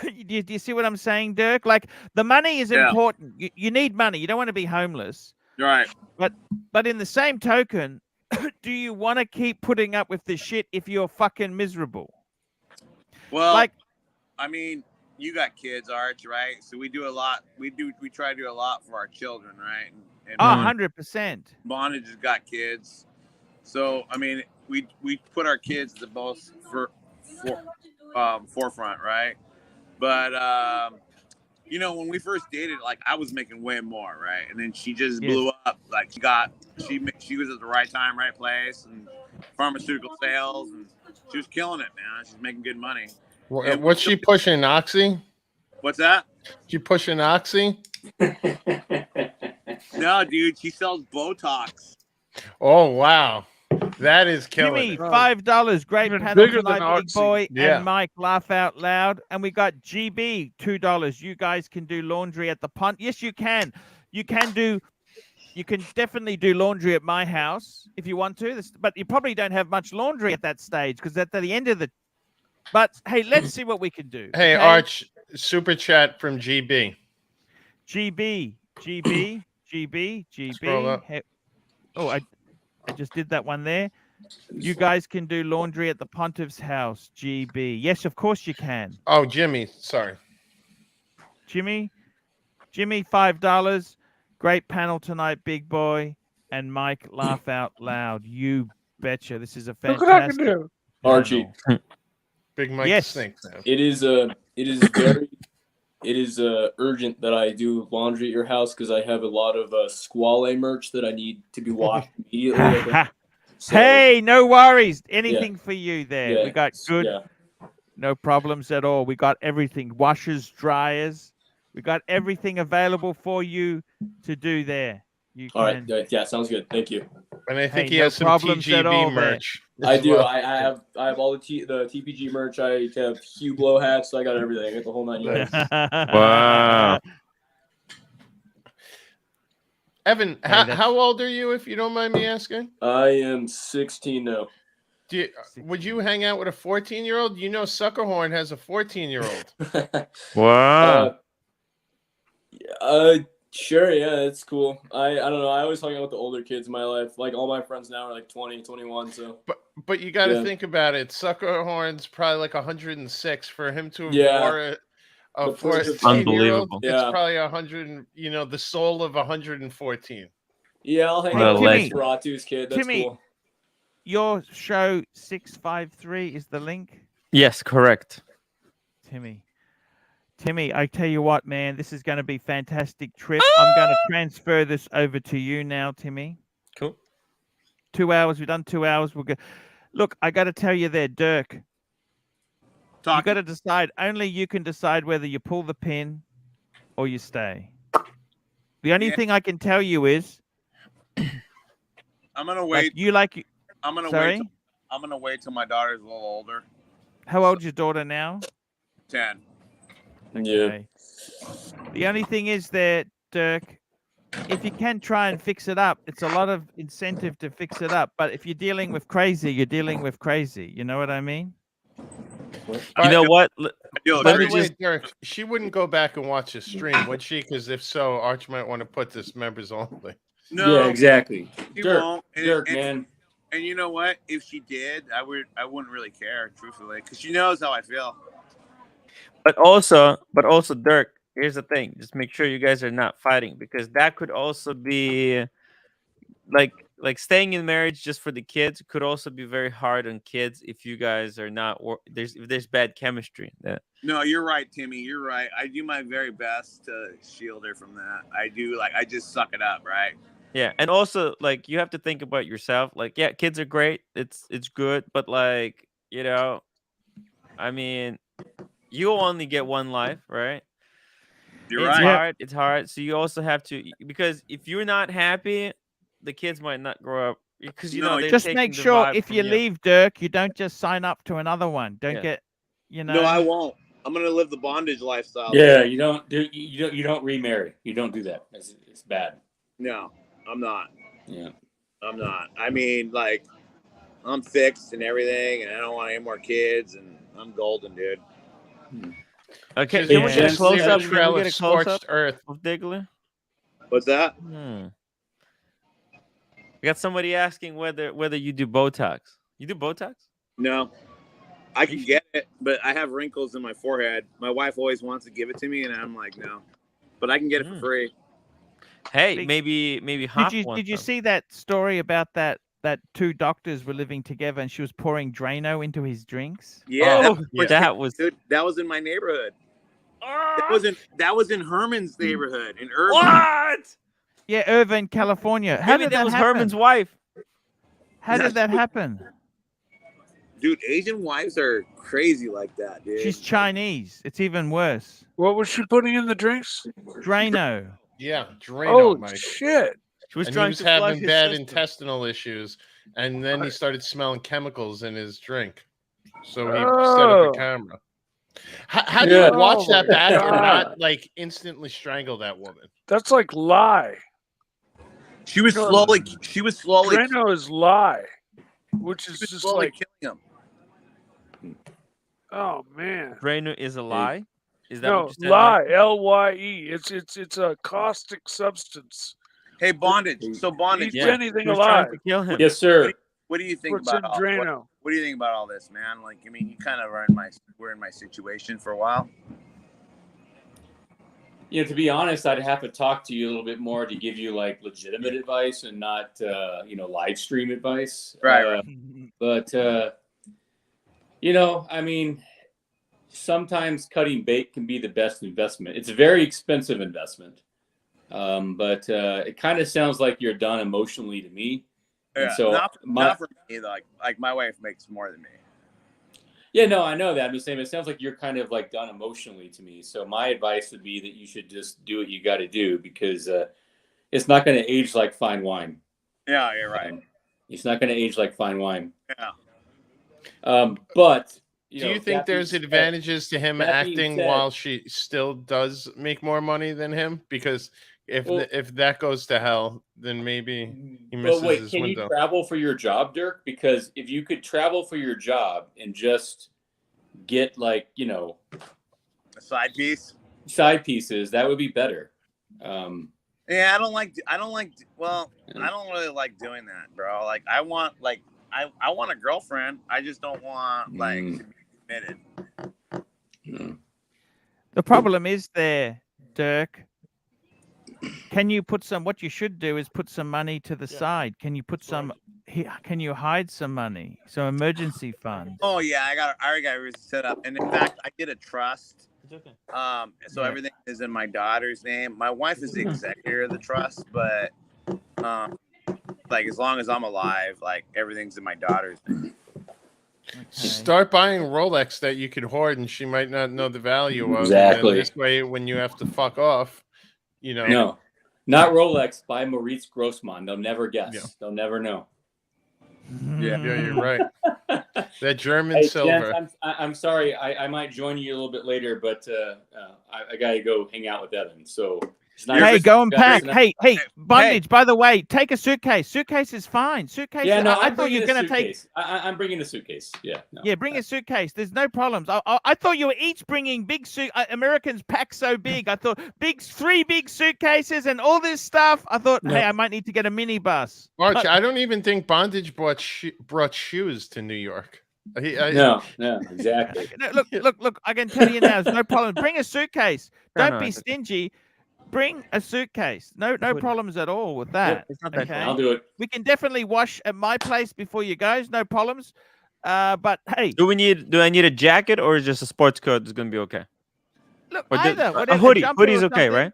Do you see what I'm saying, Dirk? Like, the money is Yeah. important. You need money. You don't want to be homeless. Right. But in the same token, do you want to keep putting up with the shit if you're fucking miserable? Well, Like, I mean, you got kids, Arch, right? So we do a lot. We try to do a lot for our children, right? And 100%. Bondage has got kids. So I mean, we put our kids the most forefront, right? But you know, when we first dated, like, I was making way more, right? And then she just blew up. Like, she was at the right time, right place, and pharmaceutical sales, and she was killing it, man. She's making good money. And What's she pushing, Oxy? What's that? She pushing Oxy? No, dude, she sells Botox. Oh, wow. That is killing Jimmy, it. $5. Great Even panel bigger than tonight, Big Oxy. Boy Yeah. and Mike. Laugh out loud. And we got GB, $2. You guys can do laundry at the pond. Yes, you can. You can definitely do laundry at my house if you want to. But you probably don't have much laundry at that stage because at the end of the. But hey, let's see what we can do. Hey, okay? Arch, super chat from GB. GB. Scroll up. Hey, oh, I just did that one there. You guys can do laundry at the Pontiff's house, GB. Yes, of course you can. Oh, Jimmy, sorry. Jimmy, $5. Great panel tonight, Big Boy. And Mike, laugh out loud. You betcha. This is a Look what I can fantastic do. Archie, panel. Big Mike Yes. Snake now. it is urgent that I do laundry at your house because I have a lot of Squale merch that I need to be washed immediately. So, Hey, no worries. Anything for you there. yeah, We got good. Yeah. No problems at all. We got everything. Washers, dryers. We got everything available for you to do there. You can. All right. Yeah, sounds good. Thank you. And I think Hey, he no has some problems at all TGB there. merch. I as do. well. I have all the TPG merch. I have Hugh Blow hats. I got everything. I got the whole 9 yards. Wow. Evan, that's- how old are you, if you don't mind me asking? I am 16 now. Would you hang out with a 14-year-old? You know Suckerhorn has a 14-year-old. Wow. Sure, yeah, it's cool. I don't know. I always hung out with the older kids in my life. Like, all my friends now are like 20, 21, so. But you got to Yeah. think about it. Suckerhorn's probably like 106. For him to have Yeah. wore a The pleasure- 14-year-old, Unbelievable. it's Yeah. probably 100, the soul of 114. Yeah, I'll hang What a out with legend. Ratu's kid. That's Timmy. cool. Your show 653 is the link. Yes, correct. Timmy, Timmy, I tell you what, man, this is going to be fantastic trip. I'm going to transfer this over to you now, Timmy. Cool. 2 hours. We've done 2 hours. We'll go. Look, I got to tell you there, Dirk. You got to decide. Only you can decide whether you pull the pin or you stay. The only thing I can tell you is, I'm gonna wait. I'm gonna sorry? wait. I'm gonna wait till my daughter's a little older. How old's your daughter now? 10. Okay. The only thing is there, Dirk, if you can try and fix it up, it's a lot of incentive to fix it up. But if you're dealing with crazy, you're dealing with crazy. You know what I mean? You know what? By the way, Dirk, she wouldn't go back and watch the stream, would she? Because if so, Arch might want to put this members only. No, Yeah, exactly. She Dirk, won't. Dirk, man. And you know what? If she did, I wouldn't really care, truthfully, because she knows how I feel. But also, Dirk, here's the thing. Just make sure you guys are not fighting, because that could also be like staying in marriage just for the kids could also be very hard on kids if you guys are not if there's bad chemistry. Yeah. No, you're right, Timmy. You're right. I do my very best to shield her from that. I do. I just suck it up, right? Yeah, and also you have to think about yourself. Yeah, kids are great. It's good, but I mean, you only get one life, right? You're it's right. hard. It's hard. So you also have to, because if you're not happy, the kids might not grow up. Because they're just taking make the sure vibe if from you leave, Dirk, you don't just sign up to another one. Don't get, No, I won't. I'm gonna live the bondage lifestyle. Yeah, you don't remarry. You don't do that. It's bad. No, I'm not. Yeah, I'm not. I mean, I'm fixed and everything, and I don't want any more kids, and I'm golden, dude. Okay, Can we get a close up? Trail of scorched earth of Diggler? What's that? We got somebody asking whether you do Botox. You do Botox? No, I can get it, but I have wrinkles in my forehead. My wife always wants to give it to me, and I'm like, no. But I can get it for free. Hey, maybe Hop Did you see that story about that two doctors were living together and she was pouring Drano into his drinks? Yeah, that was dude, that was in my neighborhood. That was in Herman's neighborhood in Irvine. What? Yeah, Irvine, California. How did that was happen? Herman's wife. How did that happen? Dude, Asian wives are crazy like that, dude. She's Chinese. It's even worse. What was she putting in the drinks? Drano. Yeah, Drano, Oh, Mike. shit. She was And trying he was to flush having his bad system. intestinal issues, and then he started smelling chemicals in his drink. So he set up a camera. How do you watch that back and not instantly strangle that woman? That's like lie. She was slowly. Drano is lie, which is just slowly like killing him. Oh man. Drano is a lie. Is that No, what you said? lie? L-Y-E. It's a caustic substance. Hey, bondage. So bondage. Eats anything alive. To kill him. Yes, sir. What do you think What's about in all? Drano? What do you think about all this, man? I mean, you kind of were in my situation for a while. To be honest, I'd have to talk to you a little bit more to give you legitimate advice and not live stream advice. Right. But I mean, sometimes cutting bait can be the best investment. It's a very expensive investment, but it kind of sounds like you're done emotionally to me. Yeah, and so not for me. Like my wife makes more than me. Yeah, no, I know that. I'm just saying, it sounds like you're kind of done emotionally to me. So my advice would be that you should just do what you got to do, because it's not going to age like fine wine. Yeah, you're right. It's not going to age like fine wine. Yeah. But do you think there's advantages to him acting while she still does make more money than him? Because if that goes to hell, then maybe he misses his can window. you travel for your job, Dirk? Because if you could travel for your job and just get a side pieces, that would be better. Yeah, I don't really like doing that, bro. I want a girlfriend. I just don't want to be committed. The problem is there, Dirk. Can you put what you should do is put some money to the side. Can you put can you hide some money? Some emergency funds. Oh yeah, I already got it set up. And in fact, I did a trust. So everything is in my daughter's name. My wife is the executor of the trust, but like as long as I'm alive, like everything's in my daughter's name. Okay. Start buying Rolex that you could hoard, and she might not know the value of. Exactly. And this way, when you have to fuck off, you know. No, not Rolex. Buy Maurice Grossman. They'll never guess. Yeah. They'll never know. Yeah, you're right. That German Hey, silver. gents, I'm sorry. I might join you a little bit later, but I got to go hang out with Evan. So it's nice Hey, to go see and you guys. pack. Hey, Bondage, by the way, take a suitcase. Suitcase is fine. Suitcase. Yeah, no, I thought you were going to take. I'm bringing a suitcase. Yeah. No. Yeah, bring a suitcase. There's no problems. I thought you were each bringing big suit. Americans pack so big. I thought three big suitcases and all this stuff. I thought, hey, I might need to get a minibus. Archie, I don't even think Bondage brought shoes to New York. No, exactly. Look. I can tell you now, there's no problem. Bring a suitcase. Don't be stingy. Bring a suitcase. No problems at all with that. It's not that okay? I'll do it. We can definitely wash at my place before you guys. No problems. But hey, do I need a jacket or just a sports coat? Is going to be okay. Look, or either a hoodie. Hoodie's okay, right?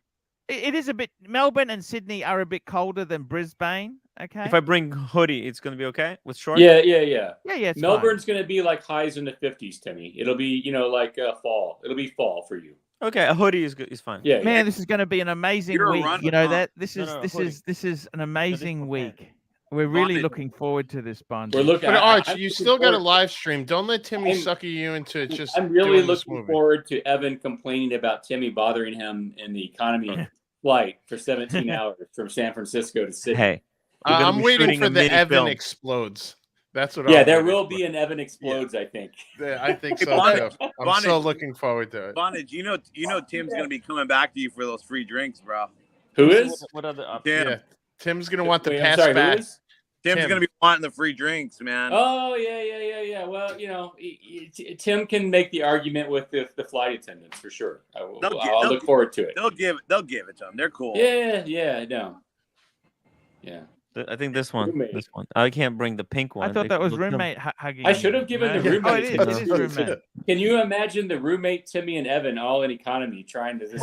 It is a bit. Melbourne and Sydney are a bit colder than Brisbane. Okay. If I bring hoodie, it's going to be okay with shorts. Yeah. It's Melbourne's going to be like highs in the 50s, Timmy. It'll be like fall. It'll be fall for you. Okay, a hoodie is good. Is fine. Yeah, man, this is going to be an amazing week. You know that this is an amazing week. We're really looking forward to this, Bond. We're looking. But Arch, you still got a live stream. Don't let Timmy sucker you into just. I'm really looking forward to Evan complaining about Timmy bothering him in the economy flight for 17 hours from San Francisco to Sydney. Hey, I'm waiting for the Evan explodes. That's what. Yeah, there will be an Evan explodes. I think. Yeah, I think so too. I'm so looking forward to it. Bondage, you know, Tim's gonna be coming back to you for those free drinks, bro. Who is? What other options? Tim. Yeah. Tim's gonna want the pass sorry, back. Tim's gonna be wanting the free drinks, man. Oh yeah. Well, Tim can make the argument with the flight attendants for sure. I'll look forward to it. They'll give it to them. They're cool. Yeah. I think this one. Roommate. This one. I can't bring the pink one. I thought that was roommate hugging. I should have given the roommate. Oh, it is roommate. Can you imagine the roommate Timmy and Evan all in economy trying to this?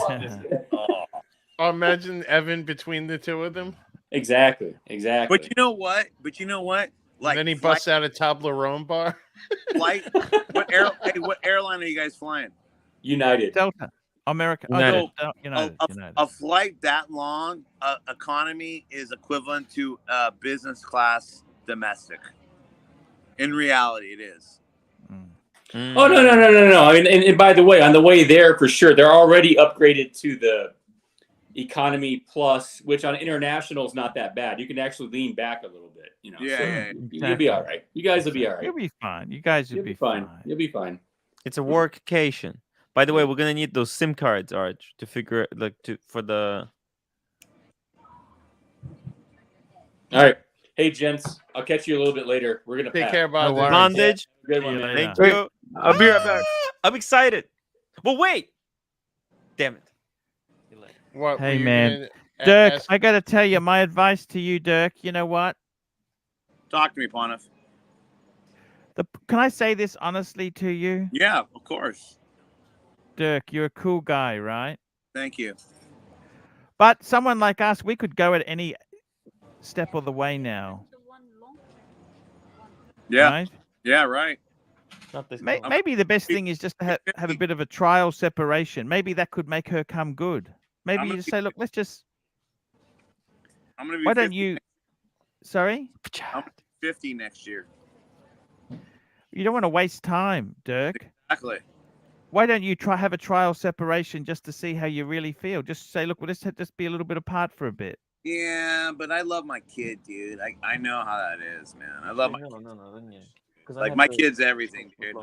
Oh, imagine Evan between the two of them. Exactly. But you know what? Like, and then he busts out a Toblerone bar. What airline are you guys flying? United. Delta. America. United. United. A flight that long, economy is equivalent to business class domestic. In reality, it is. Oh no! I mean, and by the way, on the way there, for sure, they're already upgraded to the economy plus, which on international is not that bad. You can actually lean back a little bit. Yeah. You'll be all right. You guys will be all right. You'll be fine. You guys will be fine. You'll be fine. It's a workcation. By the way, we're gonna need those SIM cards, Arch, to figure for the. All right, hey gents, I'll catch you a little bit later. We're gonna take care, Bondage. Good one, man. Thank you. I'll be right back. I'm excited. Well, wait. Damn it. What? Hey man, Dirk, I gotta tell you, my advice to you, Dirk. You know what? Talk to me, Ponif. Can I say this honestly to you? Yeah, of course. Dirk, you're a cool guy, right? Thank you. But someone like us, we could go at any step of the way now. Yeah. Right? Yeah, right. Maybe the best thing is just to have a bit of a trial separation. Maybe that could make her come good. Maybe you just say, look, let's just. I'm gonna be. Why don't you? Sorry. I'm 50 next year. You don't want to waste time, Dirk. Exactly. Why don't you have a trial separation just to see how you really feel? Just say, look, let's just be a little bit apart for a bit. Yeah, but I love my kid, dude. I know how that is, man. I love my like my kid's everything, dude.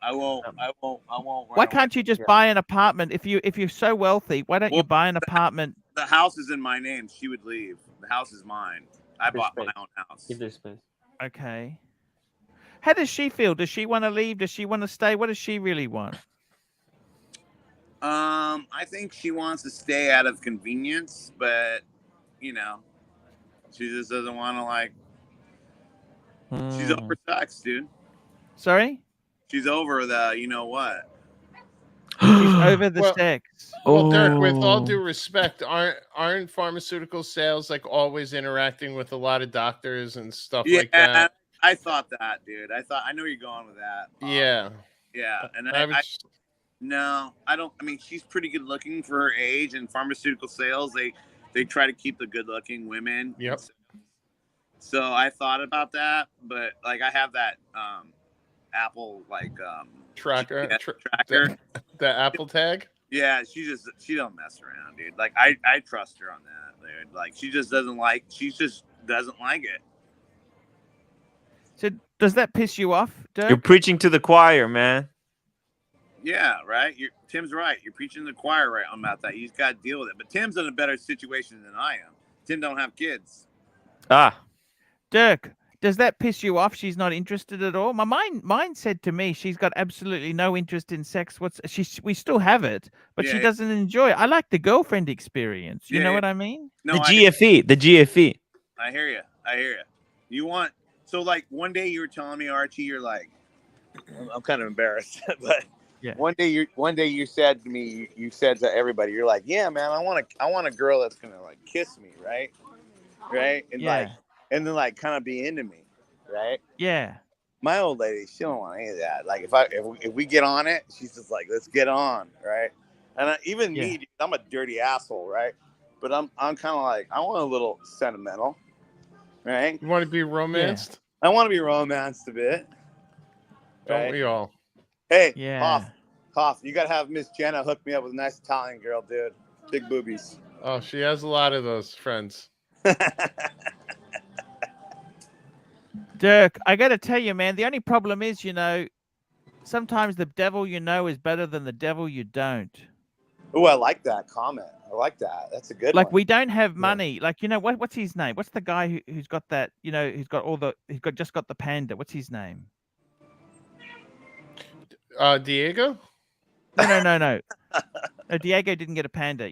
I won't. Why can't you just buy an apartment if you're so wealthy? Why don't you buy an apartment? The house is in my name. She would leave. The house is mine. I bought my own house. Give their space. Okay. How does she feel? Does she want to leave? Does she want to stay? What does she really want? I think she wants to stay out of convenience, but she just doesn't want to she's over sex, dude. Sorry? She's over the what. She's over the Well- sex. Well, Dirk, with all Oh. due respect, aren't pharmaceutical sales like always interacting with a lot of doctors and stuff like that? I thought that, dude. I know where you're going with that. Yeah. Yeah, and I would just- no, I don't. I mean, she's pretty good looking for her age. And pharmaceutical sales, they try to keep the good looking women. Yep. So I thought about that, but like I have that Apple tracker, GPS tracker. the Apple tag. Yeah, she don't mess around, dude. Like I trust her on that, dude. Like she just doesn't like it. So does that piss you off, Dirk? You're preaching to the choir, man. Yeah, right. Tim's right. You're preaching to the choir right about that. You just got to deal with it. But Tim's in a better situation than I am. Tim don't have kids. Ah. Dirk, does that piss you off? She's not interested at all. Mine said to me she's got absolutely no interest in sex. We still have it, but she doesn't enjoy it. I like the girlfriend experience. You know what I mean? No, the GFE. I hear you. You want so like one day you were telling me, Archie, you're like, I'm kind of embarrassed, but yeah. One day you said to me, you said to everybody, you're like, yeah, man, I want a girl that's gonna like kiss me, right, and and then like kind of be into me, right? Yeah. My old lady, she don't want any of that. Like if we get on it, she's just like, let's get on, right? And even me, dude, I'm a dirty asshole, right? But I'm kind of like, I want a little sentimental, right? You want to be romanced? I want to be romanced a bit. Don't right? we all? Hey, yeah. Hoff, you gotta have Miss Jenna hook me up with a nice Italian girl, dude. Big boobies. Oh, she has a lot of those friends. Dirk, I got to tell you, man, the only problem is, sometimes the devil you know is better than the devil you don't. Oh, I like that comment. I like that. That's a good like one. we don't have money. Like, what's his name? What's the guy who's got that, who's got just got the panda. What's his name? Diego? No. No, Diego didn't get a panda.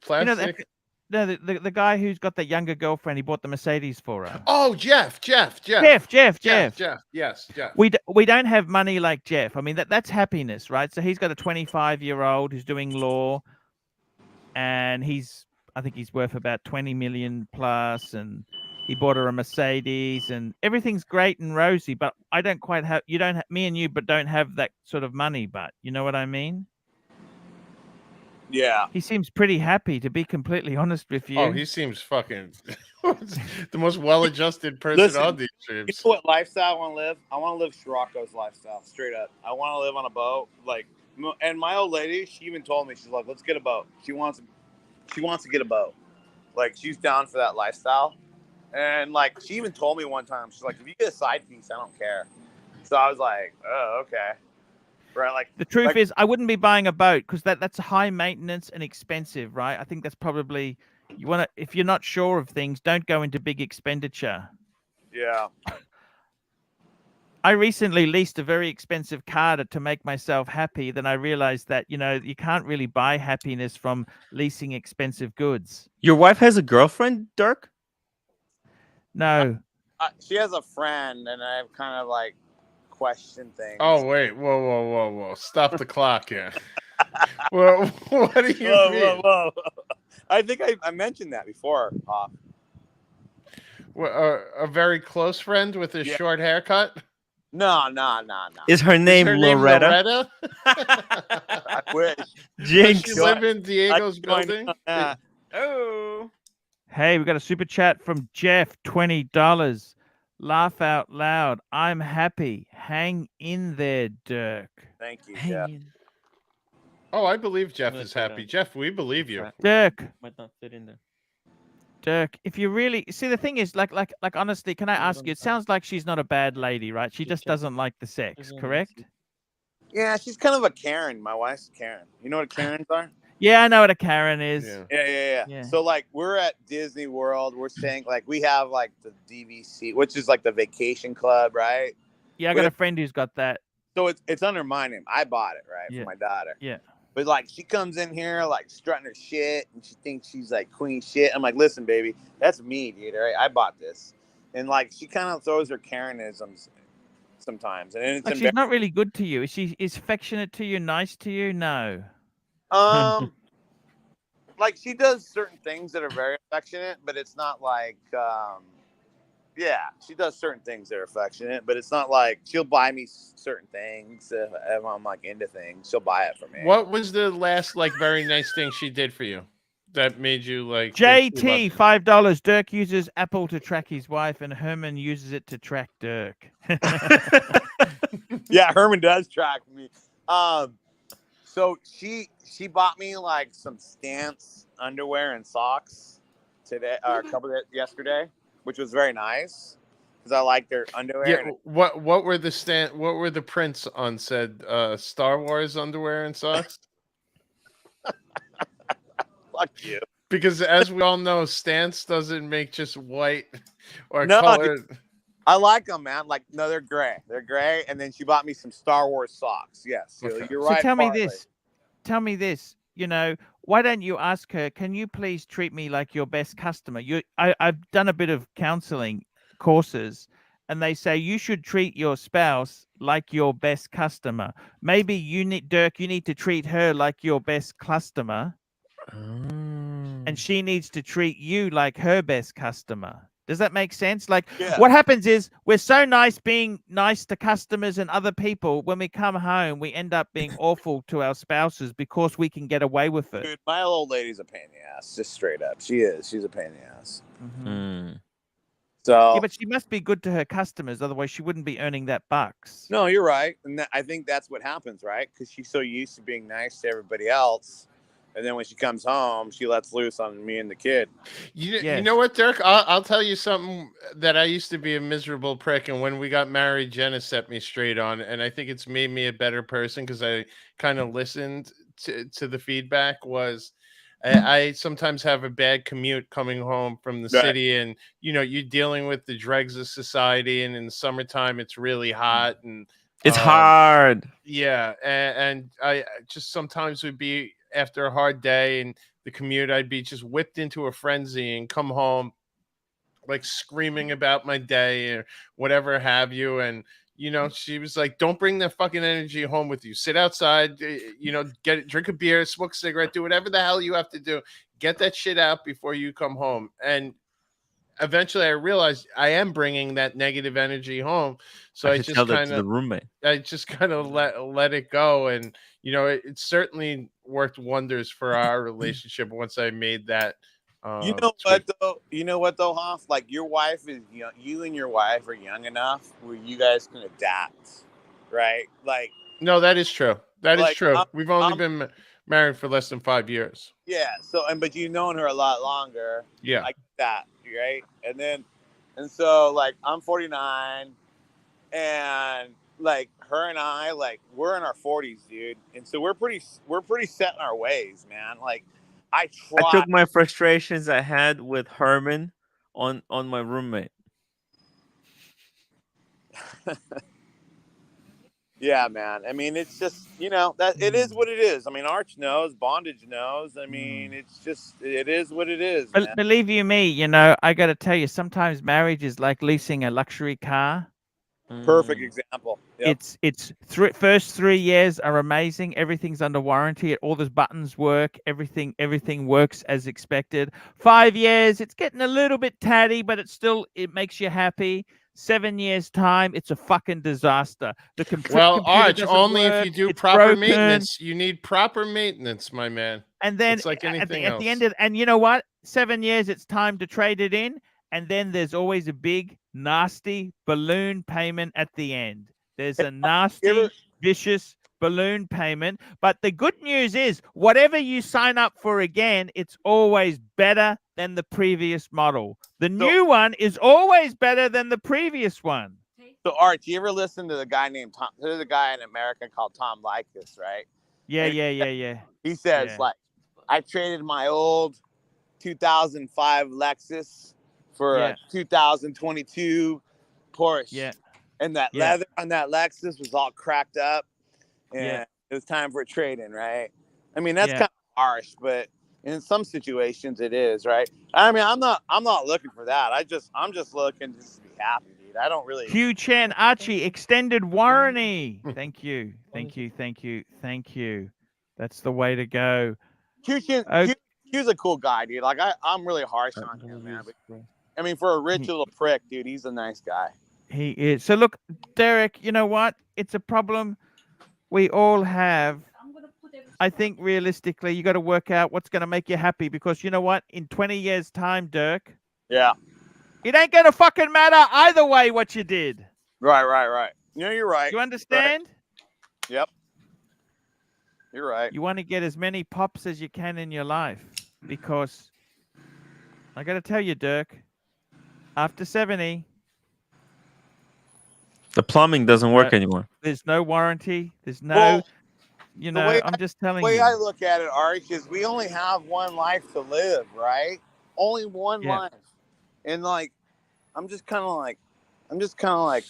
Plastic? The guy who's got that younger girlfriend, he bought the Mercedes for her. Oh, Jeff. Yes, Jeff. We don't have money like Jeff. I mean, that's happiness, right? So he's got a 25-year-old who's doing law, and I think he's worth about 20 million plus, and he bought her a Mercedes, and everything's great and rosy. But I don't quite have. Me and you, but don't have that sort of money. But you know what I mean? Yeah. He seems pretty happy, to be completely honest with you. Oh, he seems fucking the most well-adjusted person on these trips. You know what lifestyle I want to live? I want to live Scirocco's lifestyle, straight up. I want to live on a boat, and my old lady, she even told me, she's like, let's get a boat. She wants to get a boat. Like, she's down for that lifestyle. And, like, she even told me one time, she's like, if you get a side piece, I don't care. So I was like, oh, okay. Right, like the truth is, I wouldn't be buying a boat because that's high maintenance and expensive, right? I think that's probably if you're not sure of things, don't go into big expenditure. Yeah. I recently leased a very expensive car to make myself happy. Then I realized that you can't really buy happiness from leasing expensive goods. Your wife has a girlfriend, Dirk? No. She has a friend, and I've kind of like question things. Oh wait, whoa! Stop the clock here. Well, what do you mean? Whoa! I think I mentioned that before. Well, a very close friend with a short haircut. No. Is her name Loretta? I wish. Jinx. Does she live in Diego's building? Oh. Hey, we got a super chat from Jeff, $20. Laugh out loud. I'm happy. Hang in there, Dirk. Thank you, Jeff. Oh, I believe Jeff is happy. Jeff, we believe you. Dirk. Might not fit in there. Dirk, if you really see, the thing is, like honestly, can I ask you? It sounds like she's not a bad lady, right? She just doesn't like the sex, correct? Yeah, she's kind of a Karen. My wife's a Karen. You know what Karens are? Yeah, I know what a Karen is. Yeah. So like we're at Disney World. We're staying we have like the DVC, which is like the vacation club, right? Yeah, I got a friend who's got that. So it's under my name. I bought it, right, for my daughter. Yeah. But like she comes in here like strutting her shit, and she thinks she's like queen shit. I'm like, listen, baby, that's me, dude. Right? I bought this, and like she kind of throws her Karenisms. sometimes, and it's Like she's not really good to you. Is she affectionate to you, nice to you? No. like she does certain things that are very affectionate, but it's not like yeah, she does certain things that are affectionate, but it's not like she'll buy me certain things if I'm like into things. She'll buy it for me. What was the last like very nice thing she did for you that made you like think she JT, loved $5. Dirk uses Apple to track his wife, and Herman uses it to track Dirk. Yeah, Herman does track me. So she bought me like some Stance underwear and socks today, or a couple of yesterday, which was very nice because I like their underwear. Yeah, And what were the prints on said Star Wars underwear and socks? fuck you. Because as we all know, Stance doesn't make just white or No, colored. dude, I like them, man. Like, no, they're gray. They're gray. And then she bought me some Star Wars socks. Yes, so Okay. you're So right. tell me partly. this. Tell me this. You know, why don't you ask her, can you please treat me like your best customer? I've done a bit of counseling courses, and they say you should treat your spouse like your best customer. Maybe you need, Dirk, you need to treat her like your best customer, and she needs to treat you like her best customer. Does that make sense? Like, Yeah. what happens is we're so nice being nice to customers and other people. When we come home, we end up being awful to our spouses because we can get away with it. Dude, my old lady's a pain in the ass. Just straight up. She is. She's a pain in the ass. So Yeah, but she must be good to her customers. Otherwise, she wouldn't be earning that bucks. no, you're right. And I think that's what happens, right? Because she's so used to being nice to everybody else. And then when she comes home, she lets loose on me and the kid. You know what, Dirk? I'll tell you something that I used to be a miserable prick, and when we got married, Jenna set me straight on, and I think it's made me a better person because I kind of listened to the feedback. Was I sometimes have a bad commute coming home from the Right. city, and you're dealing with the dregs of society, and in the summertime it's really hot, and It's hard. yeah, and I just sometimes would be after a hard day and the commute, I'd be just whipped into a frenzy and come home like screaming about my day or whatever have you. And she was like, "Don't bring that fucking energy home with you. Sit outside, drink a beer, smoke a cigarette, do whatever the hell you have to do. Get that shit out before you come home." And eventually I realized I am bringing that negative energy home. So I should just tell that kind to the of roommate. I just kind of let it go. And it certainly worked wonders for our relationship once I made that You know what tweak. though? You know what though, Hoff? Like your wife is young. You and your wife are young enough where you guys can adapt, right? Like, No, that is true. That is like, true. We've only been married for less than 5 years. yeah. So, but you've known her a lot longer. Yeah. Like that, right? And so like I'm 49, and like her and I, like we're in our 40s, dude. And so we're pretty set in our ways, man. Like I I took my frustrations I had with Herman on my roommate. Yeah, man. I mean, it's just, that it is what it is. I mean, Arch knows, Bondage knows. I mean, it's just, it is what it is, man. Believe you me, I got to tell you, sometimes marriage is like leasing a luxury car. Perfect example. Yep. It's first 3 years are amazing. Everything's under warranty. All the buttons work. Everything works as expected. 5 years, it's getting a little bit tatty, but it makes you happy. 7 years time, it's a fucking disaster. Well, Arch, only work, if you do it's proper broken. maintenance. You need proper maintenance, my man. And then it's like anything at else. the end of, and you know what? 7 years, it's time to trade it in. And then there's always a big, nasty balloon payment at the end. There's a nasty, vicious balloon payment. But the good news is, whatever you sign up for again, it's always better than the previous model. The new one is always better than the previous one. So, Arch, you ever listen to the guy named Tom? There's a guy in America called Tom Likas, right? Yeah. He says, like, I traded my old 2005 Lexus for a 2022 Porsche. Yeah. And that leather on that Lexus was all cracked up. And it was time for a trade-in, right? I mean, that's kind of harsh, but in some situations it is, right? I mean, I'm not looking for that. I'm just looking just to be happy, dude. I don't really. Hugh Chen, Archie, extended warranty. Thank you. Thank you. Thank you. Thank you. That's the way to go. Hugh's a cool guy, dude. Like I'm really harsh on him, man. But, I mean, for a rich little prick, dude, he's a nice guy. He is. So look, Derek, you know what? It's a problem we all have. I think realistically, you got to work out what's going to make you happy, because you know what? In 20 years' time, Dirk, Yeah. it ain't going to fucking matter either way what you did. Right. No, you're right. You understand? Right. Yep. You're right. You want to get as many pops as you can in your life, because I got to tell you, Dirk, after 70, the plumbing doesn't work anymore. There's no warranty. There's no, I'm just telling you. The way I look at it, Arch, is we only have one life to live, right? Only one life. And like, I'm just kind of like,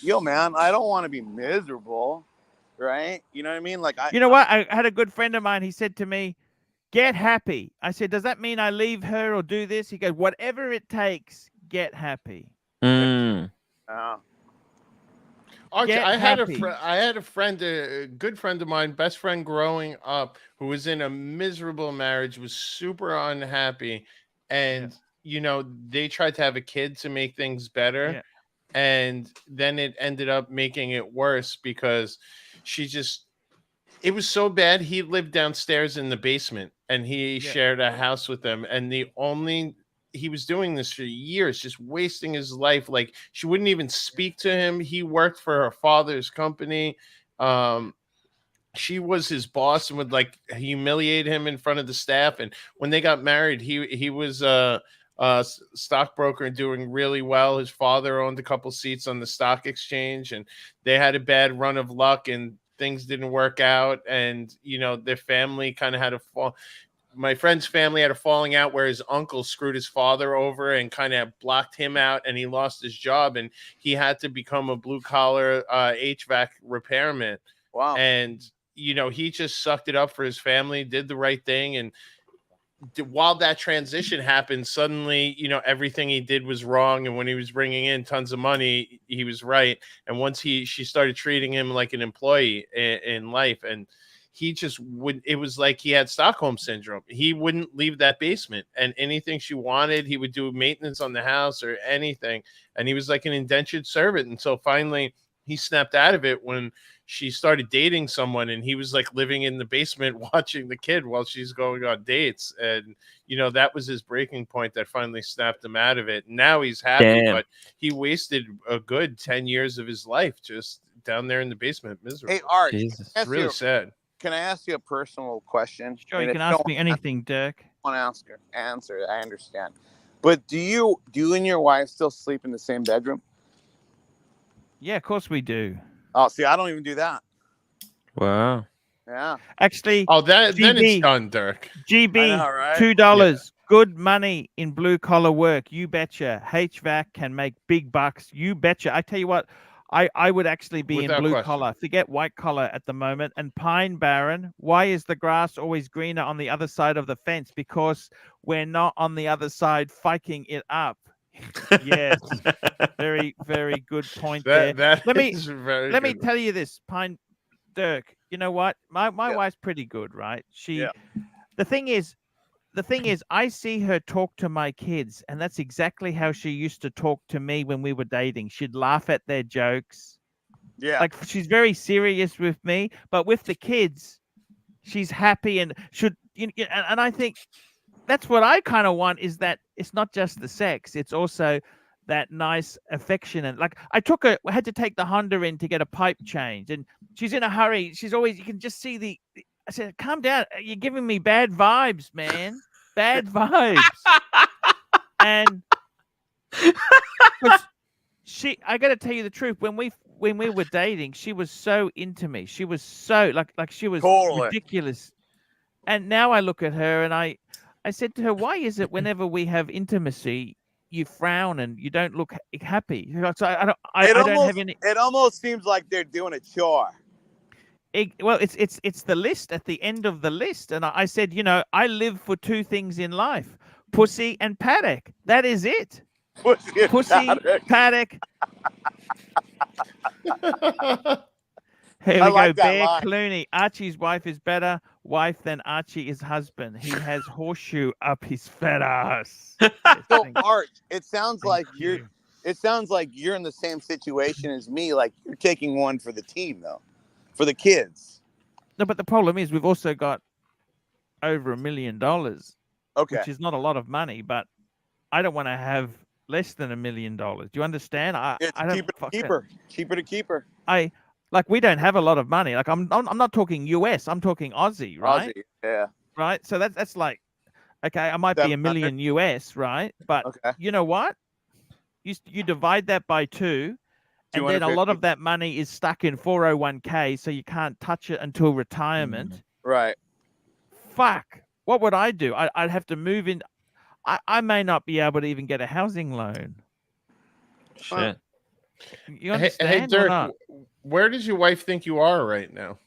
yo, man, I don't want to be miserable, right? You know what I mean? Like, you know what? I had a good friend of mine. He said to me, get happy. I said, does that mean I leave her or do this? He goes, whatever it takes, get happy. Archie, I had a friend, a good friend of mine, best friend growing up, who was in a miserable marriage, was super unhappy, and they tried to have a kid to make things better, and then it ended up making it worse because it was so bad. He lived downstairs in the basement, and he shared a house with them, and he was doing this for years, just wasting his life. Like, she wouldn't even speak to him. He worked for her father's company. She was his boss and would like humiliate him in front of the staff. And when they got married, he was a stockbroker and doing really well. His father owned a couple seats on the stock exchange, and they had a bad run of luck and things didn't work out. And, their family kind of had a fall. My friend's family had a falling out where his uncle screwed his father over and kind of blocked him out, and he lost his job, and he had to become a blue collar HVAC repairman. Wow. And, he just sucked it up for his family, did the right thing. And while that transition happened, suddenly, everything he did was wrong. And when he was bringing in tons of money, he was right. And once she started treating him like an employee in life, and he just it was like he had Stockholm syndrome. He wouldn't leave that basement, and anything she wanted, he would do maintenance on the house or anything. And he was like an indentured servant until finally he snapped out of it when she started dating someone, and he was like living in the basement watching the kid while she's going on dates. And, that was his breaking point that finally snapped him out of it. Now he's happy, but he wasted a good 10 years of his life just down there in the basement, miserable. Hey, Art, it's really sad. Can I ask you a personal question? Sure, you can ask me anything, Dirk. I want to answer. I understand. But do you and your wife still sleep in the same bedroom? Yeah, of course we do. Oh, see, I don't even do that. Wow. Yeah. Actually, then it's done, Dirk. GB, I know, right? $2. Yeah. Good money in blue collar work. You betcha. HVAC can make big bucks. You betcha. I tell you what, I would actually be in blue collar. Forget white collar at the moment. And Pine Barren, why is the grass always greener on the other side of the fence? Because we're not on the other side fighting it up. Yes. Very, very good point there. Let me tell you this, Dirk. You know what? My wife's pretty good, right? The thing is, I see her talk to my kids, and that's exactly how she used to talk to me when we were dating. She'd laugh at their jokes. Yeah. Like, she's very serious with me, but with the kids, she's happy and and I think that's what I kind of want, is that it's not just the sex, it's also that nice affection. And like, I had to take the Honda in to get a pipe change, and she's in a hurry. She's always, you can just see I said, calm down. You're giving me bad vibes, man. Bad vibes. And I got to tell you the truth. When we were dating, she was so into me. She was so like she was ridiculous. And now I look at her and I said to her, why is it whenever we have intimacy, you frown and you don't look happy? So I don't have any. It almost seems like they're doing a chore. Well, it's the list at the end of the list. And I said, I live for two things in life: pussy and paddock. That is it. Pussy, paddock. Here I we like go. that Bear line. Clooney. Archie's wife is better wife than Archie is husband. He has horseshoe up his fat ass. Yes, So thank- Arch, it sounds thank like you. you're in the same situation as me. Like you're taking one for the team though, for the kids. No, but the problem is we've also got over $1 million, Okay. which is not a lot of money, but I don't want to have less than $1 million. Do you understand? It's I don't cheaper to fuck keep it. her. Cheaper to keep her. Like we don't have a lot of money. Like I'm not talking US. I'm talking Aussie, right? Aussie. Yeah. Right. So that's like, okay, I might be $1 $700. million US, right? But Okay. you know what? You divide that by 2, and then a lot 250. of that money is stuck in 401k, so you can't touch it until retirement. Right. Fuck. What would I do? I'd have to move in. I may not be able to even get a housing loan. Shit. You understand? Hey, or Dirk, not? where does your wife think you are right now?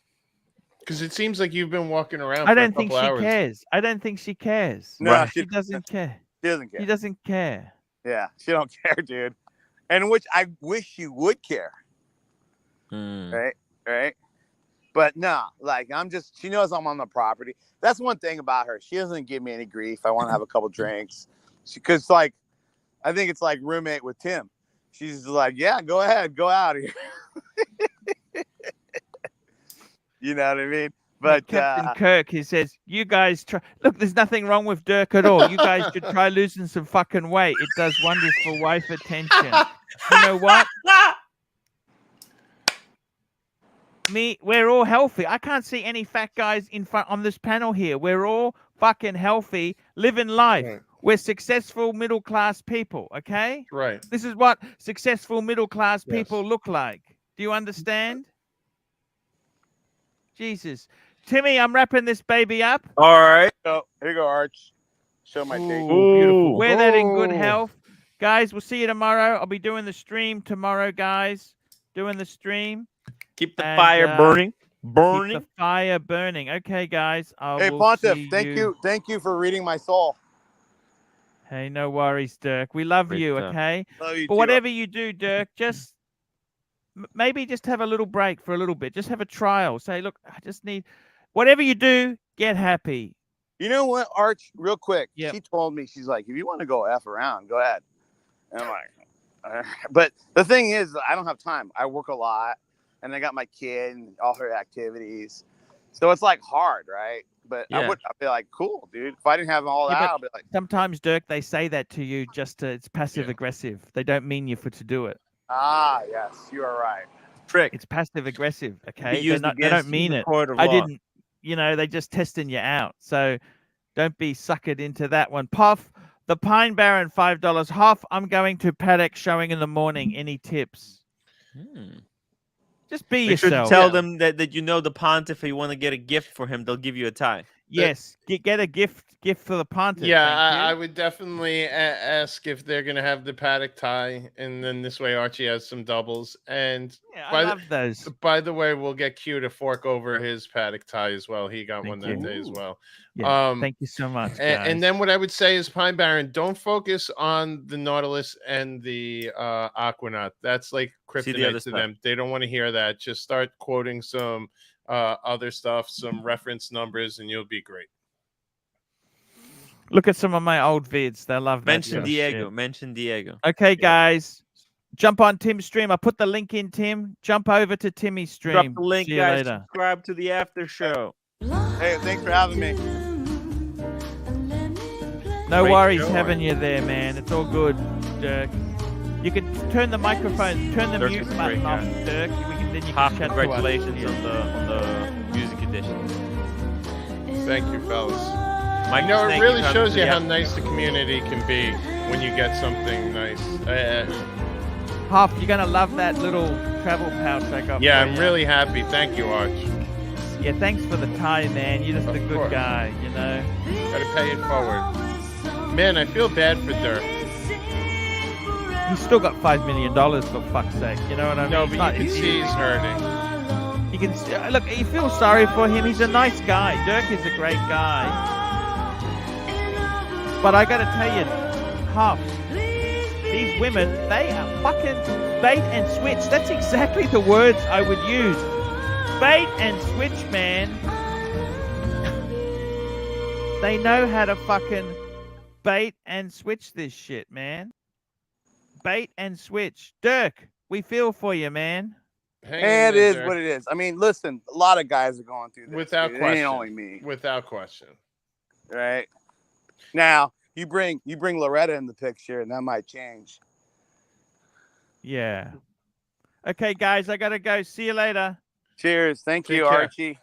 Because it seems like you've been walking around. I for a don't think couple she hours. cares. I don't think she cares. No, Right. She doesn't care. She doesn't care. She doesn't care. Yeah, she don't care, dude. And which I wish she would care. Mm. Right. But no, like she knows I'm on the property. That's one thing about her. She doesn't give me any grief. I want to have a couple drinks. Because like, I think it's like roommate with Tim. She's like, yeah, go ahead, go out of here. You know what I mean? But Captain Kirk, he says, you guys try. Look, there's nothing wrong with Dirk at all. You guys should try losing some fucking weight. It does wonders for wife attention. You know what? We're all healthy. I can't see any fat guys in front on this panel here. We're all fucking healthy, living life. Right. We're successful middle class people. Okay, Right. this is what successful middle class Yes. people look like. Do you understand? Jesus, Timmy, I'm wrapping this baby up. All right. so here you go, Arch. Show my take. Ooh, beautiful. Ooh. Wear that in good Ooh. health. Guys, we'll see you tomorrow. I'll be doing the stream tomorrow, guys. Doing the stream. Keep the And, fire burning. Keep Burning. the fire burning. Okay, guys. Hey, will Pontiff, see thank you for reading my soul. Hey, no worries, Dirk. We love Great you, stuff. okay? Love you But too. whatever you do, Dirk, just maybe just have a little break for a little bit. Just have a trial. Say, look, I just need whatever you do, get happy. You know what, Arch? Real quick, Yep. she told me, she's like, if you want to go F around, go ahead. And I'm like, but the thing is, I don't have time. I work a lot, and I got my kid and all her activities, so it's like hard, right? But Yeah. I'd be like, cool, dude. If I didn't have all Yeah, that, but- I'll be like, Sometimes, Dirk, they say that to you just to, it's passive aggressive. They don't mean you for to do it. ah, yes, you are right. Trick. It's passive aggressive, Be okay? used They against don't you mean in it. court of I law. didn't, they just testing you out. So don't be suckered into that one. Puff, the Pine Barren, $5. Hoff, I'm going to paddock showing in the morning. Any tips? Just be Make sure yourself. to tell them that you know the Pontiff. If you want to get a gift for him, they'll give you a tie. Yes, get a gift for the Pontiff. Yeah, thank you. I would definitely ask if they're going to have the paddock tie, and then this way Archie has some doubles. And Yeah, by I the- love those. by the way, we'll get Q to fork over his paddock tie as well. He got Thank one that you. day as well. Yeah, thank you so much, guys. And then what I would say is Pine Barren, don't focus on the Nautilus and the Aquanaut. That's like See the kryptonite other to stuff. them. They don't want to hear that. Just start quoting some other stuff, some reference numbers, and you'll be great. Look at some of my old vids. They love that Mention sort of Diego. shit. Mention Diego. Okay, guys. Jump on Tim's stream. I put the link in, Tim. Jump over to Timmy's stream. Drop the link, See you guys. later. Subscribe to the after show. Hey, thanks for having me. No Great worries show, having you there, man. It's all good, Dirk. You can turn the microphone, turn the Dirk mute is a button great off, guy. Dirk. Then you can Hoff, chat to us. congratulations Yeah. on the music edition. Thank you, fellas. Mike, You know, it thank really for shows coming you to how the nice the community can be when you get something nice. Hoff, you're gonna love that little travel pouch I got. Yeah, for I'm you. really happy. Thank you, Arch. Yeah, thanks for the tie, man. You're just Of a good course. guy, you know. Gotta pay it forward. Man, I feel bad for Dirk. He's still got $5 million for fuck's sake. You know what I mean? No, It's but not- you can it's- see he's hurting. You can look. You feel sorry for him. He's a nice guy. Dirk is a great guy. But I got to tell you, Huff, these women, they are fucking bait and switch. That's exactly the words I would use. Bait and switch, man. They know how to fucking bait and switch this shit, man. Bait and switch. Dirk, we feel for you, man. Hey, it is what it is. I mean, listen, a lot of guys are going through this. Without dude. It question. ain't only me. Without question. Right. Now, you bring Loretta in the picture, and that might change. Yeah. Okay, guys, I gotta go. See you later. Cheers. Thank Take you, care. Archie.